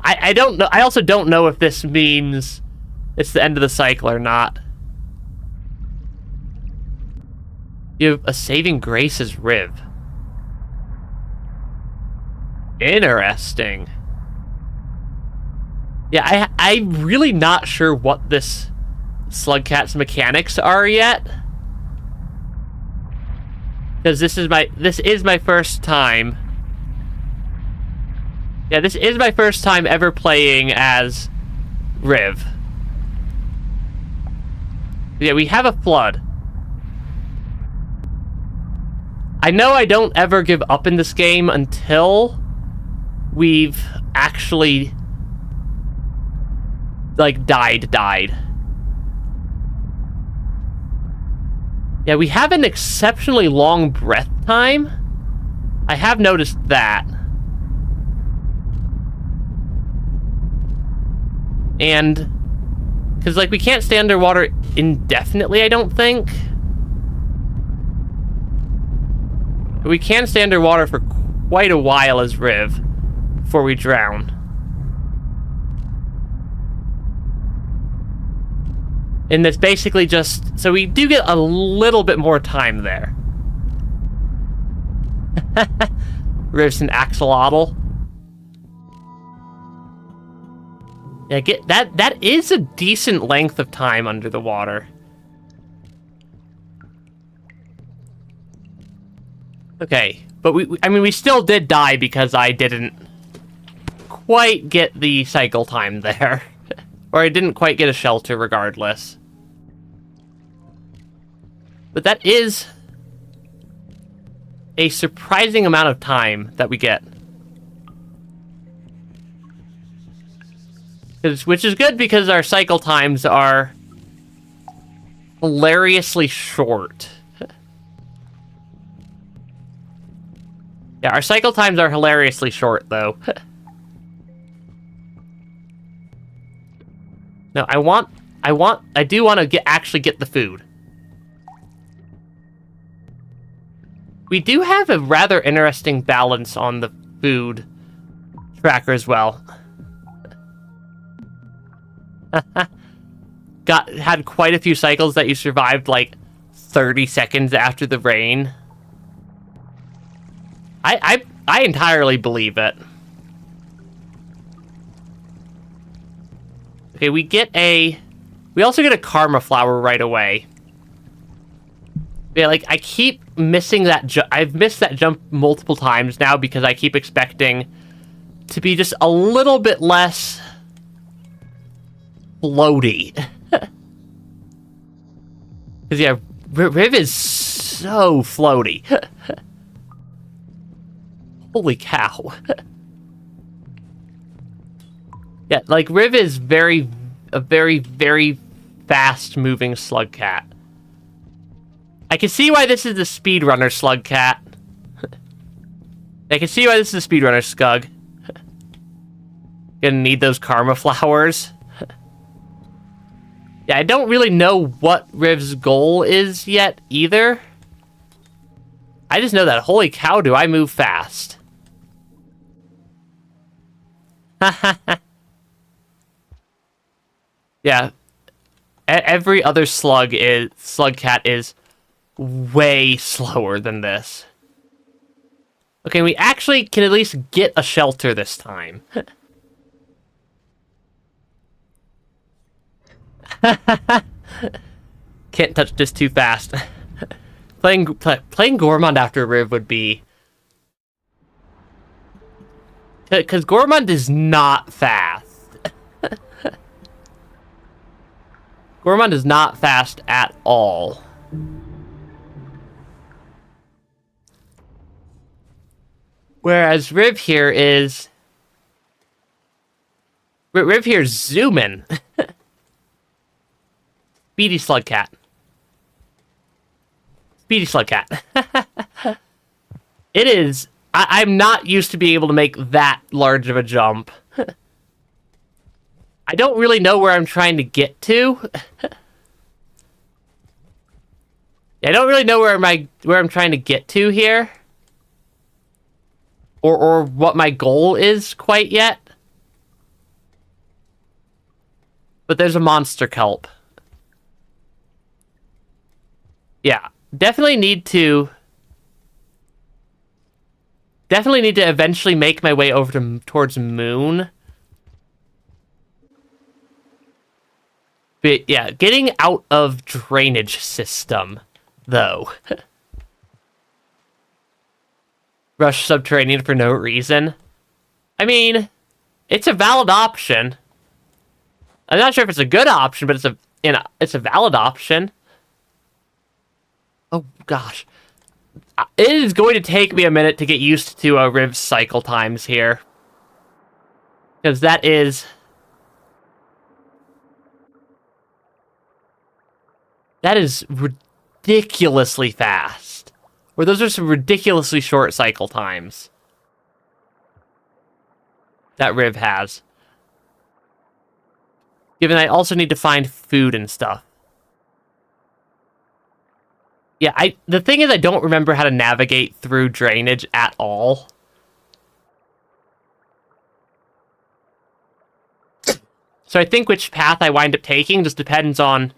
I don't know. I also don't know if this means it's the end of the cycle or not. You have a saving grace as Riv. Interesting. Yeah, I'm really not sure what this Slugcat's mechanics are yet. Because this is my first time. Yeah, this is my first time ever playing as Riv. Yeah, we have a flood. I know I don't ever give up in this game until we've actually like died. Yeah, we have an exceptionally long breath time. I have noticed that. And because like we can't stay underwater indefinitely, I don't think. But we can stay underwater for quite a while as Riv before we drown. And that's basically just... So we do get a little bit more time there. Riv's an axolotl. Yeah, that is a decent length of time under the water. Okay, but we still did die because I didn't quite get the cycle time there. Or I didn't quite get a shelter regardless. But that is a surprising amount of time that we get. Which is good because our cycle times are hilariously short. Yeah, our cycle times are hilariously short, though. No, I do want to actually get the food. We do have a rather interesting balance on the food tracker as well. Had quite a few cycles that you survived like 30 seconds after the rain. I entirely believe it. Okay, we also get a karma flower right away. Yeah, like, I keep missing that jump. I've missed that jump multiple times now because I keep expecting to be just a little bit less floaty. Because, yeah, Riv is so floaty. Holy cow. Yeah, like, Riv is a very, very fast-moving slug cat. I can see why this is the speedrunner slug cat. I can see why this is a speedrunner scug. Gonna need those karma flowers. Yeah, I don't really know what Riv's goal is yet, either. I just know that, holy cow, do I move fast. Yeah. Every other slug cat is way slower than this. Okay, we actually can at least get a shelter this time. Can't touch this too fast. Playing Gourmand after Riv would be... Because Gourmand is not fast. Gourmand is not fast at all. Whereas Riv here is... Riv here is zooming. Speedy slug cat. Speedy slug cat. It is... I'm not used to being able to make that large of a jump. I don't really know where I'm trying to get to. I don't really know where I'm trying to get to here. Or what my goal is quite yet. But there's a monster kelp. Yeah, definitely need to eventually make my way over towards Moon. But yeah, getting out of drainage system, though. Rush subterranean for no reason. I mean, it's a valid option. I'm not sure if it's a good option, but it's a valid option. Oh gosh, it is going to take me a minute to get used to Riv's cycle times here, because that is ridiculously fast. Or those are some ridiculously short cycle times that Riv has. Given I also need to find food and stuff. Yeah, the thing is I don't remember how to navigate through drainage at all. So I think which path I wind up taking just depends on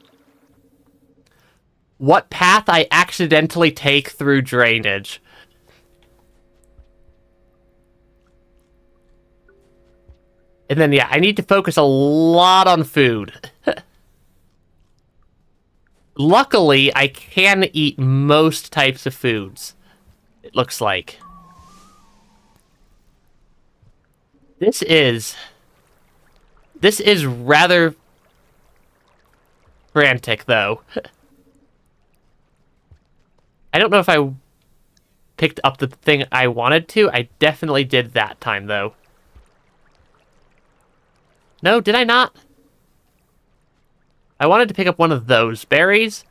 what path I accidentally take through drainage. And then, yeah, I need to focus a lot on food. Luckily, I can eat most types of foods, it looks like. This is rather frantic, though. I don't know if I picked up the thing I wanted to. I definitely did that time, though. No, did I not? I wanted to pick up one of those berries.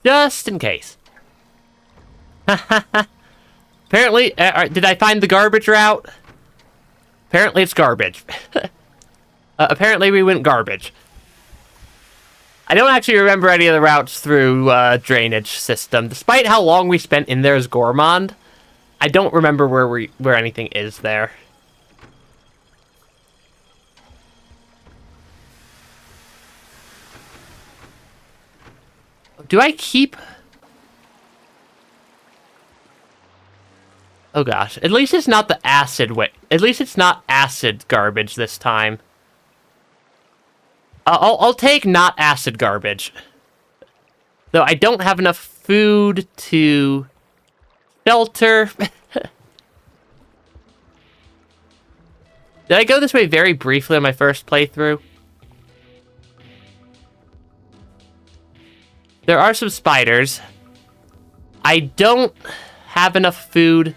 Just in case. Apparently, did I find the garbage route? Apparently it's garbage. Apparently we went garbage. I don't actually remember any of the routes through drainage system. Despite how long we spent in there as Gourmand, I don't remember where anything is there. Do I keep... Oh gosh, at least it's not the acid way. At least it's not acid garbage this time. I'll take not acid garbage. Though I don't have enough food to shelter. Did I go this way very briefly on my first playthrough? There are some spiders. I don't have enough food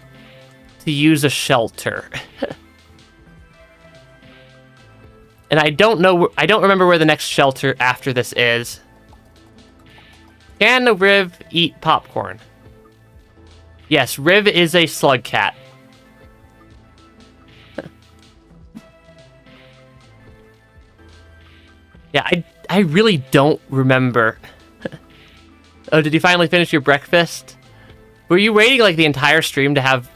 to use a shelter. And I don't remember where the next shelter after this is. Can a Riv eat popcorn? Yes, Riv is a slug cat. Yeah, I really don't remember. Oh, did you finally finish your breakfast? Were you waiting like the entire stream to have...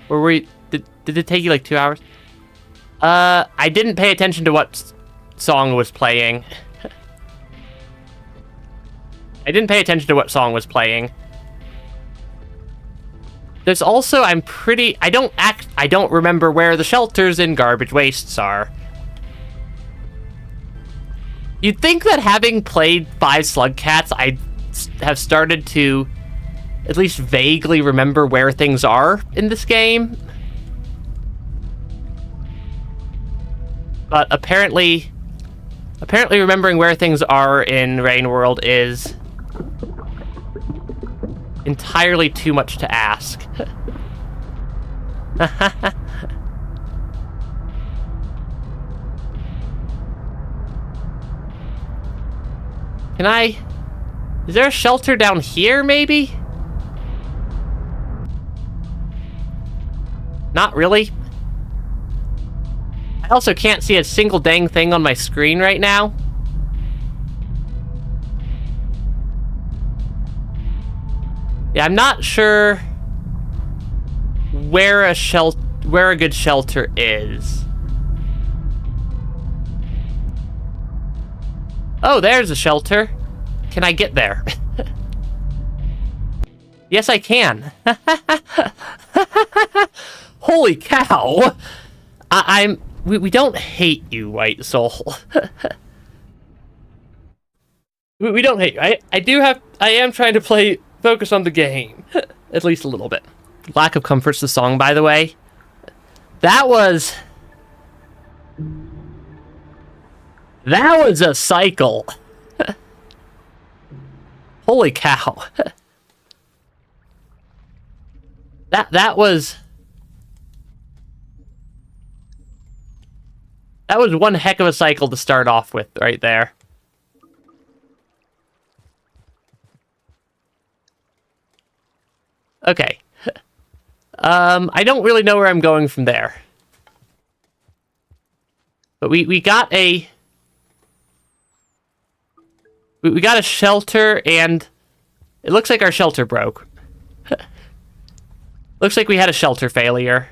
Or were you... Did it take you like 2 hours? I didn't pay attention to what song was playing. I didn't pay attention to what song was playing. There's also, I don't remember where the shelters and garbage wastes are. You'd think that having played 5 Slug Cats, I'd have started to at least vaguely remember where things are in this game. But apparently remembering where things are in Rain World is entirely too much to ask. Is there a shelter down here, maybe? Not really. I also can't see a single dang thing on my screen right now. Yeah, I'm not sure where a good shelter is. Oh, there's a shelter. Can I get there? Yes, I can. Holy cow! We don't hate you, White Soul. we don't hate you. I am trying to focus on the game. At least a little bit. Lack of Comfort's the song, by the way. That was a cycle. Holy cow. That was one heck of a cycle to start off with right there. Okay. I don't really know where I'm going from there. But we got a shelter, and it looks like our shelter broke. Looks like we had a shelter failure.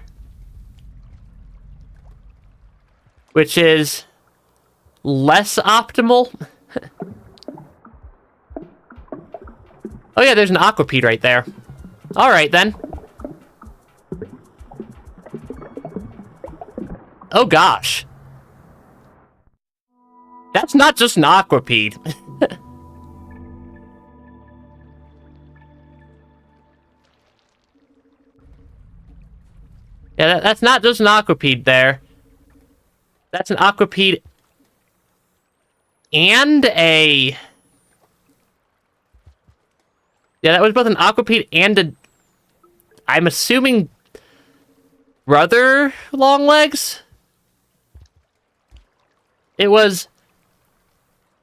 Which is less optimal. Oh yeah, there's an aquapede right there. Alright then. Oh gosh. That's not just an aquapede. Yeah, that's not just an aquapede there. That's an aquapede and a... Yeah, that was both an aquapede and a... I'm assuming... brother longlegs? It was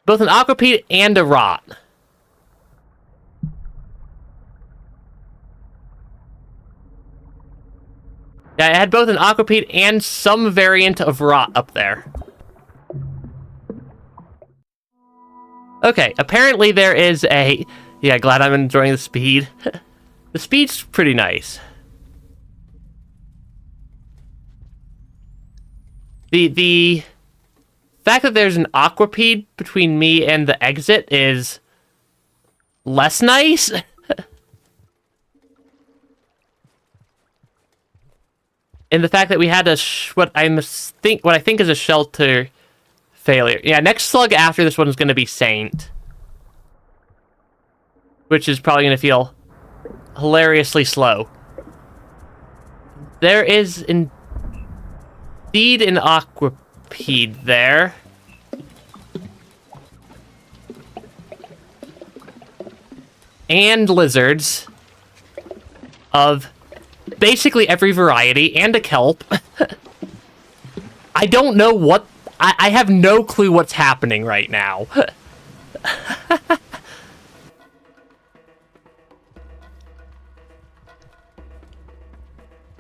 both an aquapede and a rot. Yeah, I had both an aquapede and some variant of rot up there. Okay, apparently there is a... Yeah, glad I'm enjoying the speed. The speed's pretty nice. The fact that there's an aquapede between me and the exit is less nice. And the fact that we had what I think is a shelter failure. Yeah, next slug after this one is going to be Saint. which is probably going to feel hilariously slow. There is indeed an aquapede there. And lizards of basically every variety, and a kelp. I don't know what... I have no clue what's happening right now.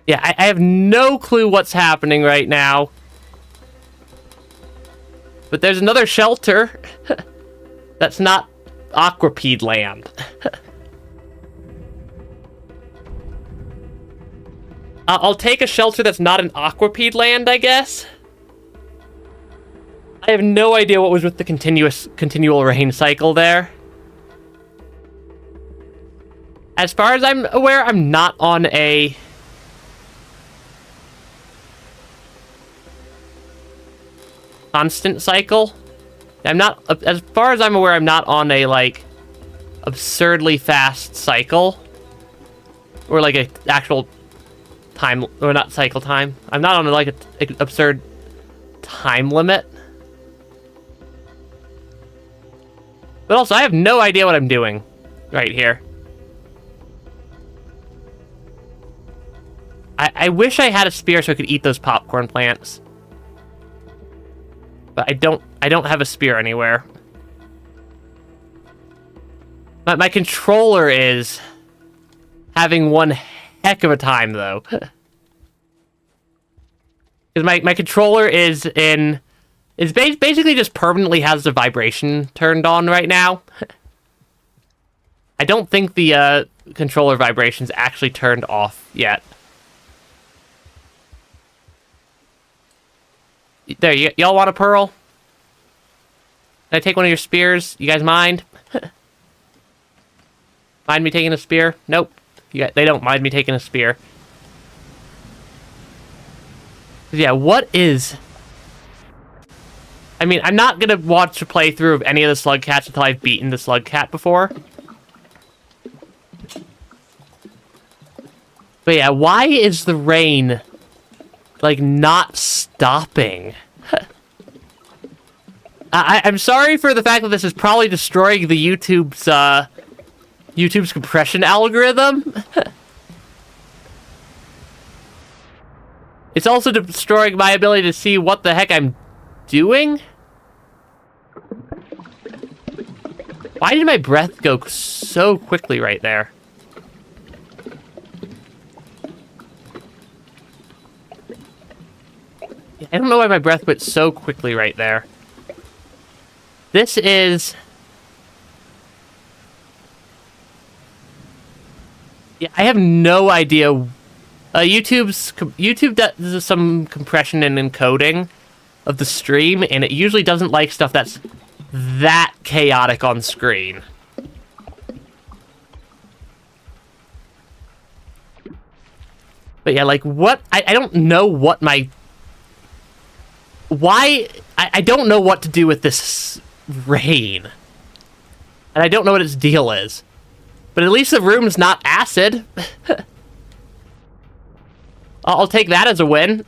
Yeah, I have no clue what's happening right now. But there's another shelter. That's not Aquapede land. I'll take a shelter that's not an Aquapede land, I guess. I have no idea what was with the continual rain cycle there. As far as I'm aware, I'm not on a... constant cycle. I'm not, as far as I'm aware, I'm not on a, like, absurdly fast cycle. Or, like, a actual time, or not cycle time. I'm not on, like, an absurd time limit. But also, I have no idea what I'm doing right here. I wish I had a spear so I could eat those popcorn plants. But I don't have a spear anywhere. My controller is having one heck of a time, though. Because my controller is basically just permanently has the vibration turned on right now. I don't think the controller vibration's actually turned off yet. There, y'all want a pearl? Can I take one of your spears? You guys mind? Mind me taking a spear? Nope. They don't mind me taking a spear. Yeah, what is... I mean, I'm not gonna watch a playthrough of any of the slug cats until I've beaten the slug cat before. But yeah, why is the rain... like, not stopping? I'm sorry for the fact that this is probably destroying the YouTube's compression algorithm. It's also destroying my ability to see what the heck I'm doing. Why did my breath go so quickly right there? I don't know why my breath went so quickly right there. This is... yeah, I have no idea. YouTube does some compression and encoding of the stream, and it usually doesn't like stuff that's that chaotic on screen. But yeah, like, what? I don't know what my... why... I don't know what to do with this rain. And I don't know what its deal is. But at least the room's not acid. I'll take that as a win.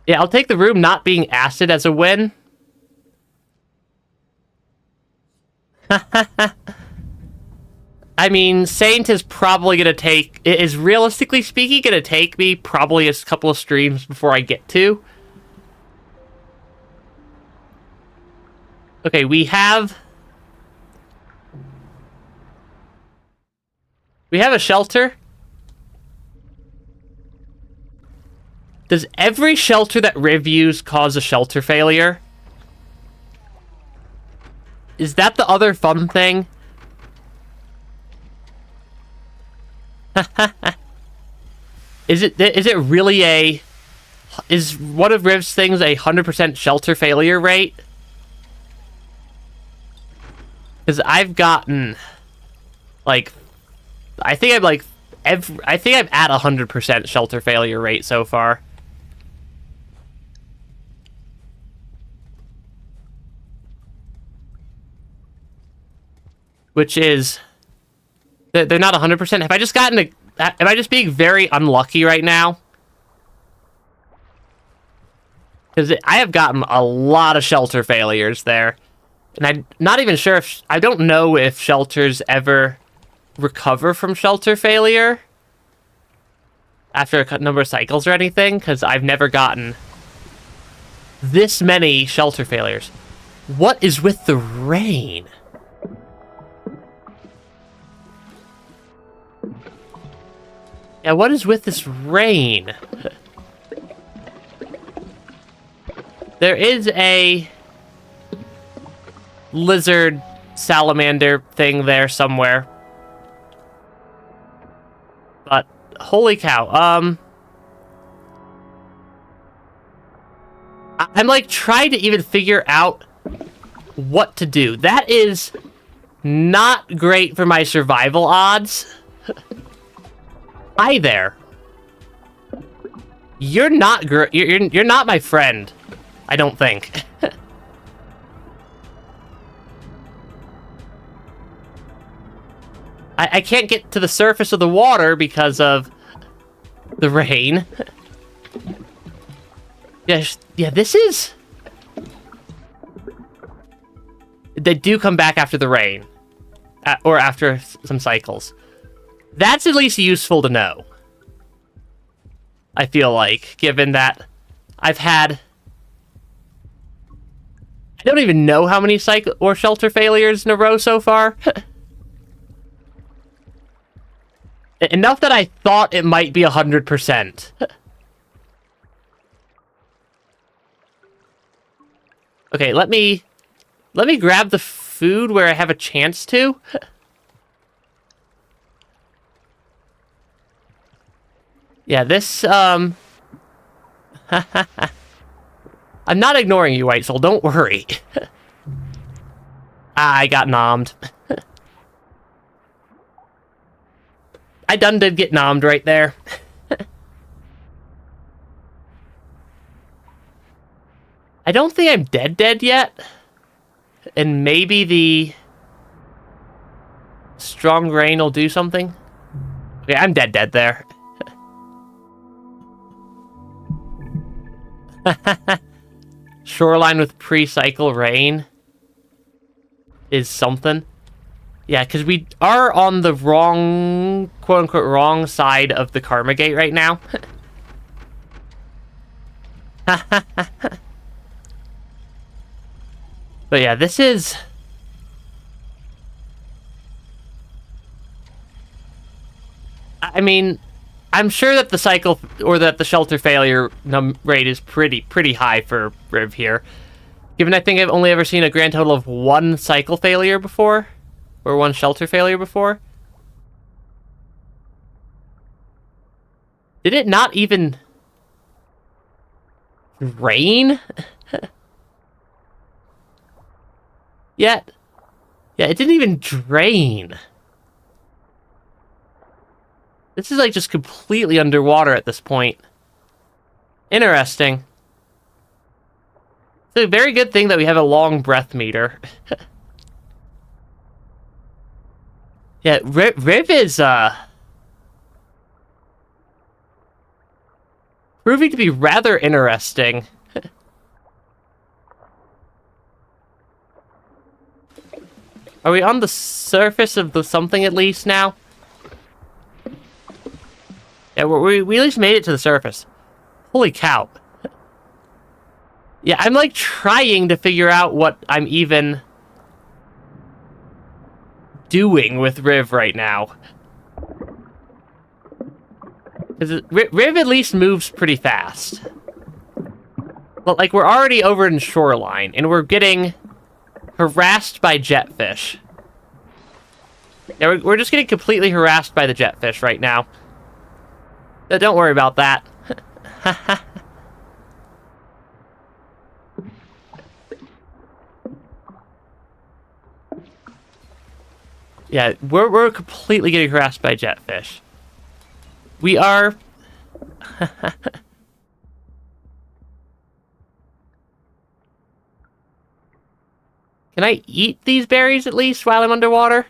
Yeah, I'll take the room not being acid as a win. I mean, Saint is probably going to take... is realistically speaking going to take me probably a couple of streams before I get to. Okay, we have... we have a shelter. Does every shelter that Riv used cause a shelter failure? Is that the other fun thing? Is it really a... is one of Riv's things a 100% shelter failure rate? Because I've gotten... like... I think I'm like... I think I'm at 100% shelter failure rate so far. which is they're not 100%. Have I just gotten a... Am I just being very unlucky right now? Because I have gotten a lot of shelter failures there. And I'm not even sure if... I don't know if shelters ever recover from shelter failure after a number of cycles or anything, because I've never gotten this many shelter failures. What is with the rain? Yeah, what is with this rain? There is a lizard salamander thing there somewhere. But holy cow, I'm like trying to even figure out what to do. That is not great for my survival odds. Hi there. You're not you're not my friend, I don't think. I can't get to the surface of the water because of the rain. Yeah, this is... They do come back after the rain. Or after some cycles. That's at least useful to know. I feel like, given that I've had... I don't even know how many cycle or shelter failures in a row so far. Enough that I thought it might be 100%. Okay, let me grab the food where I have a chance to. Yeah, this, I'm not ignoring you, White Soul, don't worry. I got nommed. I done did get nommed right there. I don't think I'm dead yet. And maybe the strong rain will do something. Okay, I'm dead there. Shoreline with pre-cycle rain is something. Yeah, because we are on the wrong, quote-unquote, wrong side of the Karma Gate right now. But yeah, this is... I mean, I'm sure that the cycle, or that the shelter failure rate is pretty high for Riv here. Given I think I've only ever seen a grand total of one cycle failure before. Or one shelter failure before. Did it not even rain? Yet? Yeah, it didn't even drain. This is like just completely underwater at this point. Interesting. It's a very good thing that we have a long breath meter. Yeah, Riv is, proving to be rather interesting. Are we on the surface of the something at least now? Yeah, we at least made it to the surface. Holy cow. Yeah, I'm like trying to figure out what I'm even doing with Riv right now. Because Riv at least moves pretty fast. But like, we're already over in Shoreline, and we're getting harassed by jetfish. Yeah, we're just getting completely harassed by the jetfish right now. Don't worry about that. Yeah, we're completely getting harassed by jetfish. We are... Can I eat these berries at least while I'm underwater?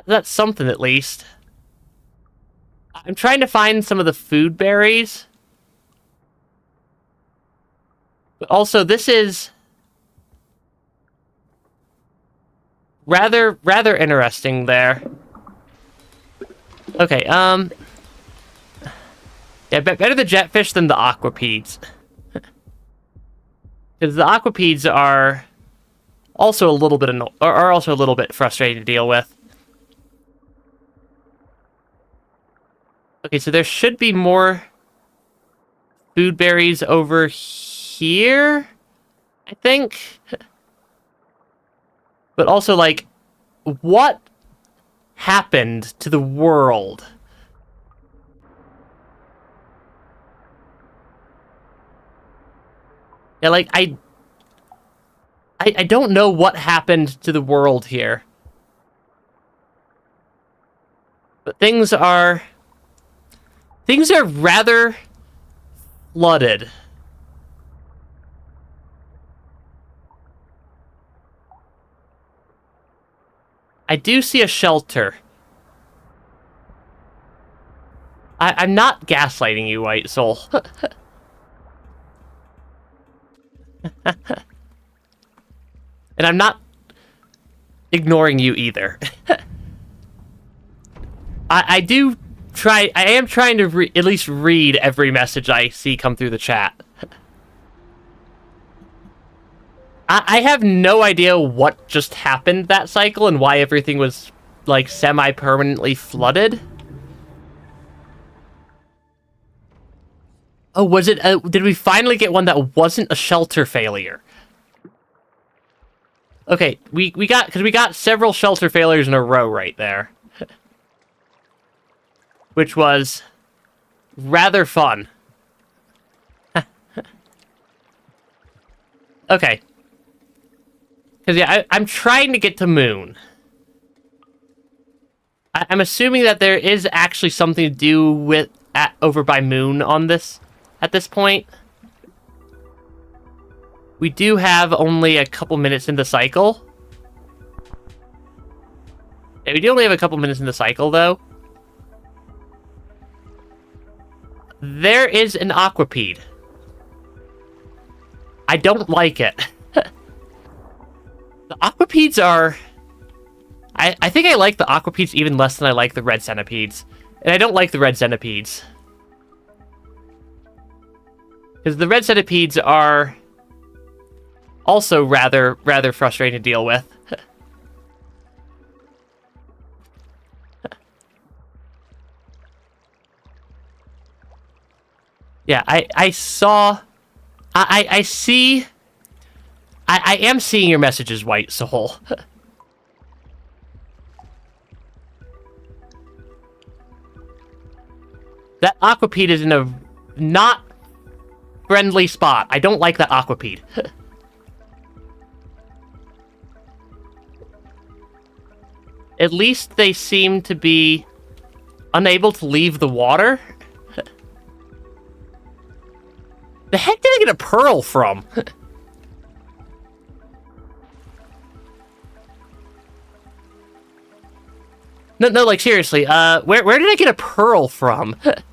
That's something at least. I'm trying to find some of the food berries. But also, this is rather interesting there. Okay, yeah, better the jetfish than the aquapedes. Because the aquapedes are also a little bit are also a little bit frustrating to deal with. Okay, so there should be more food berries over here, I think. But also, like, what happened to the world? Yeah, like, I don't know what happened to the world here. But things are rather flooded. I do see a shelter. I'm not gaslighting you, White Soul. And I'm not ignoring you either. I am trying to at least read every message I see come through the chat. I have no idea what just happened that cycle and why everything was, like, semi-permanently flooded. Oh, was it... did we finally get one that wasn't a shelter failure? Okay, we got several shelter failures in a row right there. Which was rather fun. Okay. Because, yeah, I'm trying to get to Moon. I'm assuming that there is actually something to do with over by Moon on this at this point. We do have only a couple minutes in the cycle. Yeah, we do only have a couple minutes in the cycle, though. There is an aquapede. I don't like it. The aquapedes are... I think I like the aquapedes even less than I like the red centipedes. And I don't like the red centipedes. Because the red centipedes are also rather frustrating to deal with. Yeah, I saw... I see... I am seeing your messages, White Soul. That aquapede is in a not friendly spot. I don't like that aquapede. At least they seem to be unable to leave the water. The heck did I get a pearl from? No, like, seriously, where did I get a pearl from? And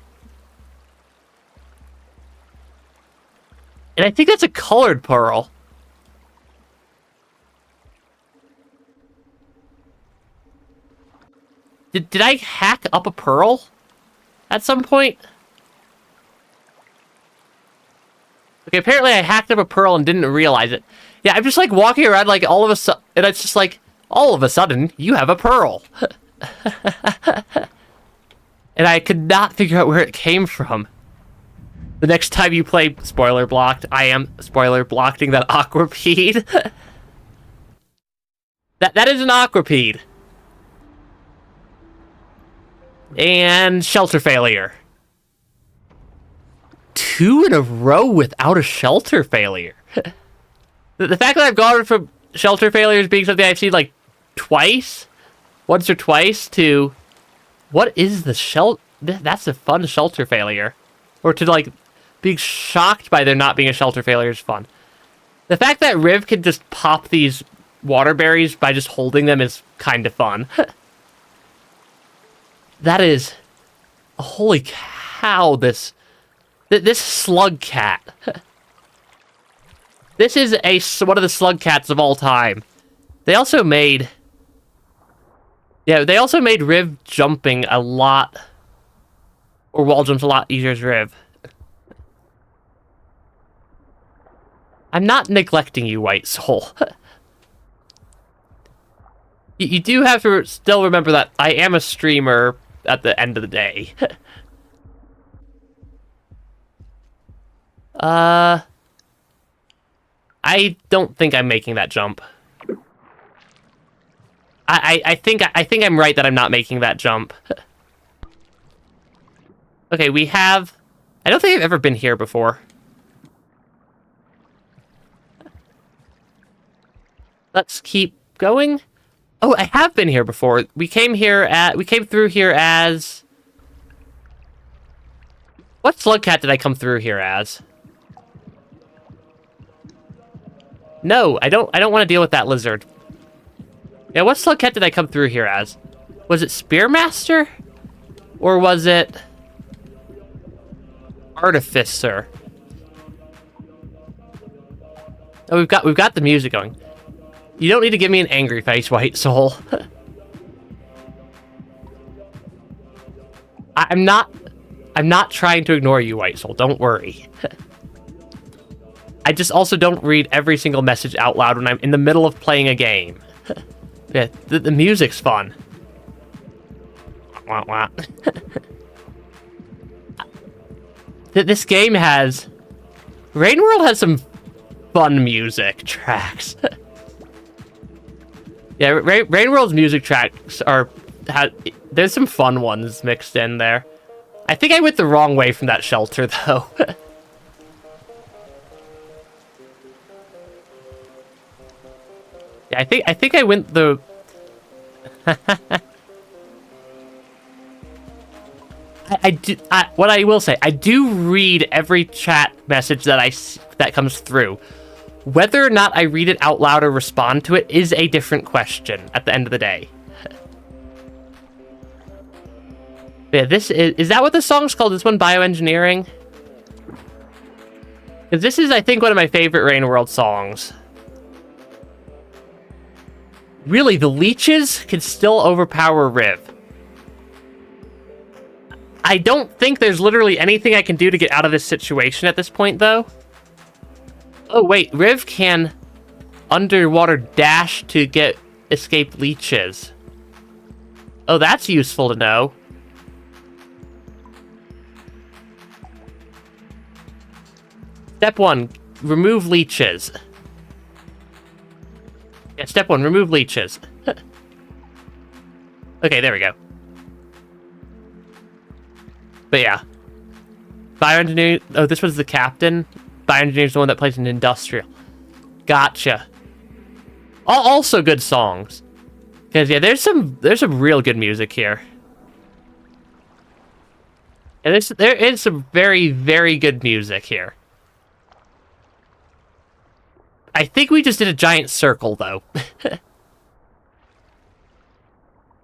I think that's a colored pearl. Did I hack up a pearl at some point? Okay, apparently I hacked up a pearl and didn't realize it. Yeah, I'm just, like, walking around, like, all of a sudden, and it's just like, all of a sudden, you have a pearl. And I could not figure out where it came from. The next time you play Spoiler Blocked, I am Spoiler Blocking that aquapede. That is an aquapede. And shelter failure. 2 in a row without a shelter failure. The fact that I've gone from shelter failures being something I've seen like twice, once or twice, to what is the shelter? That's a fun shelter failure. Or to like being shocked by there not being a shelter failure is fun. The fact that Riv can just pop these water berries by just holding them is kind of fun. That is... Holy cow, this slug cat. This is one of the slug cats of all time. They also made... Yeah, they also made Riv jumping a lot... Or wall jumps a lot easier as Riv. I'm not neglecting you, White Soul. You do have to still remember that I am a streamer at the end of the day. I don't think I'm making that jump. I think I'm right that I'm not making that jump. Okay, we have... I don't think I've ever been here before. Let's keep going. Oh, I have been here before. We came through here as... What slug cat did I come through here as? No, I don't want to deal with that lizard. Yeah, what slug cat did I come through here as? Was it Spearmaster? Or was it... Artificer? Oh, we've got the music going. You don't need to give me an angry face, White Soul. I'm not trying to ignore you, White Soul. Don't worry. I just also don't read every single message out loud when I'm in the middle of playing a game. Yeah, the music's fun. Wah, wah. This game has... Rain World has some fun music tracks. Yeah, Rain World's music tracks there's some fun ones mixed in there. I think I went the wrong way from that shelter, though. Yeah, I think I went the... what I will say, I do read every chat message that comes through. Whether or not I read it out loud or respond to it is a different question at the end of the day. Yeah, is that what the song's called? This one, Bioengineering? Because this is, I think, one of my favorite Rain World songs. Really, the leeches can still overpower Riv. I don't think there's literally anything I can do to get out of this situation at this point, though. Oh, wait. Riv can underwater dash to escape leeches. Oh, that's useful to know. Step 1, remove leeches. Yeah, step 1, remove leeches. Okay, there we go. But yeah. Bioengineering... Oh, this was the captain? Bioengineering's the one that plays an industrial. Gotcha. Also good songs. Because, yeah, there's some real good music here. Yeah, there is some very, very good music here. I think we just did a giant circle, though.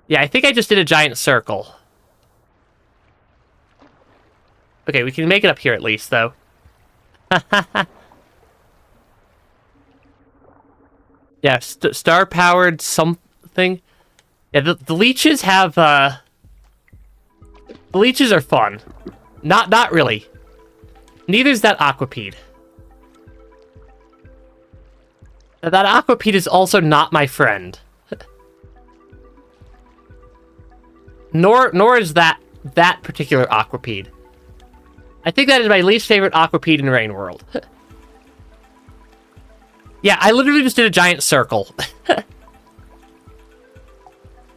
Yeah, I think I just did a giant circle. Okay, we can make it up here at least, though. Yeah, star-powered something. Yeah, the leeches have, The leeches are fun. Not really. Neither's that Aquapede. That Aquapede is also not my friend. Nor is that particular Aquapede. I think that is my least favorite Aquapede in Rain World. Yeah, I literally just did a giant circle.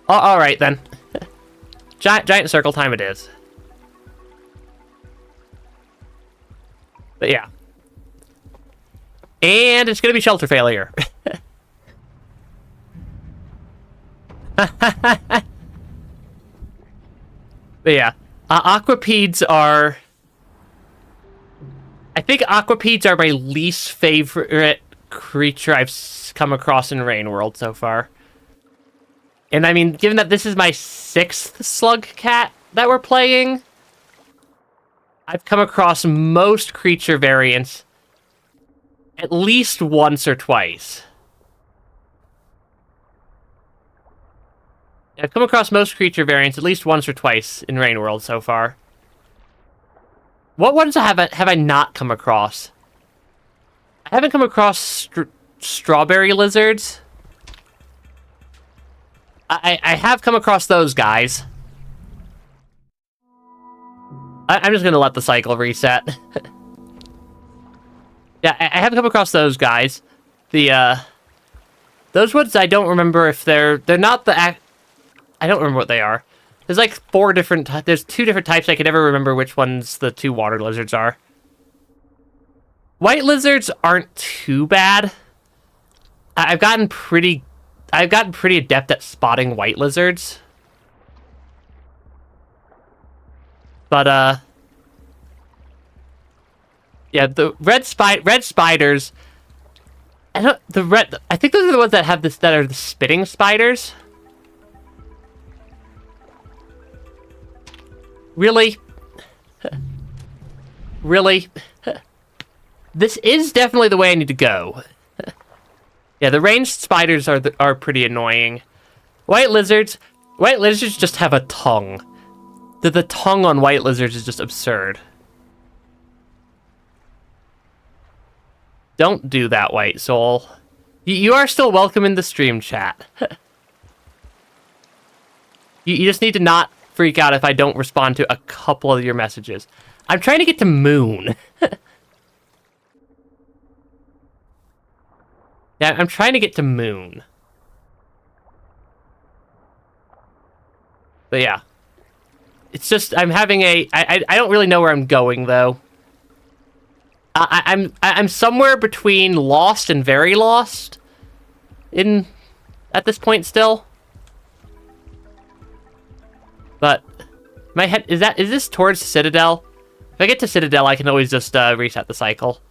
Alright then. Giant circle time it is. But yeah. And it's gonna be shelter failure. But yeah. Aquapedes are... I think Aquapedes are my least favorite creature I've come across in Rain World so far. And I mean, given that this is my 6th slug cat, that we're playing, I've come across most creature variants at least once or twice. I've come across most creature variants at least once or twice in Rain World so far. What ones have I not come across? I haven't come across strawberry lizards. I have come across those guys. I'm just gonna let the cycle reset. Yeah, I have come across those guys. Those ones I don't remember if they're not the I don't remember what they are. There's like there's 2 different types. I can never remember which ones the 2 water lizards are. White lizards aren't too bad. I've gotten pretty adept at spotting white lizards. But yeah, the red spiders. I think those are the ones that have that are the spitting spiders. Really? Really? This is definitely the way I need to go. Yeah, the ranged spiders are pretty annoying. White lizards just have a tongue. The tongue on white lizards is just absurd. Don't do that, White Soul. You are still welcome in the stream chat. You just need to not freak out if I don't respond to a couple of your messages. I'm trying to get to Moon. Yeah, I'm trying to get to Moon. But yeah. It's just, I'm having I don't really know where I'm going, though. I'm somewhere between lost and very lost. At this point still. But my head is this towards Citadel? If I get to Citadel, I can always just reset the cycle.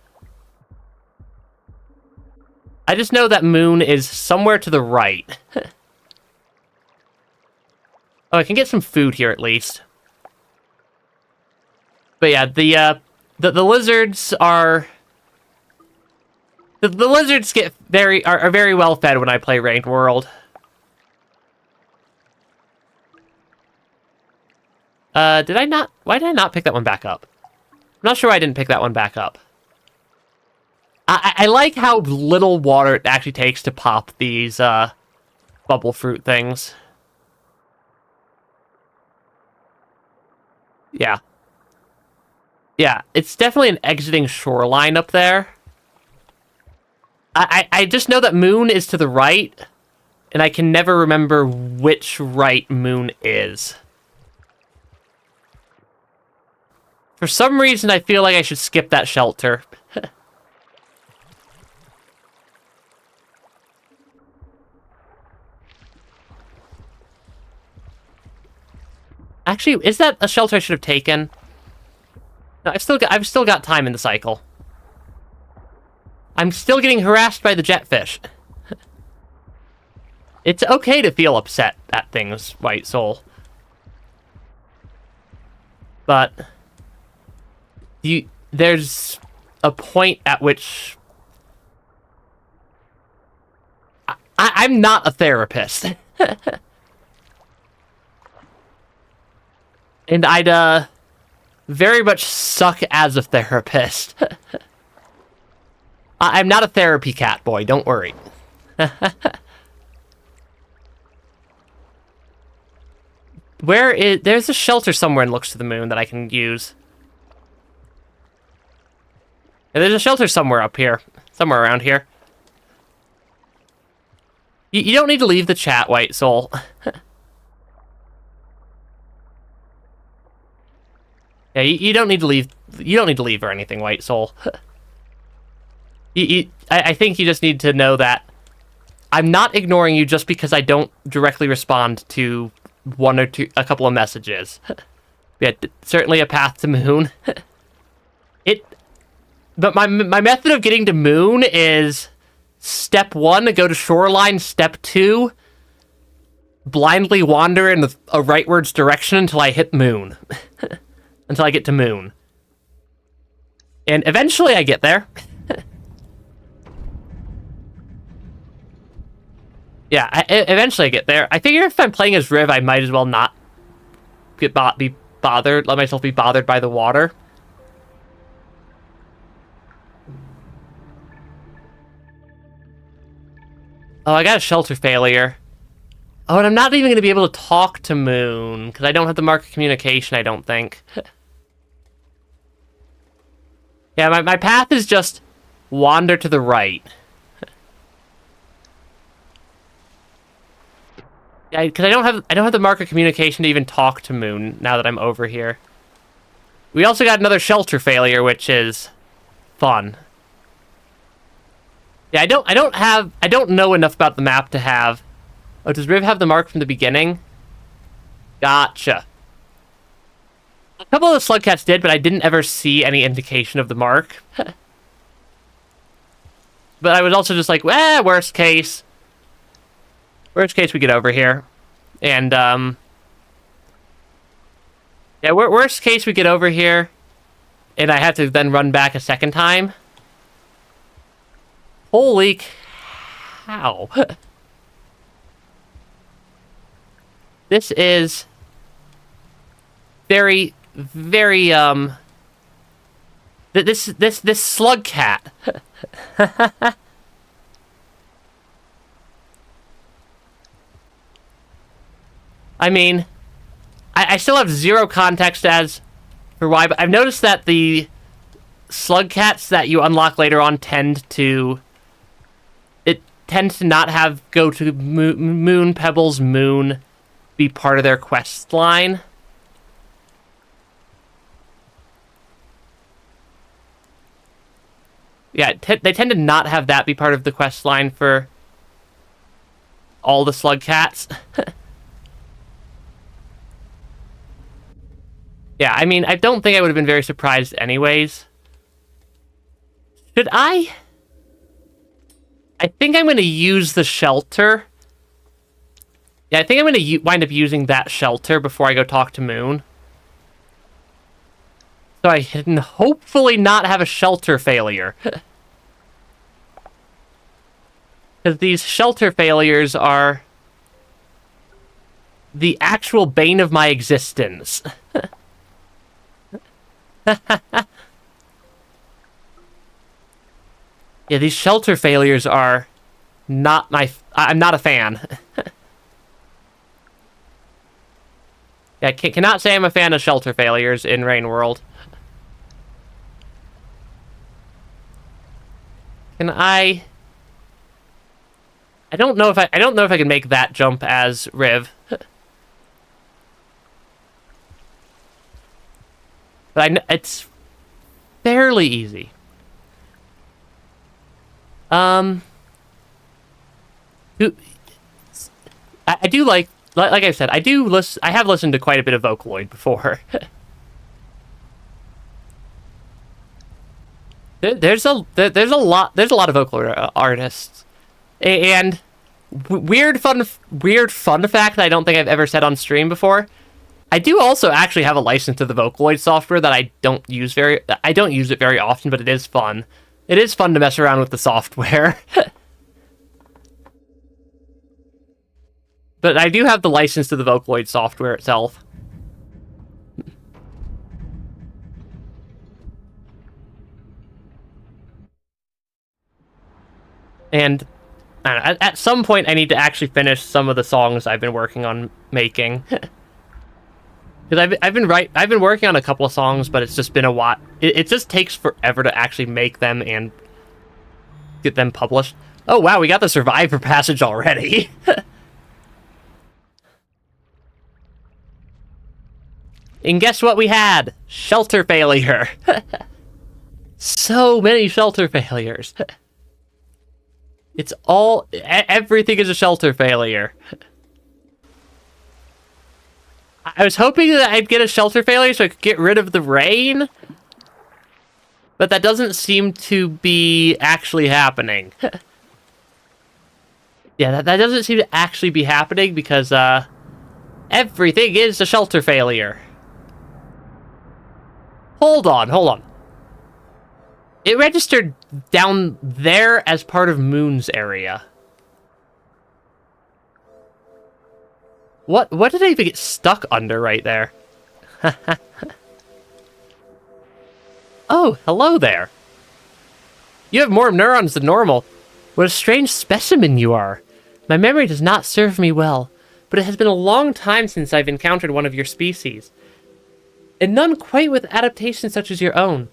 I just know that Moon is somewhere to the right. Oh, I can get some food here at least. But yeah, the lizards are the lizards are very well fed when I play Ranked World. Why did I not pick that one back up? I'm not sure why I didn't pick that one back up. I like how little water it actually takes to pop these bubble fruit things. Yeah. Yeah, it's definitely an exiting shoreline up there. I just know that Moon is to the right, and I can never remember which right Moon is. For some reason, I feel like I should skip that shelter. Actually, is that a shelter I should have taken? No, I've still got time in the cycle. I'm still getting harassed by the jetfish. It's okay to feel upset at things, White Soul. But there's a point at which I'm not a therapist. And I'd very much suck as a therapist. I'm not a therapy cat boy, don't worry. There's a shelter somewhere in Looks to the Moon that I can use. And there's a shelter somewhere up here. Somewhere around here. You don't need to leave the chat, White Soul. Yeah, you don't need to leave. You don't need to leave or anything, White Soul. I think you just need to know that I'm not ignoring you just because I don't directly respond to a couple of messages. Yeah, certainly a path to Moon. But my method of getting to Moon is step 1, go to Shoreline. Step 2, blindly wander in a rightwards direction until I hit moon. Until I get to moon. And eventually I get there. Yeah, eventually I get there. I figure if I'm playing as Riv, I might as well not be bothered, let myself be bothered by the water. Oh, I got a shelter failure. Oh, and I'm not even going to be able to talk to Moon, because I don't have the mark of communication, I don't think. Yeah, my path is just wander to the right. Yeah, because I don't have the mark of communication to even talk to Moon now that I'm over here. We also got another shelter failure, which is fun. Yeah, I don't know enough about the map to have. Oh, does Riv have the mark from the beginning? Gotcha. A couple of the Slugcats did, but I didn't ever see any indication of the mark. But I was also just like, worst case. Worst case, we get over here. And, yeah, worst case, we get over here. And I have to then run back a second time. Holy cow. This is very, very, this slug cat. I mean, I still have zero context as for why, but I've noticed that the slug cats that you unlock later on tend to not have go to Moon Pebbles Moon be part of their quest line. Yeah, they tend to not have that be part of the quest line for all the slug cats. Yeah, I mean, I don't think I would have been very surprised anyways. Should I? I think I'm going to use the shelter. Yeah, I think I'm going to wind up using that shelter before I go talk to Moon. So I can hopefully not have a shelter failure. Because these shelter failures are the actual bane of my existence. Yeah, these shelter failures are not my... I'm not a fan. Yeah, I cannot say I'm a fan of shelter failures in Rain World. Can I don't know if I don't know if I can make that jump as Riv. But it's fairly easy. I do like I said, I have listened to quite a bit of Vocaloid before. There's a lot of Vocaloid artists, and weird fun fact that I don't think I've ever said on stream before. I do also actually have a license to the Vocaloid software that I don't use it very often, but it is fun. It is fun to mess around with the software. But I do have the license to the Vocaloid software itself. And I don't know, at some point, I need to actually finish some of the songs I've been working on making. Because I've been working on a couple of songs, but it's just been a while. It just takes forever to actually make them and get them published. Oh wow, we got the Survivor passage already. And guess what we had? Shelter failure. So many shelter failures. It's all... Everything is a shelter failure. I was hoping that I'd get a shelter failure so I could get rid of the rain. But that doesn't seem to be actually happening. Yeah, that doesn't seem to actually be happening because, everything is a shelter failure. Hold on. It registered down there as part of Moon's area. What did I even get stuck under right there? Oh, hello there. You have more neurons than normal. What a strange specimen you are. My memory does not serve me well, but it has been a long time since I've encountered one of your species. And none quite with adaptations such as your own.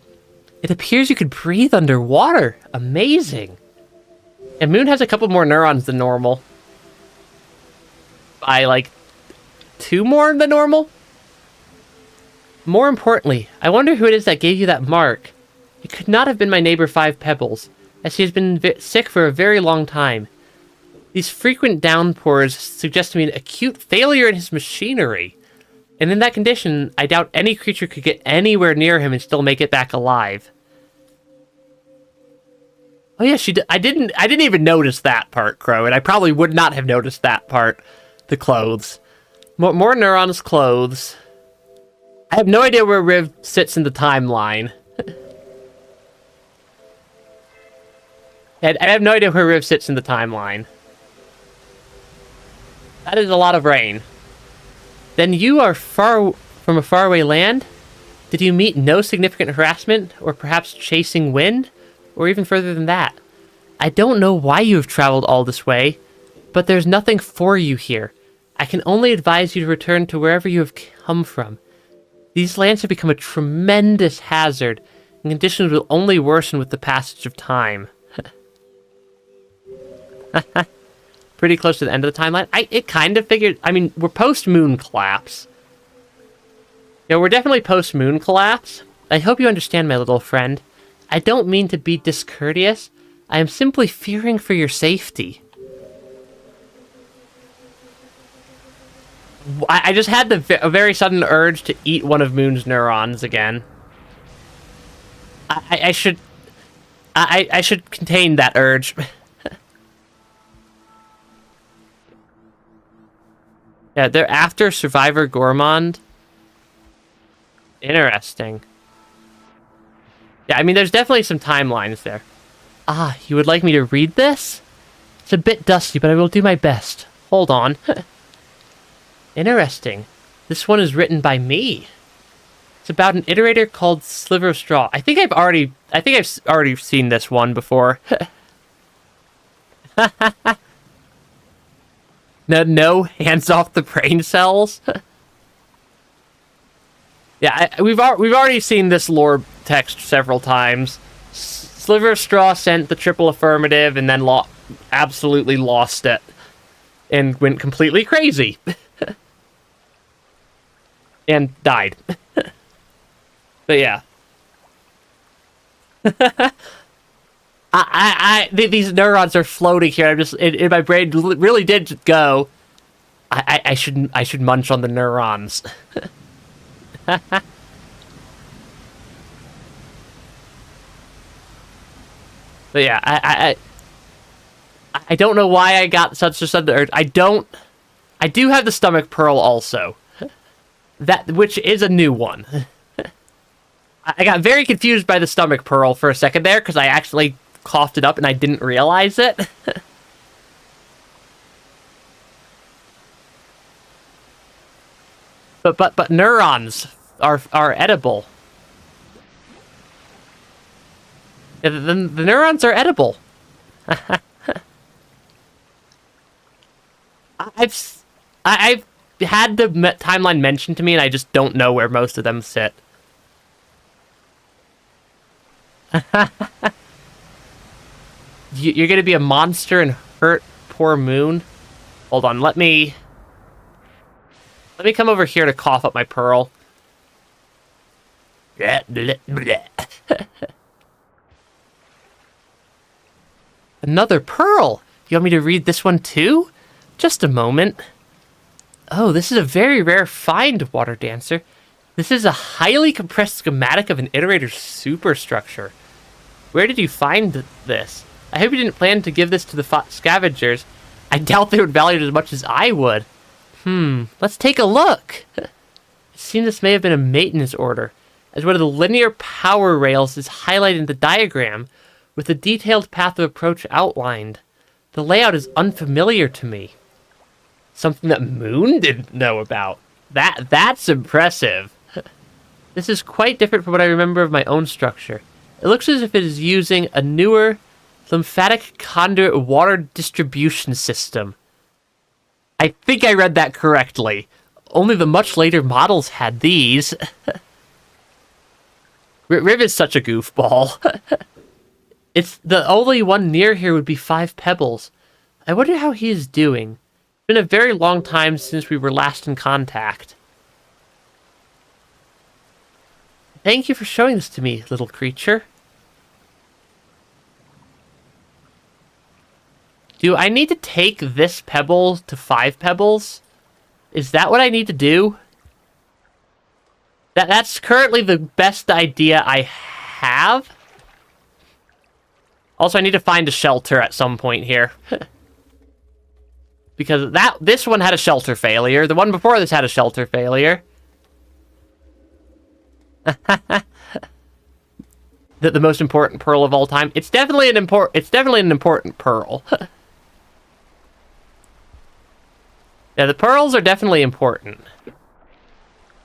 It appears you could breathe underwater. Amazing. And Moon has a couple more neurons than normal. By, like, 2 more than normal? More importantly, I wonder who it is that gave you that mark. It could not have been my neighbor 5 Pebbles, as she has been sick for a very long time. These frequent downpours suggest to me an acute failure in his machinery. And in that condition, I doubt any creature could get anywhere near him and still make it back alive. Oh yeah, I didn't even notice that part, Crow, and I probably would not have noticed that part. The clothes. More neurons, clothes. I have no idea where Riv sits in the timeline. I have no idea where Riv sits in the timeline. That is a lot of rain. Then you are far from a faraway land? Did you meet no significant harassment, or perhaps chasing wind? Or even further than that? I don't know why you have traveled all this way, but there's nothing for you here. I can only advise you to return to wherever you have come from. These lands have become a tremendous hazard, and conditions will only worsen with the passage of time. Pretty close to the end of the timeline. It kind of figured... I mean, we're post-moon collapse. Yeah, we're definitely post-moon collapse. I hope you understand, my little friend. I don't mean to be discourteous. I am simply fearing for your safety. I just had a very sudden urge to eat one of Moon's neurons again. I should contain that urge. Yeah, they're after Survivor Gourmand. Interesting. Yeah, I mean, there's definitely some timelines there. Ah, you would like me to read this? It's a bit dusty, but I will do my best. Hold on. Interesting. This one is written by me. It's about an iterator called Sliver of Straw. I think I've already seen this one before. No, hands off the brain cells. Yeah, we've already seen this lore text several times. Sliver of Straw sent the triple affirmative and then absolutely lost it and went completely crazy. And died. But yeah. These neurons are floating here. I'm just in my brain really did just go. I should munch on the neurons. But yeah, I don't know why I got such a sudden urge. I do have the stomach pearl also. Which is a new one. I got very confused by the stomach pearl for a second there, because I actually coughed it up and I didn't realize it. but neurons are edible. Yeah, the neurons are edible. I've had the timeline mentioned to me, and I just don't know where most of them sit. You're gonna be a monster and hurt poor Moon? Hold on, let me come over here to cough up my pearl. Another pearl! You want me to read this one too? Just a moment. Oh, this is a very rare find, Water Dancer. This is a highly compressed schematic of an iterator's superstructure. Where did you find this? I hope you didn't plan to give this to the scavengers. I doubt they would value it as much as I would. Let's take a look. It seems this may have been a maintenance order, as one of the linear power rails is highlighted in the diagram, with a detailed path of approach outlined. The layout is unfamiliar to me. Something that Moon didn't know about. That's impressive. This is quite different from what I remember of my own structure. It looks as if it is using a newer lymphatic conduit water distribution system. I think I read that correctly. Only the much later models had these. Riv is such a goofball. It's the only one near here would be 5 Pebbles. I wonder how he is doing. It's been a very long time since we were last in contact. Thank you for showing this to me, little creature. Do I need to take this pebble to 5 Pebbles? Is that what I need to do? That's currently the best idea I have. Also, I need to find a shelter at some point here. Because this one had a shelter failure. The one before this had a shelter failure. The most important pearl of all time. It's definitely an important pearl. Yeah, the pearls are definitely important.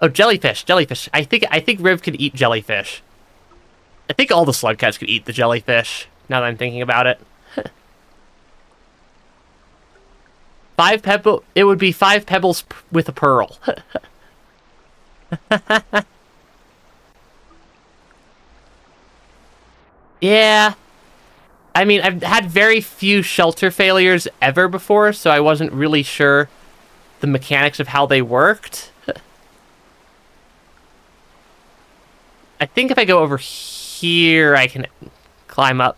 Oh, jellyfish. I think Riv could eat jellyfish. I think all the slug cats could eat the jellyfish, now that I'm thinking about it. 5 pebble. It would be 5 Pebbles with a pearl. Yeah. I mean, I've had very few shelter failures ever before, so I wasn't really sure the mechanics of how they worked. I think if I go over here, I can climb up.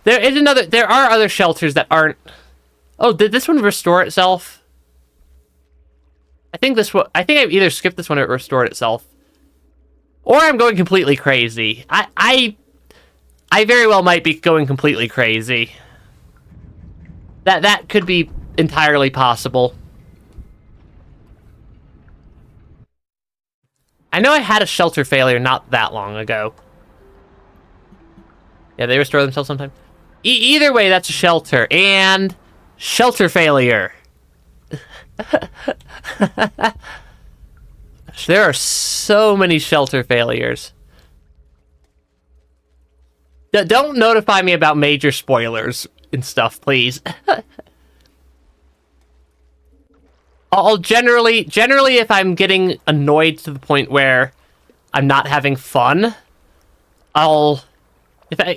There are other shelters that aren't... Oh, did this one restore itself? I think I've either skipped this one or it restored itself. Or I'm going completely crazy. I very well might be going completely crazy. That could be entirely possible. I know I had a shelter failure not that long ago. Yeah, they restore themselves sometime. Either way, that's a shelter. And... shelter failure. There are so many shelter failures. Don't notify me about major spoilers and stuff, please. I'll generally, if I'm getting annoyed to the point where I'm not having fun, if I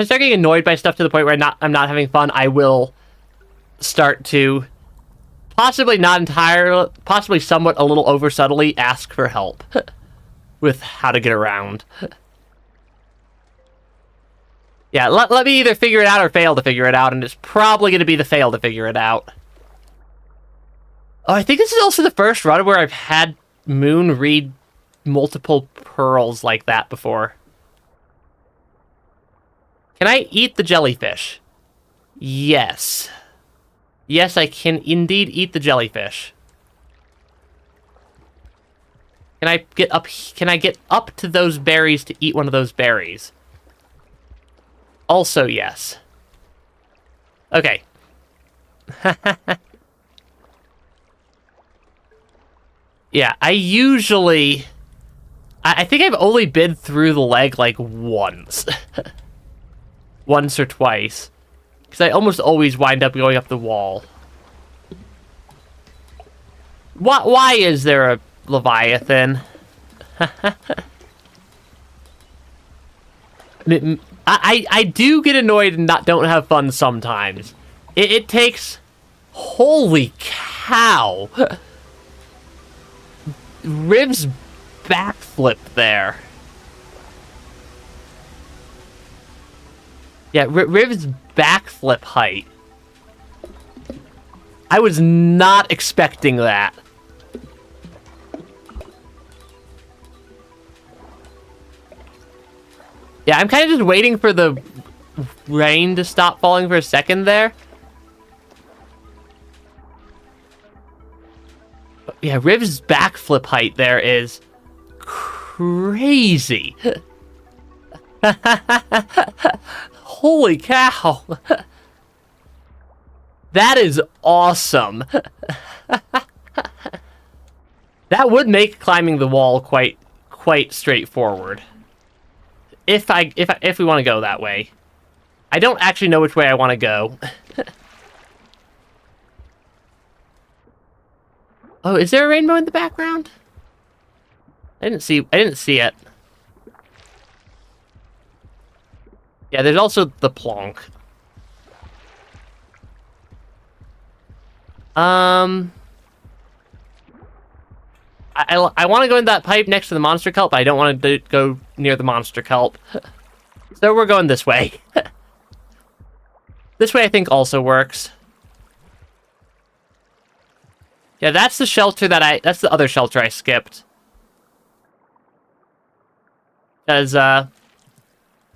start getting annoyed by stuff to the point where I'm not having fun, I will start to possibly somewhat a little over subtly ask for help with how to get around. Yeah, let me either figure it out or fail to figure it out, and it's probably going to be the fail to figure it out. Oh, I think this is also the first run where I've had Moon read multiple pearls like that before. Can I eat the jellyfish? Yes. Yes, I can indeed eat the jellyfish. Can I get up to those berries to eat one of those berries? Also, yes. Okay. Yeah, I think I've only been through the leg, like, once. Once or twice. Because I almost always wind up going up the wall. Why is there a Leviathan? I do get annoyed and don't have fun sometimes. It takes... Holy cow! Riv's backflip there. Yeah, Riv's backflip height. I was not expecting that. Yeah, I'm kind of just waiting for the rain to stop falling for a second there. Yeah, Riv's backflip height there is crazy. Holy cow. That is awesome. That would make climbing the wall quite straightforward. If we want to go that way. I don't actually know which way I want to go. Oh, is there a rainbow in the background? I didn't see it. Yeah, there's also the plonk. I want to go in that pipe next to the monster kelp, but I don't want to go near the monster kelp. So we're going this way. This way I think also works. Yeah, that's the shelter that's the other shelter I skipped. Because,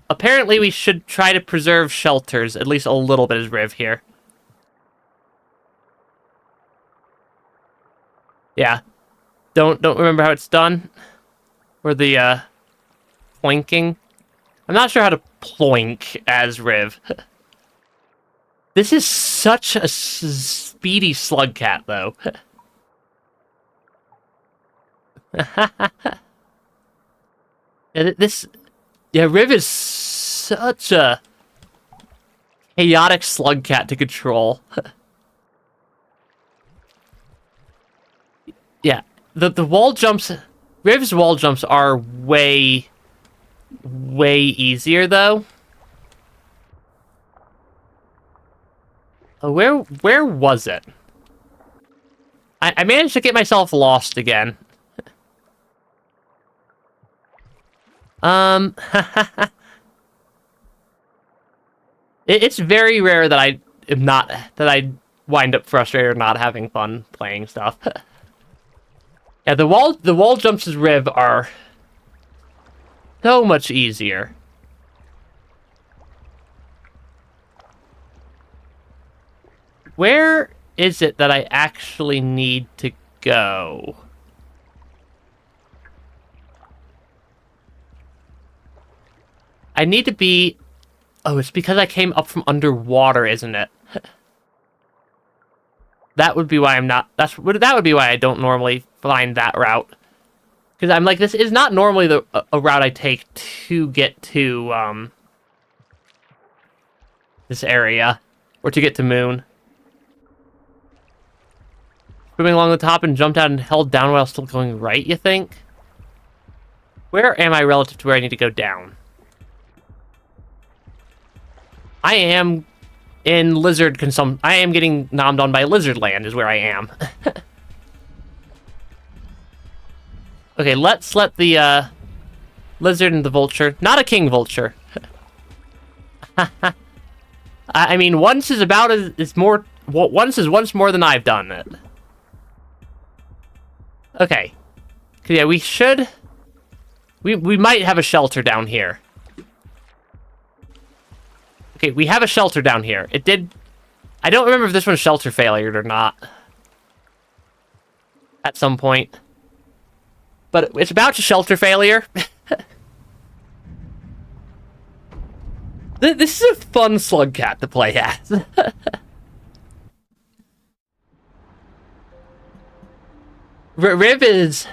apparently we should try to preserve shelters, at least a little bit as Riv here. Yeah. Don't remember how it's done. Or the, ploinking. I'm not sure how to ploink as Riv. This is such a speedy slug cat, though. Yeah, Riv is such a chaotic slug cat to control. Yeah, the wall jumps, Riv's wall jumps are way easier, though. Oh, where was it? I managed to get myself lost again. It's very rare that I wind up frustrated or not having fun playing stuff. Yeah, the wall jumps as Riv are so much easier. Where is it that I actually need to go? I need to be... Oh, it's because I came up from underwater, isn't it? That would be why I'm not... That would be why I don't normally find that route. Because I'm like, this is not normally a route I take to get to, this area. Or to get to Moon. Swimming along the top and jumped out and held down while still going right, you think? Where am I relative to where I need to go down? I am in lizard I am getting nommed on by lizard land is where I am. Okay, let's let the lizard and the vulture, not a king vulture. I mean, once is about is more. Once is once more than I've done it. Okay, yeah, we should. We might have a shelter down here. Okay, we have a shelter down here. It did... I don't remember if this one's shelter failured or not. At some point. But it's about to shelter failure. This is a fun slug cat to play as. Riv is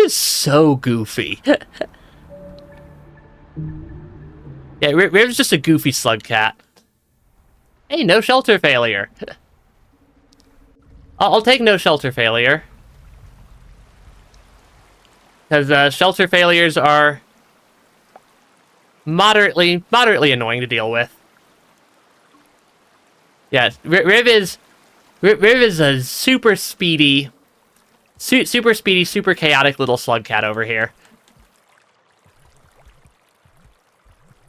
so goofy. Yeah, Riv's just a goofy slug cat. Hey, no shelter failure. I'll take no shelter failure. Because shelter failures are moderately annoying to deal with. Yeah, Riv is a super speedy, super chaotic little slug cat over here.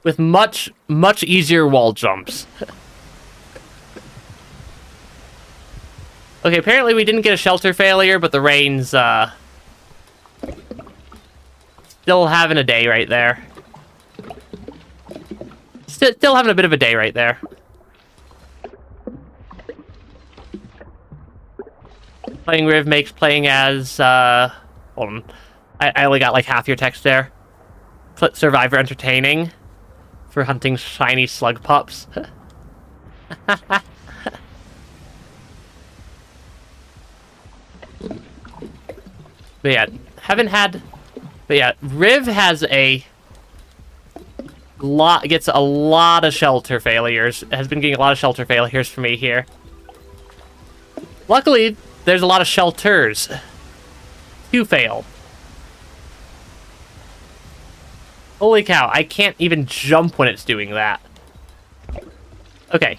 With much easier wall jumps. Okay, apparently we didn't get a shelter failure, but the rain's, still having a day right there. Still having a bit of a day right there. Playing Riv makes playing as, hold on. I only got like half your text there. Survivor entertaining for hunting shiny slug pups. But yeah, but yeah, Riv has gets a lot of shelter failures. Has been getting a lot of shelter failures for me here. Luckily, there's a lot of shelters to fail. Holy cow, I can't even jump when it's doing that. Okay.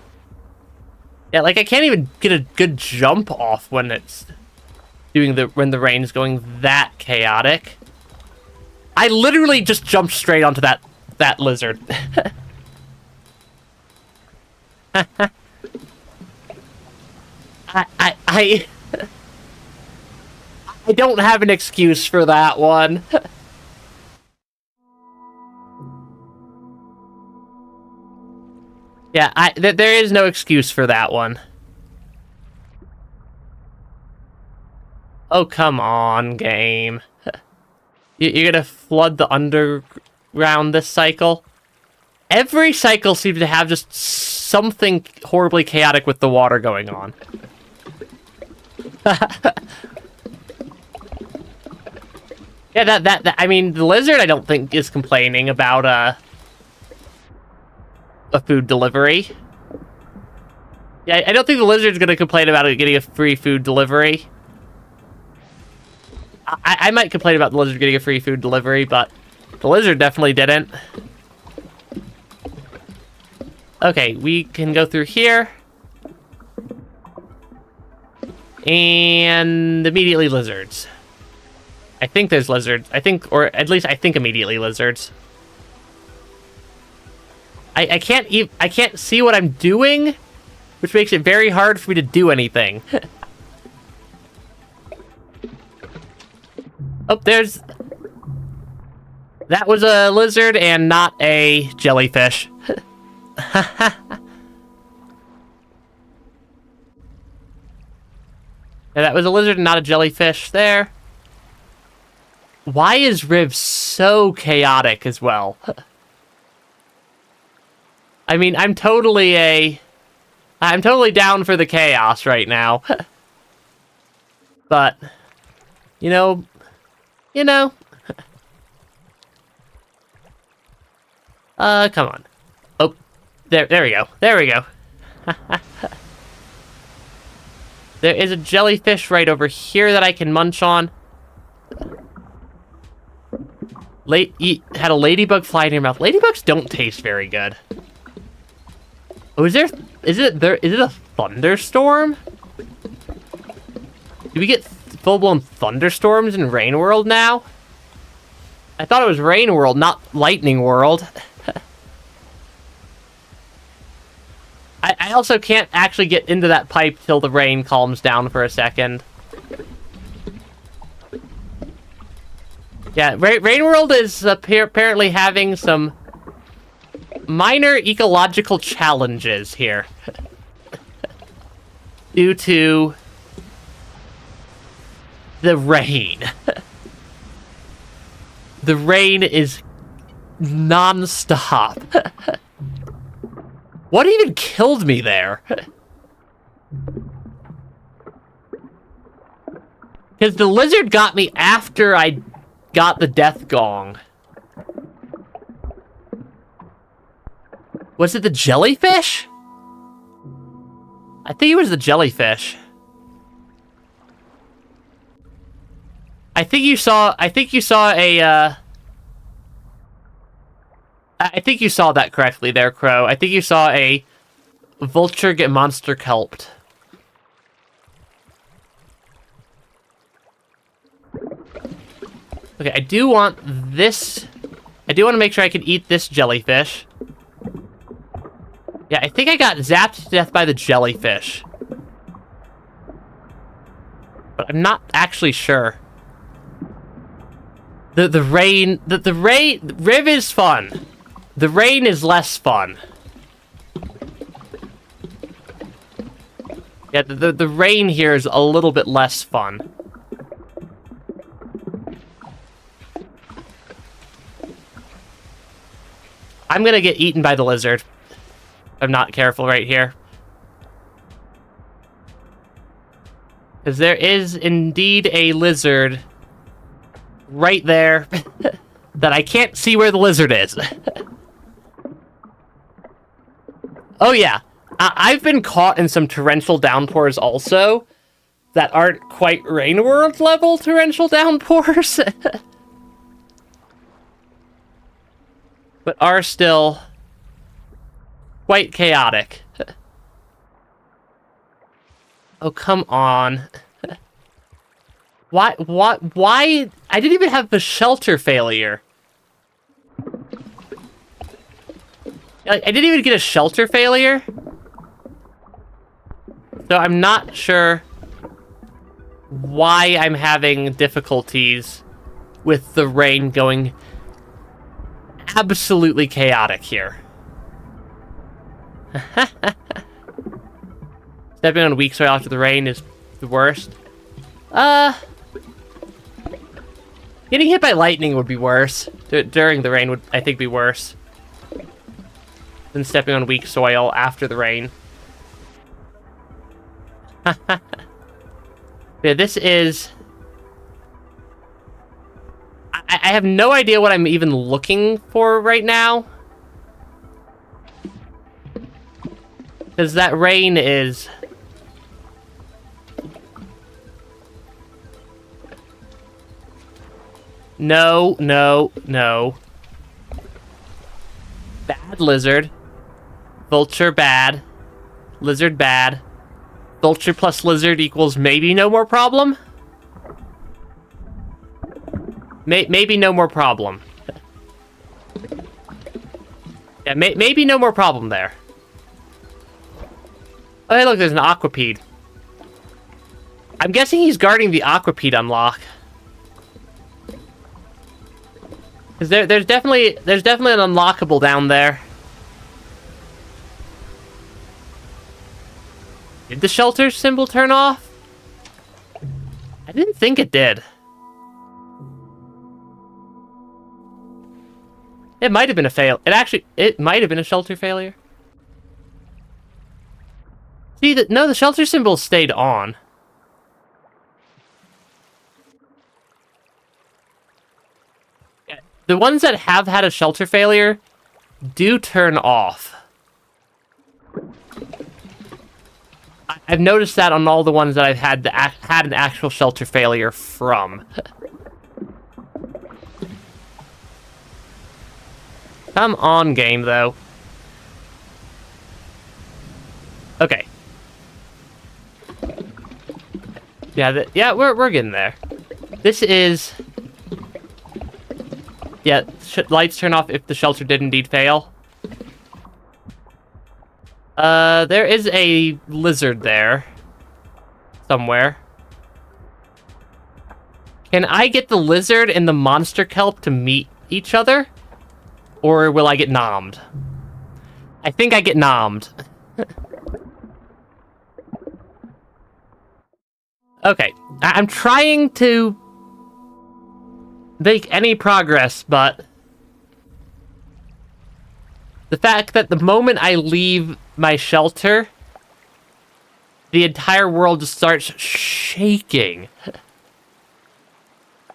Yeah, like I can't even get a good jump off when it's doing when the rain's going that chaotic. I literally just jumped straight onto that lizard. I don't have an excuse for that one. Yeah, there is no excuse for that one. Oh, come on, game. You're gonna flood the underground this cycle? Every cycle seems to have just something horribly chaotic with the water going on. Yeah, I mean, the lizard I don't think is complaining about, a food delivery. Yeah, I don't think the lizard's gonna complain about getting a free food delivery. I might complain about the lizard getting a free food delivery, but the lizard definitely didn't. Okay, we can go through here. And immediately lizards. I think there's lizards. Or at least I think immediately lizards. I can't see what I'm doing, which makes it very hard for me to do anything. Oh, that was a lizard and not a jellyfish. Yeah, that was a lizard and not a jellyfish there. Why is Riv so chaotic as well? I mean, I'm totally down for the chaos right now. But, you know. Come on. Oh, there we go. There we go. There is a jellyfish right over here that I can munch on. Had a ladybug fly in your mouth. Ladybugs don't taste very good. Oh, is it a thunderstorm? Do we get full-blown thunderstorms in Rain World now? I thought it was Rain World, not Lightning World. I also can't actually get into that pipe till the rain calms down for a second. Yeah, Rain World is apparently having some minor ecological challenges here. Due to the rain. The rain is non-stop. What even killed me there? Because the lizard got me after I got the death gong. Was it the jellyfish? I think it was the jellyfish. I think you saw that correctly there, Crow. I think you saw a vulture get monster kelped. Okay, I do want this. I do want to make sure I can eat this jellyfish. Yeah, I think I got zapped to death by the jellyfish. But I'm not actually sure. The rain, Riv is fun. The rain is less fun. Yeah, the rain here is a little bit less fun. I'm gonna get eaten by the lizard. I'm not careful right here. Because there is indeed a lizard right there that I can't see where the lizard is. Oh yeah, I've been caught in some torrential downpours also that aren't quite Rain World level torrential downpours. But are still quite chaotic. Oh, come on. Why? I didn't even have the shelter failure. Like, I didn't even get a shelter failure. So I'm not sure why I'm having difficulties with the rain going absolutely chaotic here. Stepping on weak soil after the rain is the worst. Getting hit by lightning would be worse. During the rain would, I think, be worse than stepping on weak soil after the rain. Yeah, this is... I have no idea what I'm even looking for right now. Because that rain is... No, no, no. Bad lizard. Vulture bad. Lizard bad. Vulture plus lizard equals maybe no more problem? Maybe no more problem. Yeah, maybe no more problem there. Oh, hey, look, there's an Aquapede. I'm guessing he's guarding the Aquapede unlock. Because there's definitely an unlockable down there. Did the shelter symbol turn off? I didn't think it did. It might have been a fail. It might have been a shelter failure. See, no, the shelter symbol stayed on. The ones that have had a shelter failure do turn off. I've noticed that on all the ones that I've had an actual shelter failure from. Come on, game, though. Okay. Yeah, we're getting there. This is... Yeah, lights turn off if the shelter did indeed fail. There is a lizard there. Somewhere. Can I get the lizard and the monster kelp to meet each other? Or will I get nommed? I think I get nommed. Okay, I'm trying to make any progress, but the fact that the moment I leave my shelter, the entire world just starts shaking.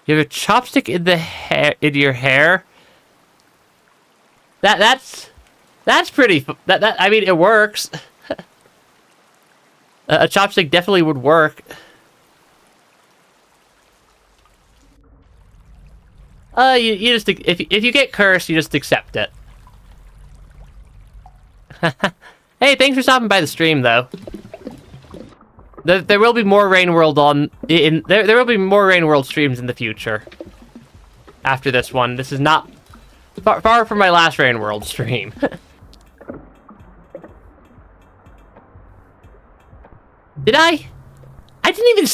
You have a chopstick in the hair, in your hair. That's pretty. I mean, it works. A chopstick definitely would work. You just if you get cursed, you just accept it. Hey, thanks for stopping by the stream, though. There will be more Rain World there will be more Rain World streams in the future. After this one, this is not far from my last Rain World stream. Did I? I didn't even.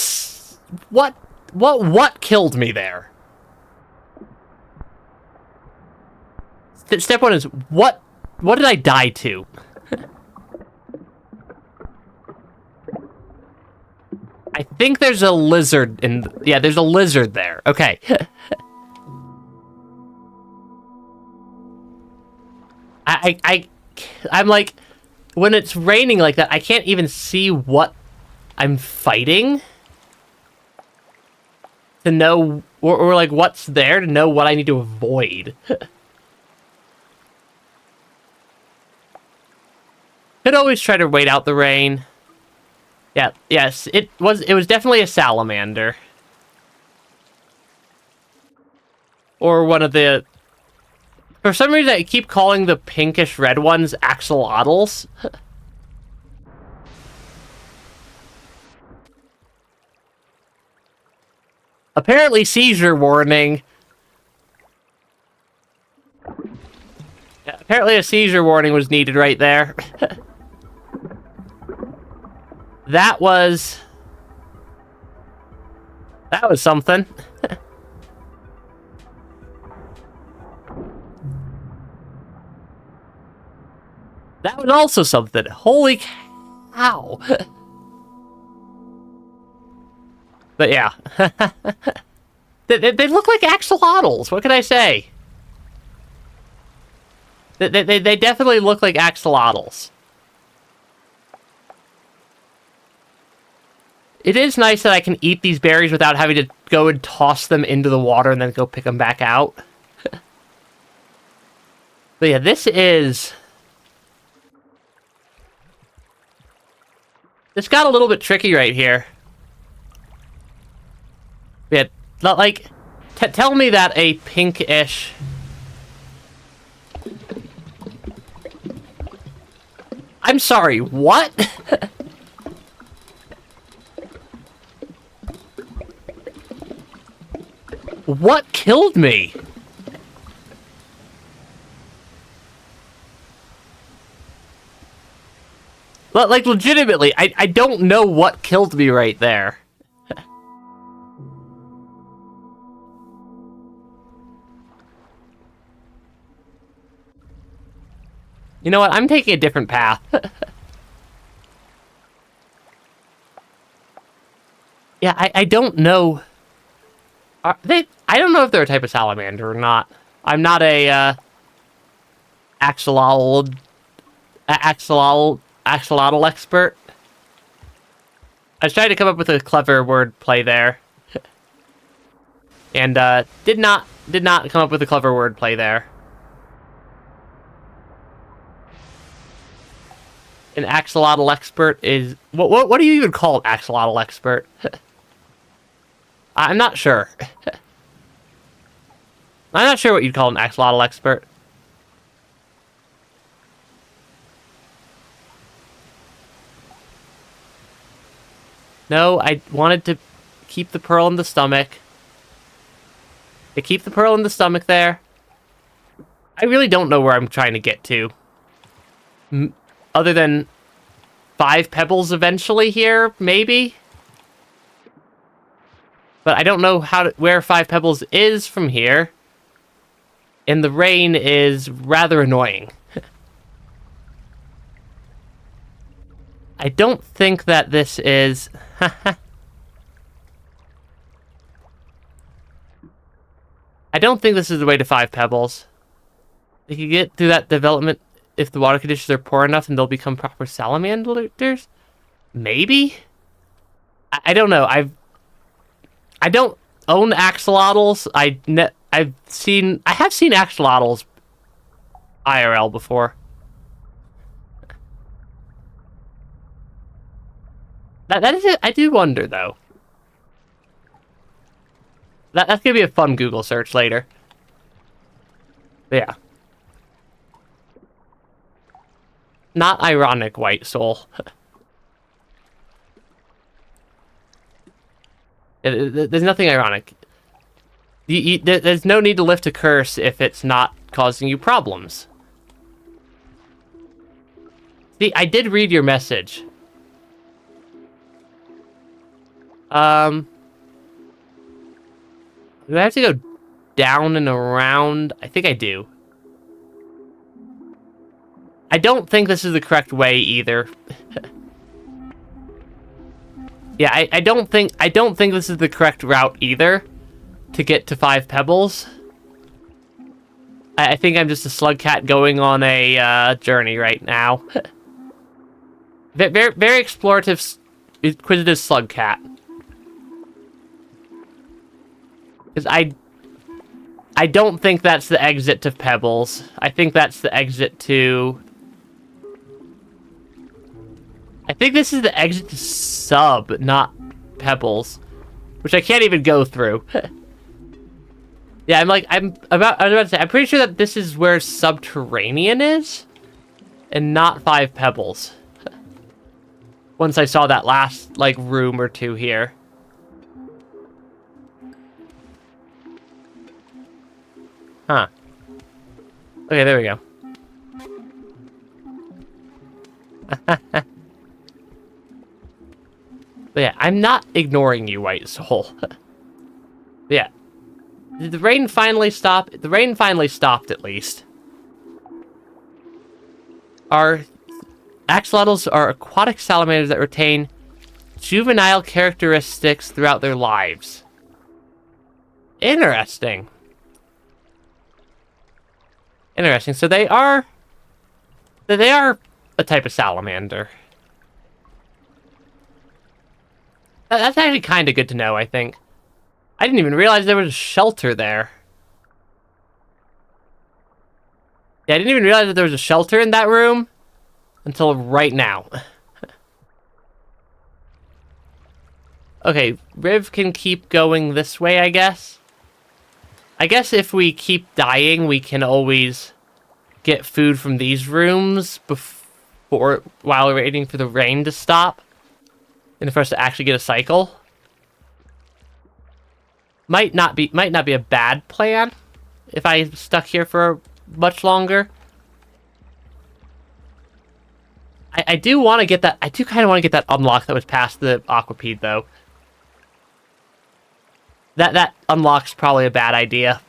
What killed me there? Step one is what did I die to? I think there's a lizard in... Yeah, there's a lizard there. Okay. I'm like... When it's raining like that, I can't even see what I'm fighting. To know... Or like, what's there to know what I need to avoid. Could always try to wait out the rain. Yeah, yes, it was definitely a salamander. Or one of the... For some reason, I keep calling the pinkish red ones axolotls. Apparently, seizure warning. Yeah, apparently a seizure warning was needed right there. That was something. That was also something. Holy cow. But yeah. They look like axolotls. What can I say? They definitely look like axolotls. It is nice that I can eat these berries without having to go and toss them into the water and then go pick them back out. But yeah, this got a little bit tricky right here. Yeah, not like... tell me that a pinkish... I'm sorry, what? What killed me? Like, legitimately, I don't know what killed me right there. You know what? I'm taking a different path. Yeah, I don't know... I don't know if they're a type of salamander or not. I'm not a axolotl expert. I was trying to come up with a clever word play there, and did not come up with a clever word play there. An axolotl expert is what do you even call an axolotl expert? I'm not sure. I'm not sure what you'd call an axolotl expert. No, I wanted to keep the pearl in the stomach. To keep the pearl in the stomach there. I really don't know where I'm trying to get to. Other than 5 pebbles eventually here, maybe? But I don't know where 5 pebbles is from here. And the rain is rather annoying. I don't think that this is... I don't think this is the way to 5 pebbles. They can get through that development if the water conditions are poor enough and they'll become proper salamanders? Maybe? I don't know. I don't own axolotls. I have seen axolotls IRL before. That is it. I do wonder though. That's gonna be a fun Google search later. But yeah. Not ironic, White Soul. There's nothing ironic. There's no need to lift a curse if it's not causing you problems. See, I did read your message. Do I have to go down and around? I think I do. I don't think this is the correct way either. Yeah, I don't think this is the correct route either to get to 5 pebbles. I think I'm just a slug cat going on a journey right now. Very, very explorative, inquisitive slug cat. Because I don't think that's the exit to Pebbles. I think that's the exit to... I think this is the exit to Sub, not Pebbles. Which I can't even go through. Yeah, I was about to say, I'm pretty sure that this is where Subterranean is. And not 5 Pebbles. Once I saw that last, like, room or two here. Huh. Okay, there we go. But yeah, I'm not ignoring you, White Soul. Yeah. Did the rain finally stop? The rain finally stopped, at least. Our axolotls are aquatic salamanders that retain juvenile characteristics throughout their lives. Interesting. Interesting. So they are a type of salamander. That's actually kind of good to know, I think. I didn't even realize there was a shelter there. Yeah, I didn't even realize that there was a shelter in that room until right now. Okay, Riv can keep going this way, I guess. I guess if we keep dying, we can always get food from these rooms while we're waiting for the rain to stop. And for us to actually get a cycle. Might not be a bad plan if I stuck here for much longer. I do want to get that. I do kind of want to get that unlock that was past the Aquapede, though. That unlock's probably a bad idea.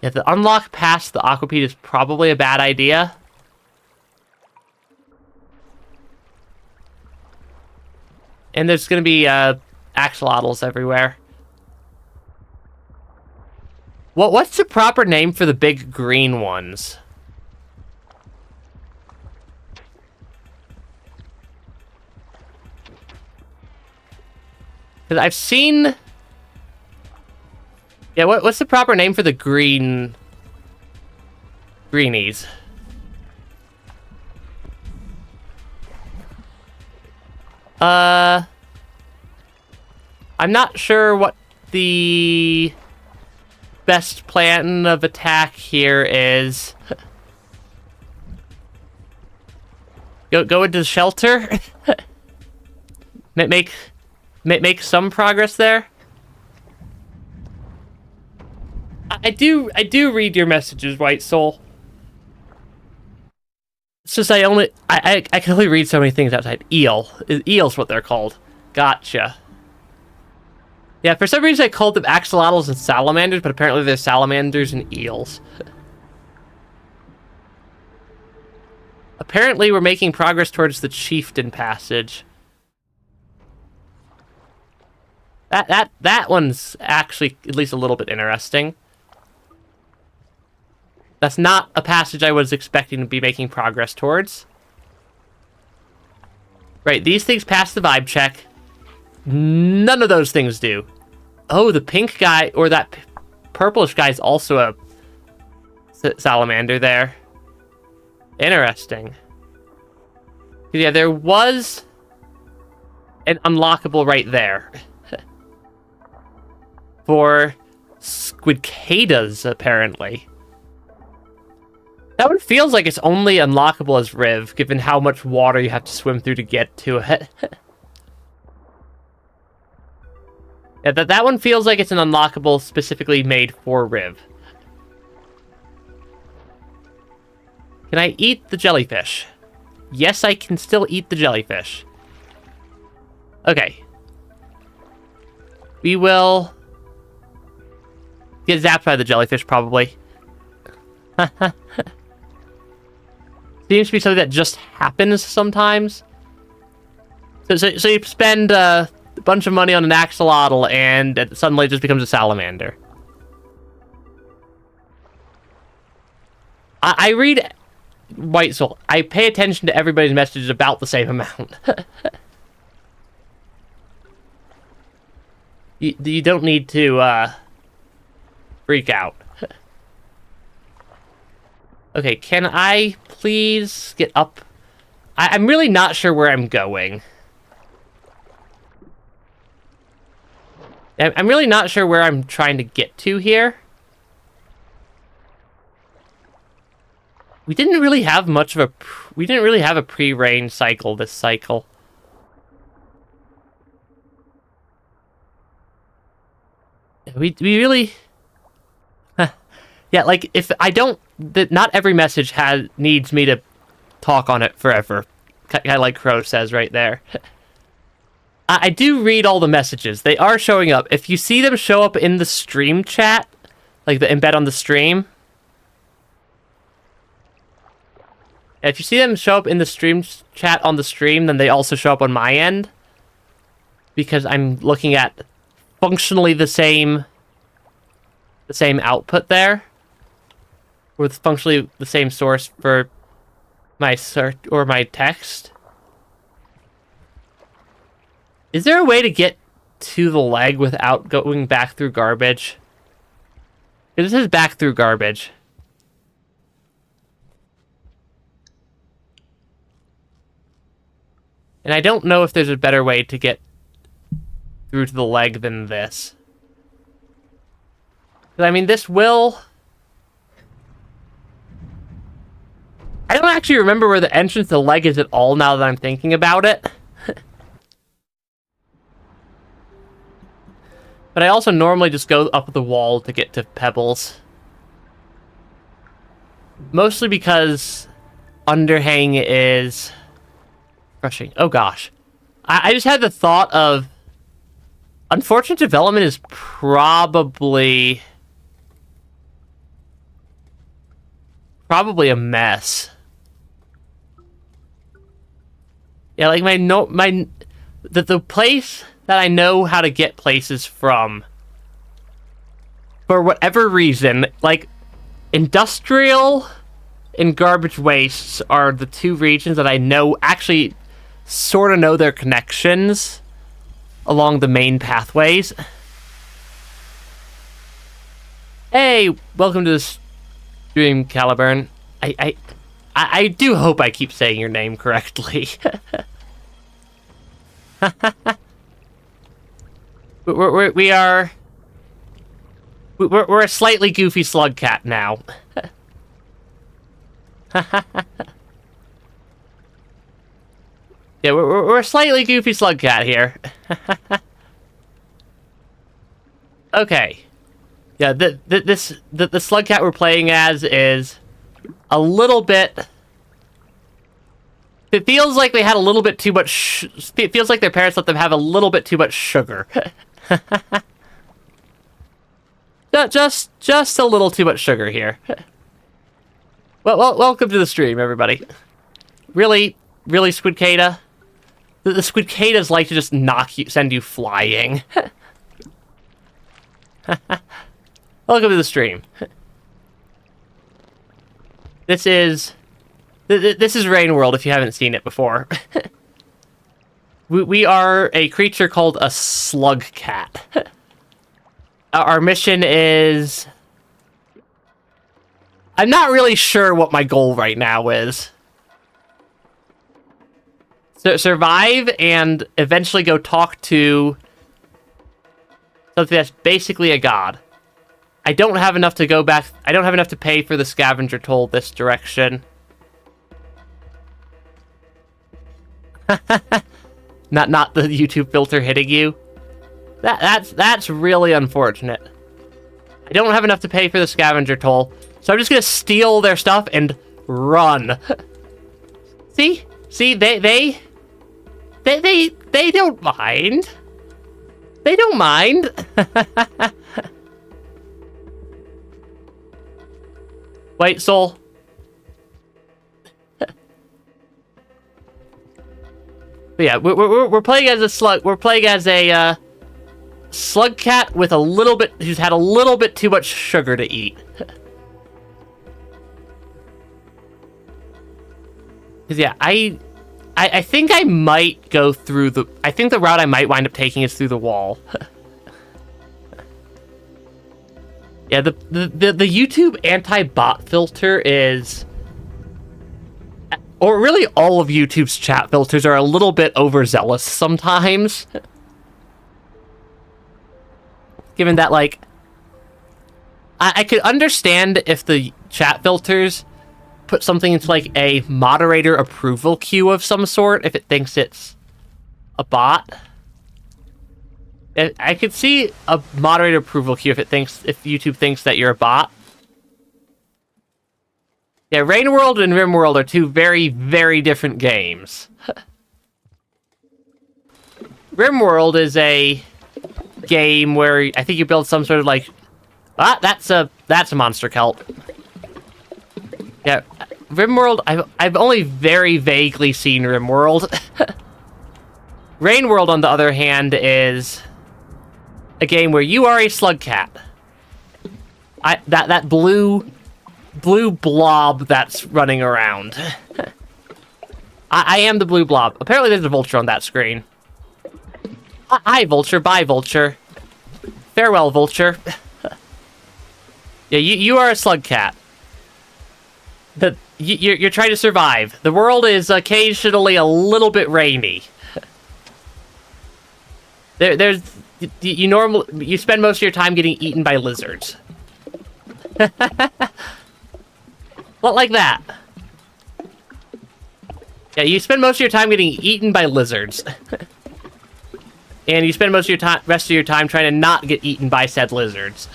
Yeah, the unlock past the Aquapede is probably a bad idea. And there's going to be axolotls everywhere. What's the proper name for the big green ones? Because I've seen... Yeah, what's the proper name for the greenies? I'm not sure what the best plan of attack here is. Go into the shelter? Make some progress there? I do read your messages, White Soul. It's just I can only read so many things outside. Eel's what they're called. Gotcha. Yeah, for some reason I called them axolotls and salamanders, but apparently they're salamanders and eels. Apparently we're making progress towards the Chieftain Passage. That one's actually at least a little bit interesting. That's not a passage I was expecting to be making progress towards. Right, these things pass the vibe check. None of those things do. Oh, the pink guy, or that purplish guy is also a salamander there. Interesting. Yeah, there was an unlockable right there. For squidcadas, apparently. That one feels like it's only unlockable as Riv, given how much water you have to swim through to get to it. Yeah, that one feels like it's an unlockable specifically made for Riv. Can I eat the jellyfish? Yes, I can still eat the jellyfish. Okay. We will get zapped by the jellyfish, probably. Seems to be something that just happens sometimes. So you spend a bunch of money on an axolotl, and it suddenly just becomes a salamander. I read White Soul. I pay attention to everybody's messages about the same amount. You don't need to freak out. Okay, can I please get up? I'm really not sure where I'm going. I'm really not sure where I'm trying to get to here. We didn't really have much of a... We didn't really have a pre-rain cycle this cycle. We really... Yeah, like, if I don't... Not every message needs me to talk on it forever. Kind of like Crow says right there. I do read all the messages. They are showing up. If you see them show up in the stream chat, like the embed on the stream... If you see them show up in the stream chat on the stream, then they also show up on my end. Because I'm looking at functionally the same output there. With functionally the same source for my search or my text. Is there a way to get to the leg without going back through garbage? This is back through garbage. And I don't know if there's a better way to get through to the leg than this. I mean, this will... I don't actually remember where the entrance to the leg is at all now that I'm thinking about it. But I also normally just go up the wall to get to Pebbles. Mostly because underhang is crushing. Oh gosh. I just had the thought of unfortunate development is probably a mess. Yeah, like the place that I know how to get places from, for whatever reason, like industrial and garbage wastes are the two regions that I know actually sort of know their connections along the main pathways. Hey, welcome to the stream, Caliburn. I do hope I keep saying your name correctly. We're a slightly goofy slug cat now. Yeah, we're a slightly goofy slug cat here. Okay. Yeah, the slug cat we're playing as is a little bit... It feels like they had a little bit too much... It feels like their parents let them have a little bit too much sugar. just a little too much sugar here. Well, welcome to the stream, everybody. Really, Squidcada? The Squidcadas like to just send you flying. Welcome to the stream. This is Rain World, if you haven't seen it before. we are a creature called a slug cat. Our mission is... I'm not really sure what my goal right now is. So survive and eventually go talk to something that's basically a god. I don't have enough to go back. I don't have enough to pay for the scavenger toll this direction. Not the YouTube filter hitting you. That's really unfortunate. I don't have enough to pay for the scavenger toll, so I'm just gonna steal their stuff and run. See, they don't mind. They don't mind. White Soul. But yeah, we're playing as a slug. We're playing as a slug cat with a little bit, who's had a little bit too much sugar to eat. Because yeah, I think I might go through the... I think the route I might wind up taking is through the wall. Yeah, the YouTube anti-bot filter is... Or really all of YouTube's chat filters are a little bit overzealous sometimes. Given that, like... I could understand if the chat filters put something into, like, a moderator approval queue of some sort, if it thinks it's a bot. I could see a moderator approval queue if YouTube thinks that you're a bot. Yeah, Rain World and Rim World are two very, very different games. Rim World is a game where I think you build some sort of like... Ah, that's a monster kelp. Yeah, RimWorld, I've only very vaguely seen RimWorld. Rain World, on the other hand, is a game where you are a slug cat. That blue blob that's running around. I am the blue blob. Apparently there's a vulture on that screen. Hi, vulture. Bye, vulture. Farewell, vulture. Yeah, you are a slug cat. You're trying to survive. The world is occasionally a little bit rainy. You spend most of your time getting eaten by lizards. What, like that? Yeah, you spend most of your time getting eaten by lizards. And you spend most of your rest of your time trying to not get eaten by said lizards.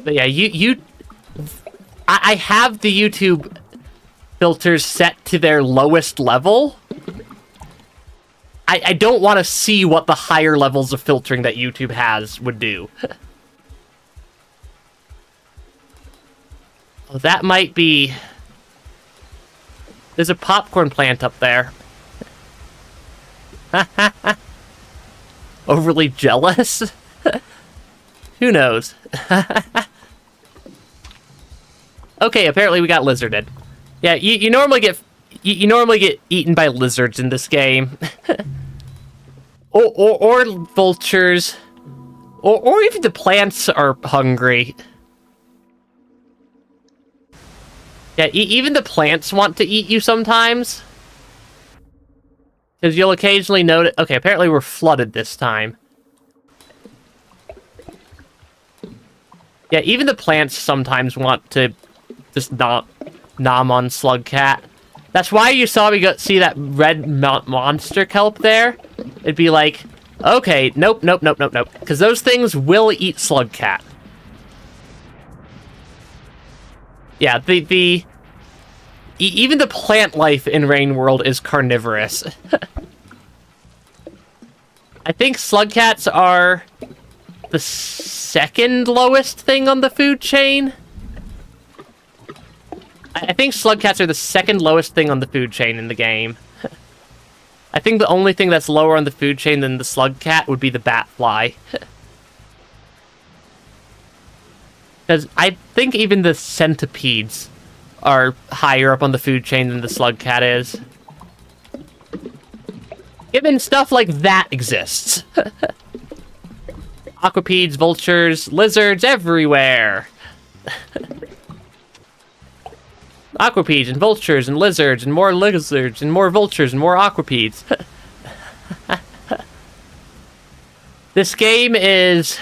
But yeah, I have the YouTube filters set to their lowest level. I don't want to see what the higher levels of filtering that YouTube has would do. Oh, that might be... There's a popcorn plant up there. Overly jealous? Who knows? Okay, apparently we got lizarded. Yeah, you normally get eaten by lizards in this game. or vultures. Or even the plants are hungry. Yeah, even the plants want to eat you sometimes. Because you'll occasionally notice... Okay, apparently we're flooded this time. Yeah, even the plants sometimes want to just nom on Slug Cat. That's why you saw me see that red monster kelp there. It'd be like, okay, nope. Because those things will eat Slug Cat. Yeah, even the plant life in Rain World is carnivorous. I think slug cats are the second lowest thing on the food chain. I think slug cats are the second lowest thing on the food chain in the game. I think the only thing that's lower on the food chain than the slug cat would be the bat fly. Because I think even the centipedes are higher up on the food chain than the slug cat is. Given stuff like that exists. Aquapedes, vultures, lizards everywhere. Aquapedes and vultures and lizards and more lizards and more vultures and more aquapedes. This game is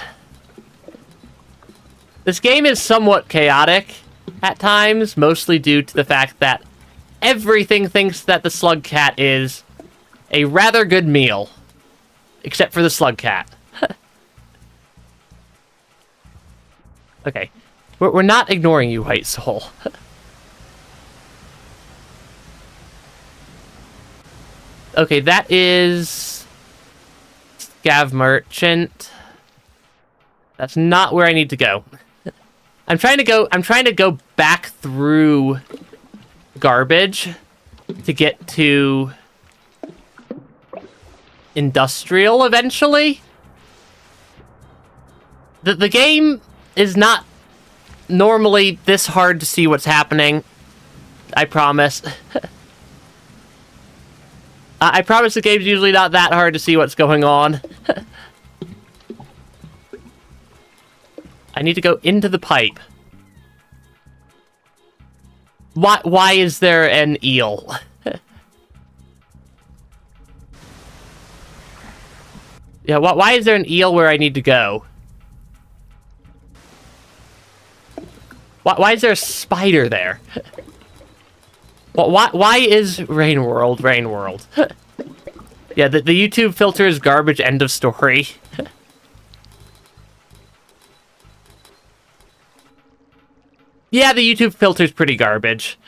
somewhat chaotic at times, mostly due to the fact that everything thinks that the slug cat is a rather good meal, except for the slug cat. Okay, we're not ignoring you, White Soul. Okay, that is Scav Merchant. That's not where I need to go. I'm trying to go back through garbage to get to industrial eventually. The game is not normally this hard to see what's happening. I promise. I promise the game's usually not that hard to see what's going on. I need to go into the pipe. Why is there an eel? Yeah, why is there an eel where I need to go? Why is there a spider there? Why is Rain World? Yeah, the YouTube filter is garbage, end of story. Yeah, the YouTube filter's pretty garbage.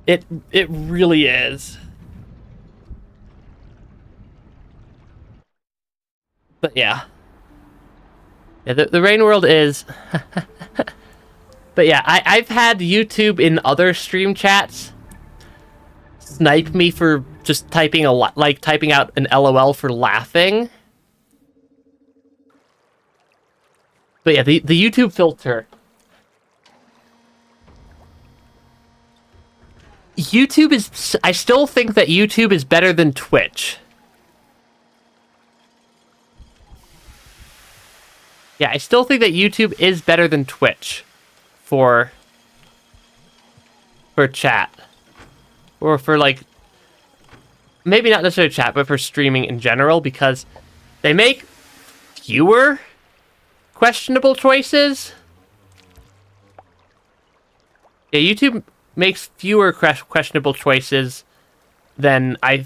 It really is. But yeah. Yeah, the Rain World is... But yeah, I've had YouTube in other stream chats snipe me for just typing typing out an LOL for laughing. But yeah, the YouTube filter. YouTube is... I still think that YouTube is better than Twitch. Yeah, I still think that YouTube is better than Twitch for chat. Or for, like, maybe not necessarily chat, but for streaming in general, because they make fewer questionable choices. Yeah, YouTube makes fewer questionable choices than I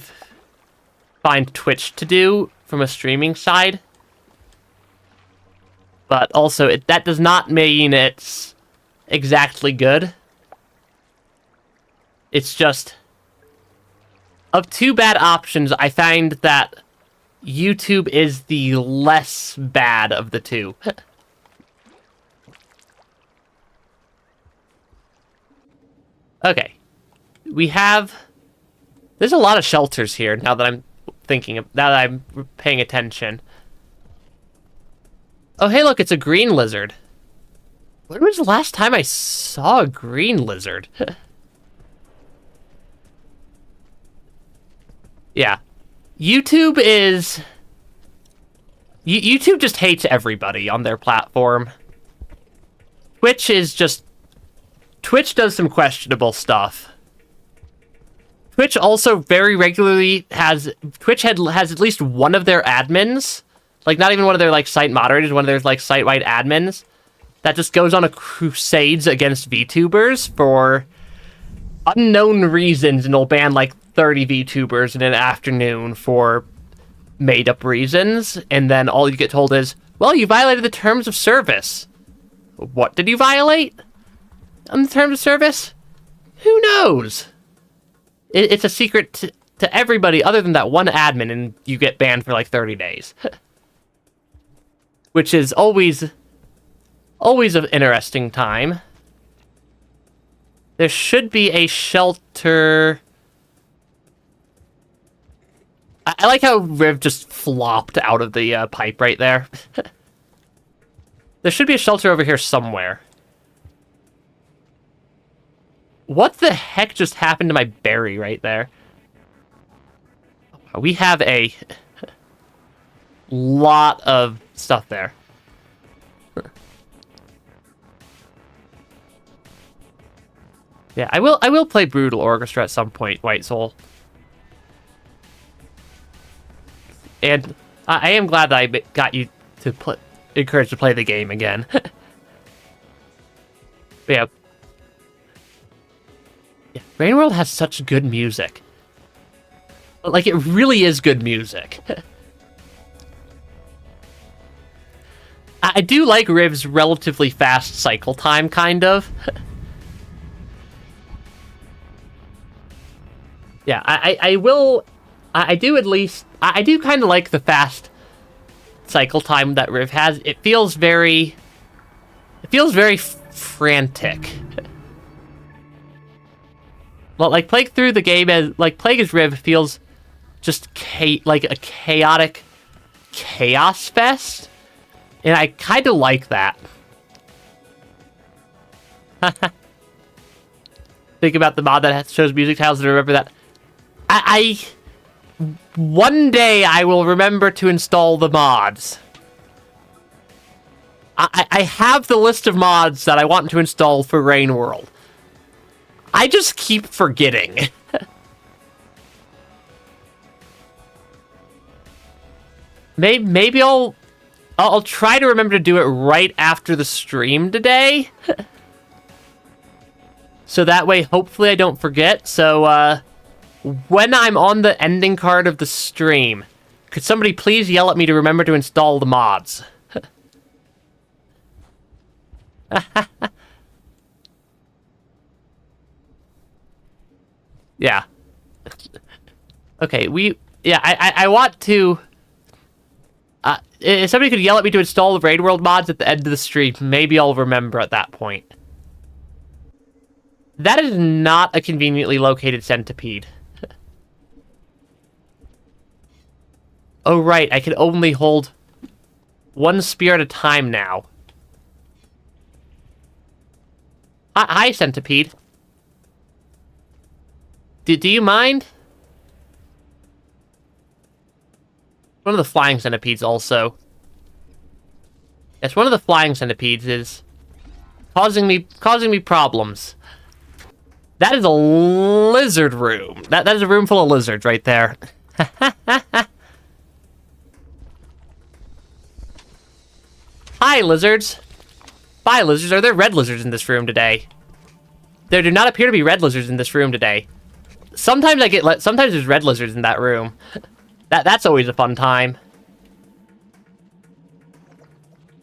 find Twitch to do from a streaming side. But also, that does not mean it's exactly good. It's just... Of two bad options, I find that YouTube is the less bad of the two. Okay. We have... There's a lot of shelters here, now that I'm now that I'm paying attention. Oh, hey, look, it's a green lizard. When was the last time I saw a green lizard? Yeah. YouTube is... YouTube just hates everybody on their platform. Twitch is just... Twitch does some questionable stuff. Twitch also very regularly has... Twitch has at least one of their admins, like not even one of their like site moderators, one of their like site-wide admins, that just goes on a crusades against VTubers for unknown reasons, and will ban like 30 VTubers in an afternoon for made-up reasons, and then all you get told is, well, you violated the terms of service. What did you violate on the terms of service? Who knows? It's a secret to everybody other than that one admin, and you get banned for like 30 days. Which is always an interesting time. There should be a shelter... I like how Riv just flopped out of the pipe right there. There should be a shelter over here somewhere. What the heck just happened to my berry right there? We have a lot of stuff there. Yeah, I will play Brutal Orchestra at some point, White Soul. And I am glad that I got you to encouraged to play the game again. But yeah. Yeah, Rain World has such good music. Like, it really is good music. I do like Riv's relatively fast cycle time, kind of. Yeah, I do kind of like the fast cycle time that Riv has. It feels very frantic. Well, like, playing through the game as, like, playing as Riv feels just like a chaotic chaos fest. And I kind of like that. Think about the mod that shows music tiles and remember that. One day I will remember to install the mods. I have the list of mods that I want to install for Rain World. I just keep forgetting. Maybe I'll try to remember to do it right after the stream today. So that way, hopefully I don't forget. So, when I'm on the ending card of the stream, could somebody please yell at me to remember to install the mods? Yeah. Okay, I want to... if somebody could yell at me to install the Raid World mods at the end of the stream, maybe I'll remember at that point. That is not a conveniently located centipede. Oh, right, I can only hold one spear at a time now. Hi, centipede. Do you mind? One of the flying centipedes also. Yes, one of the flying centipedes is causing me problems. That is a lizard room. That is a room full of lizards right there. Hi, lizards. Bye, lizards. Are there red lizards in this room today? There do not appear to be red lizards in this room today. Sometimes sometimes there's red lizards in that room. That's always a fun time.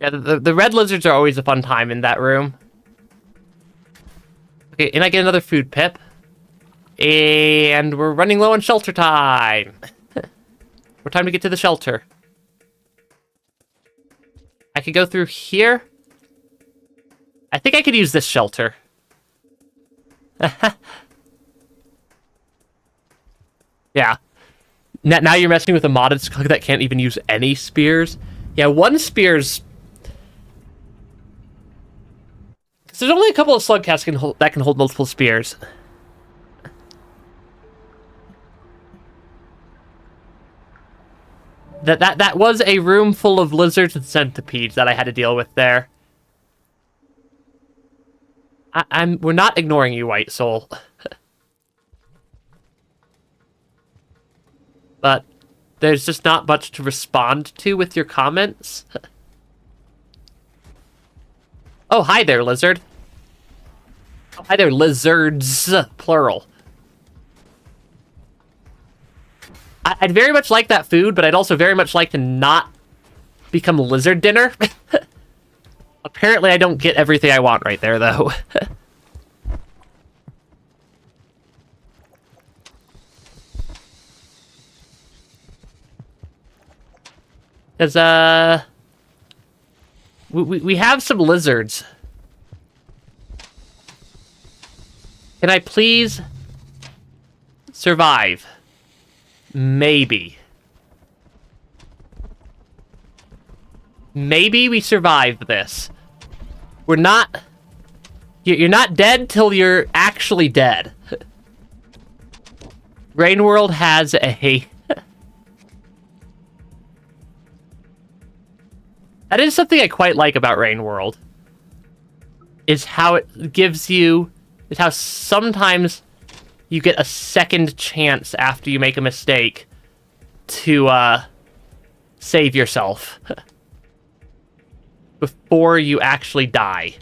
Yeah, the red lizards are always a fun time in that room. Okay, and I get another food pip. And we're running low on shelter time. We're time to get to the shelter. I could go through here. I think I could use this shelter. Yeah. Now you're messing with a modded skug that can't even use any spears. Yeah, one spear's... Because there's only a couple of slug casts that can hold multiple spears. That was a room full of lizards and centipedes that I had to deal with there. We're not ignoring you, White Soul. But there's just not much to respond to with your comments. Oh, hi there, lizard. Oh, hi there, lizards, plural. I'd very much like that food, but I'd also very much like to not become lizard dinner. Apparently, I don't get everything I want right there, though. Because, we have some lizards. Can I please survive? Maybe. Maybe we survive this. We're not... You're not dead till you're actually dead. Rain World has a... That is something I quite like about Rain World. Is how it gives you... Is how sometimes you get a second chance after you make a mistake to, save yourself. Before you actually die.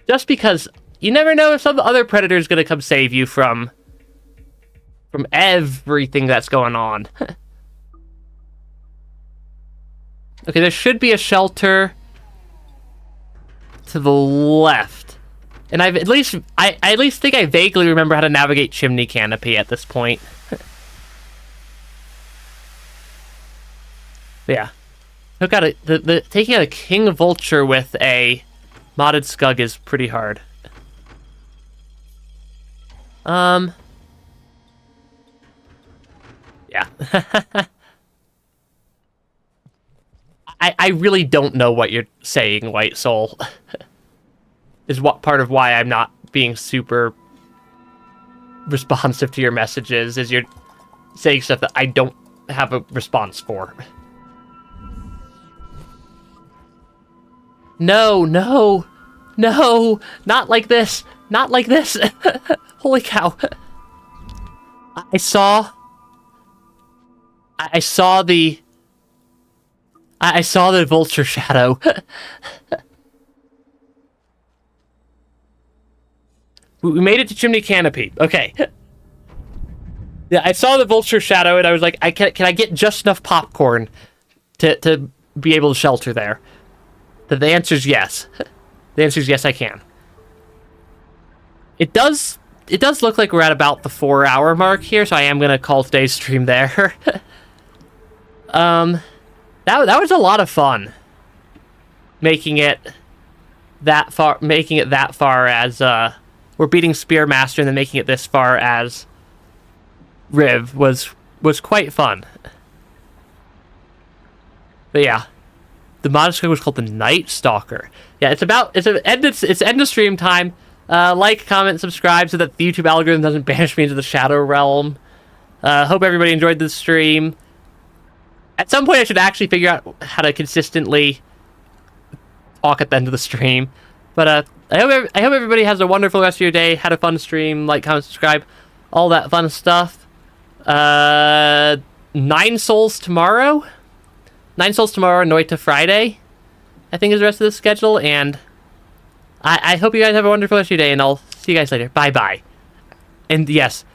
Just because you never know if some other predator is going to come save you from everything that's going on. Okay, there should be a shelter to the left. And I at least think I vaguely remember how to navigate Chimney Canopy at this point. Yeah. Took out taking out a king vulture with a modded skug is pretty hard. Yeah. I really don't know what you're saying, White Soul. Is what part of why I'm not being super responsive to your messages, is you're saying stuff that I don't have a response for. No, no, no, not like this, not like this. Holy cow. I saw the vulture shadow. We made it to Chimney Canopy. Okay. Yeah, I saw the vulture shadow, and I was like, can I get just enough popcorn to be able to shelter there? The answer is yes. The answer is yes, I can. It does look like we're at about the 4-hour mark here, so I am gonna call today's stream there. That was a lot of fun. Making it that far as we're beating Spearmaster and then making it this far as Riv was quite fun. But yeah. The mod screen was called the Night Stalker. Yeah, it's end of stream time. Like, comment, subscribe so that the YouTube algorithm doesn't banish me into the Shadow Realm. Hope everybody enjoyed this stream. At some point, I should actually figure out how to consistently talk at the end of the stream. But I hope everybody has a wonderful rest of your day. Had a fun stream. Like, comment, subscribe, all that fun stuff. 9 souls tomorrow. 9 souls tomorrow, Noita Friday, I think is the rest of the schedule, and I hope you guys have a wonderful rest of your day, and I'll see you guys later. Bye-bye. And yes,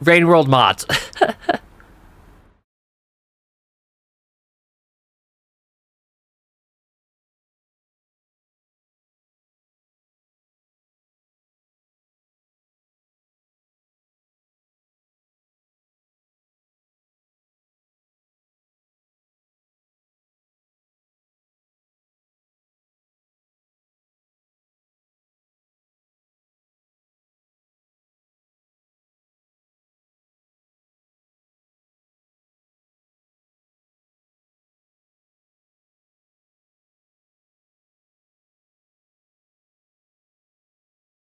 Rain World mods.